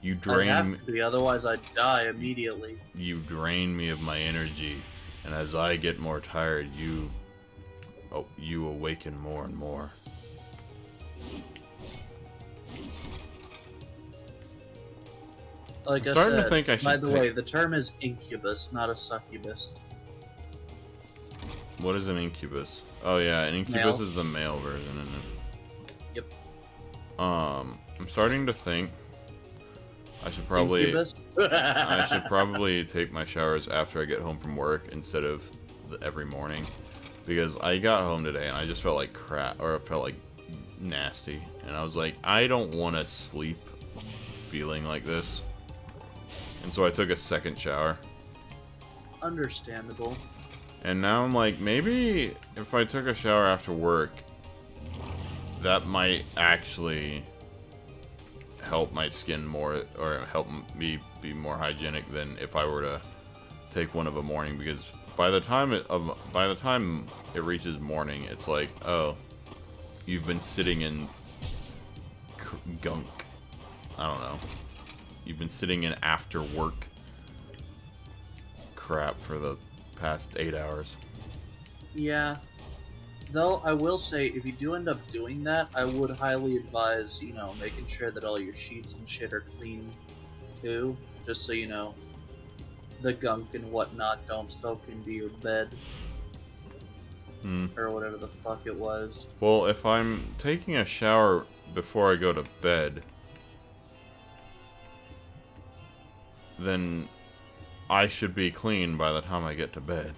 You drain I have to be, otherwise I'd die immediately. You drain me of my energy, and as I get more tired, you awaken more and more. Like I'm I starting said, to think I should by the way, the term is incubus, not a succubus. What is an incubus? Oh yeah, an incubus Male. is the male version, isn't it? Yep. I'm starting to think I should probably Incubus? I should probably take my showers after I get home from work instead of every morning, because I got home today and I just felt like crap, or it felt like nasty, and I was like, I don't want to sleep feeling like this, and so I took a second shower. Understandable. And now I'm like, maybe if I took a shower after work, that might actually help my skin more, or help me be more hygienic than if I were to take one of a morning. Because by the time it reaches morning, it's like, oh, you've been sitting in gunk. I don't know. You've been sitting in after work crap for the past 8 hours. Yeah. Though, I will say, if you do end up doing that, I would highly advise, making sure that all your sheets and shit are clean, too. Just so, the gunk and whatnot don't soak into your bed. Or whatever the fuck it was. Well, if I'm taking a shower before I go to bed, then I should be clean by the time I get to bed.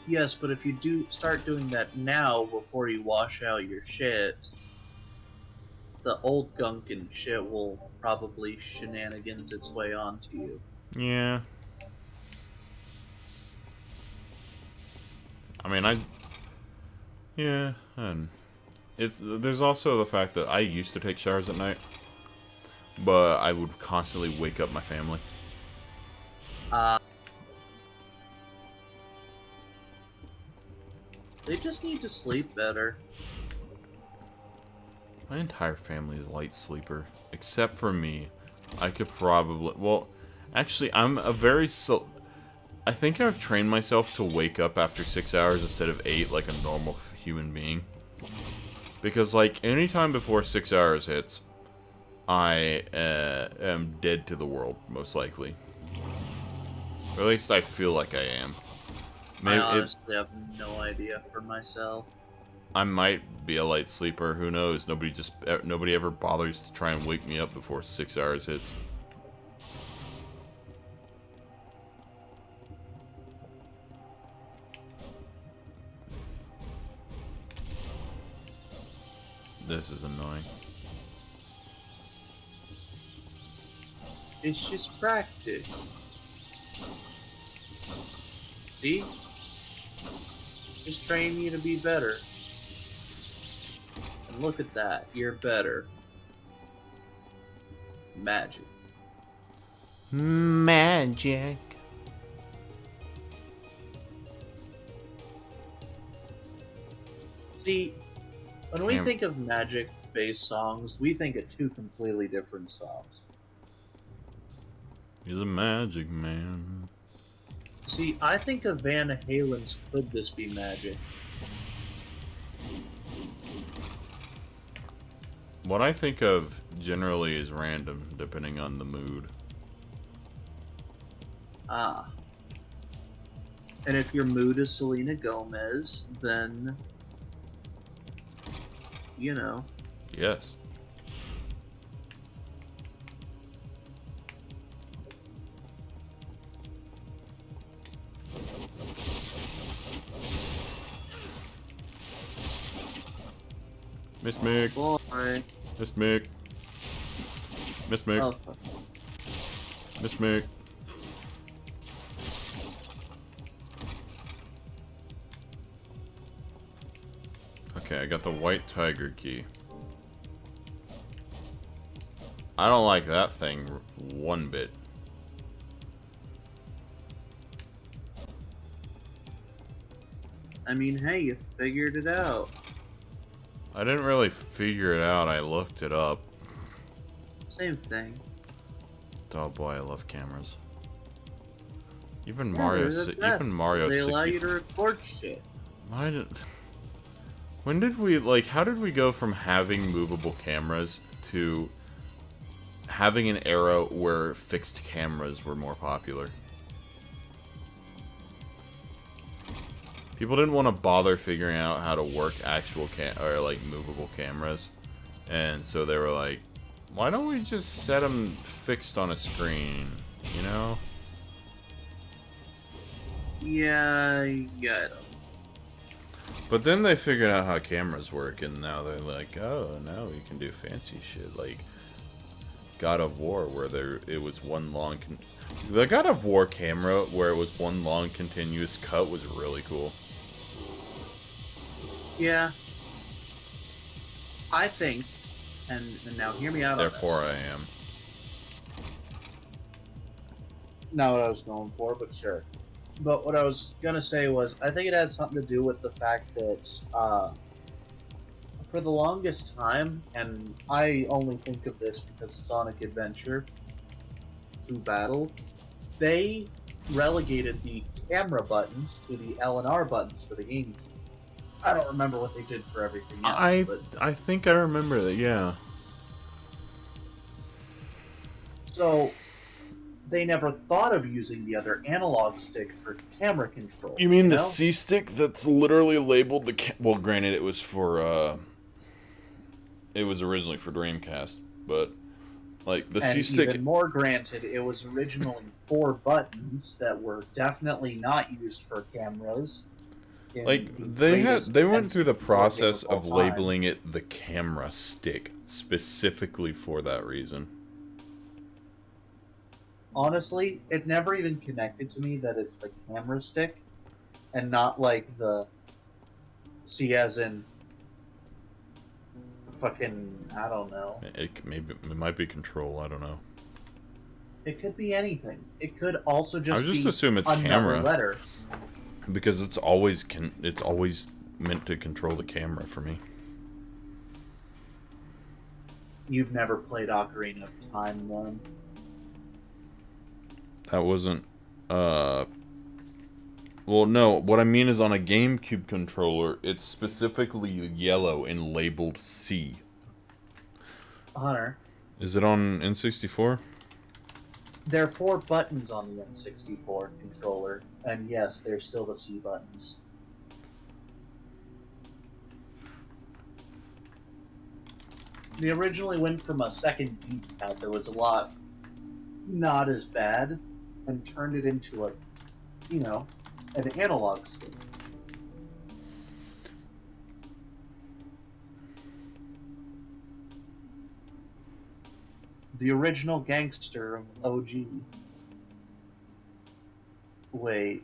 Yes, but if you do start doing that now before you wash out your shit, the old gunk and shit will probably shenanigans its way onto you. Yeah. I mean, yeah, and there's also the fact that I used to take showers at night, but I would constantly wake up my family. They just need to sleep better. My entire family is light sleeper, except for me. I could probably... Well, actually, I'm a very... I think I've trained myself to wake up after 6 hours instead of 8 like a normal human being. Because, like, anytime before 6 hours hits, I am dead to the world, most likely. Or at least I feel like I am. I honestly have no idea for myself. I might be a light sleeper. Who knows? Nobody ever bothers to try and wake me up before 6 hours hits. This is annoying. It's just practice. See? Just train you to be better. And look at that. You're better. Magic. Magic. See, when we think of magic-based songs, we think of two completely different songs. He's a magic man. See, I think of Van Halen's Could This Be Magic? What I think of generally is random, depending on the mood. Ah. And if your mood is Selena Gomez, then... you know. Yes. Miss Mick. Boy. Miss Mick. Miss Mick. Oh, fuck. Miss Mick. Okay, I got the white tiger key. I don't like that thing one bit. I mean, hey, you figured it out. I didn't really figure it out. I looked it up. Same thing. Oh boy, I love cameras. Even Yeah, Mario, they're the best. even Mario They 64. allow you to record shit. Why did? When did we like? How did we go from having movable cameras to having an era where fixed cameras were more popular? People didn't want to bother figuring out how to work actual or like movable cameras, and so they were like, "Why don't we just set them fixed on a screen?" You know? Yeah, I got 'em. But then they figured out how cameras work, and now they're like, "Oh, now we can do fancy shit like God of War, where it was one long." The God of War camera, where it was one long continuous cut, was really cool. Yeah. I think, and now hear me out Therefore, on I this. am. Not what I was going for, but sure. But what I was gonna say was, I think it has something to do with the fact that, for the longest time, and I only think of this because Sonic Adventure 2 Battle, they relegated the camera buttons to the L and R buttons for the game. I don't remember what they did for everything else, but I think I remember that. Yeah. so they never thought of using the other analog stick for camera control. You mean the know? C stick that's literally labeled the well, granted, it was for it was originally for Dreamcast, but like the C And stick. even more granted, it was originally 4 buttons that were definitely not used for cameras. Like they went through the process of labeling it the camera stick specifically for that reason. Honestly, it never even connected to me that it's the camera stick and not like the C as in fucking, I don't know. It might be control. I don't know. It could be anything. It could also just I just be assume it's another camera letter. because it's always meant to control the camera for me. You've never played Ocarina of Time, then? That wasn't well, no, what I mean is on a GameCube controller, it's specifically yellow and labeled C. Hunter, Is it on N64? there are 4 buttons on the N64 controller, and yes, they're still the C buttons. They originally went from a second D-pad that was a lot not as bad, and turned it into an analog stick. The original gangster of OG. Wait.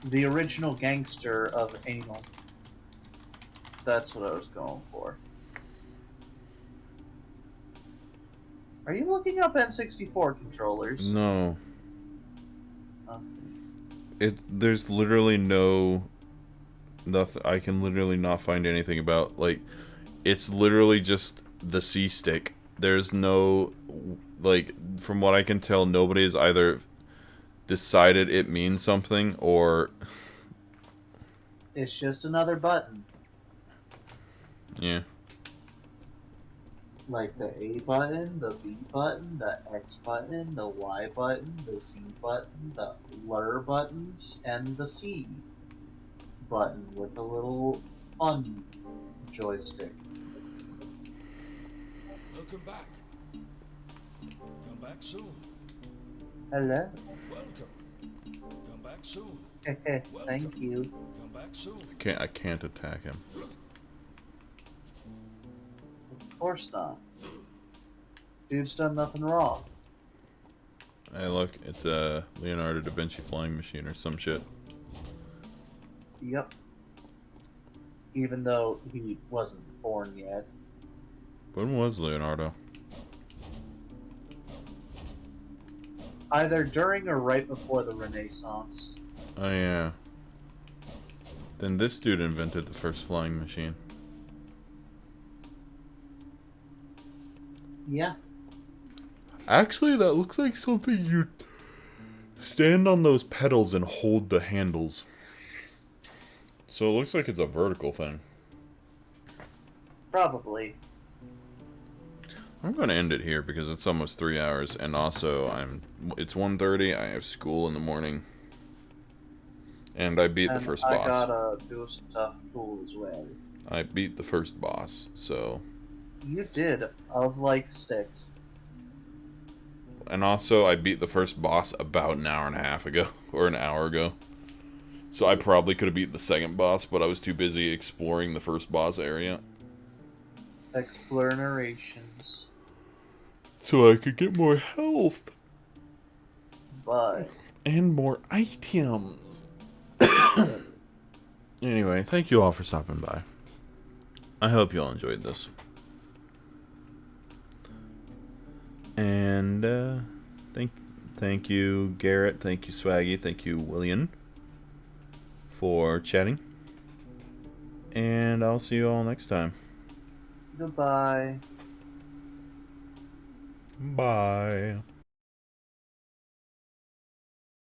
The original gangster of Anal. That's what I was going for. Are you looking up N64 controllers? No. Okay. There's literally nothing. I can literally not find anything about, like, it's literally just the C stick. There's no, like, from what I can tell, nobody's either decided it means something or, It's just another button. yeah. Like the A button, the B button, the X button, the Y button, the Z button, the LR buttons, and the C button with a little fun joystick. Welcome back. Come back soon. Hello. Welcome. Come back soon. Thank you. Come back soon. I can't attack him. Of course not. Dude's done nothing wrong. Hey, look, it's a Leonardo da Vinci flying machine or some shit. Yep. Even though he wasn't born yet. When was Leonardo? Either during or right before the Renaissance. Oh, yeah. Then this dude invented the first flying machine. Yeah. Actually, that looks like something you stand on those pedals and hold the handles. So it looks like it's a vertical thing. Probably. I'm going to end it here because it's almost 3 hours, and also it's 1:30. I have school in the morning. And I beat the first boss. I gotta do stuff cool as well. I beat the first boss, so... You did, of like sticks. And also, I beat the first boss about an hour and a half ago, or an hour ago. So I probably could have beat the second boss, but I was too busy exploring the first boss area. Explorations. So I could get more health. But... And more items. Anyway, thank you all for stopping by. I hope you all enjoyed this. And thank you, Garrett. Thank you, Swaggy. Thank you, William, for chatting. And I'll see you all next time. Goodbye. Bye.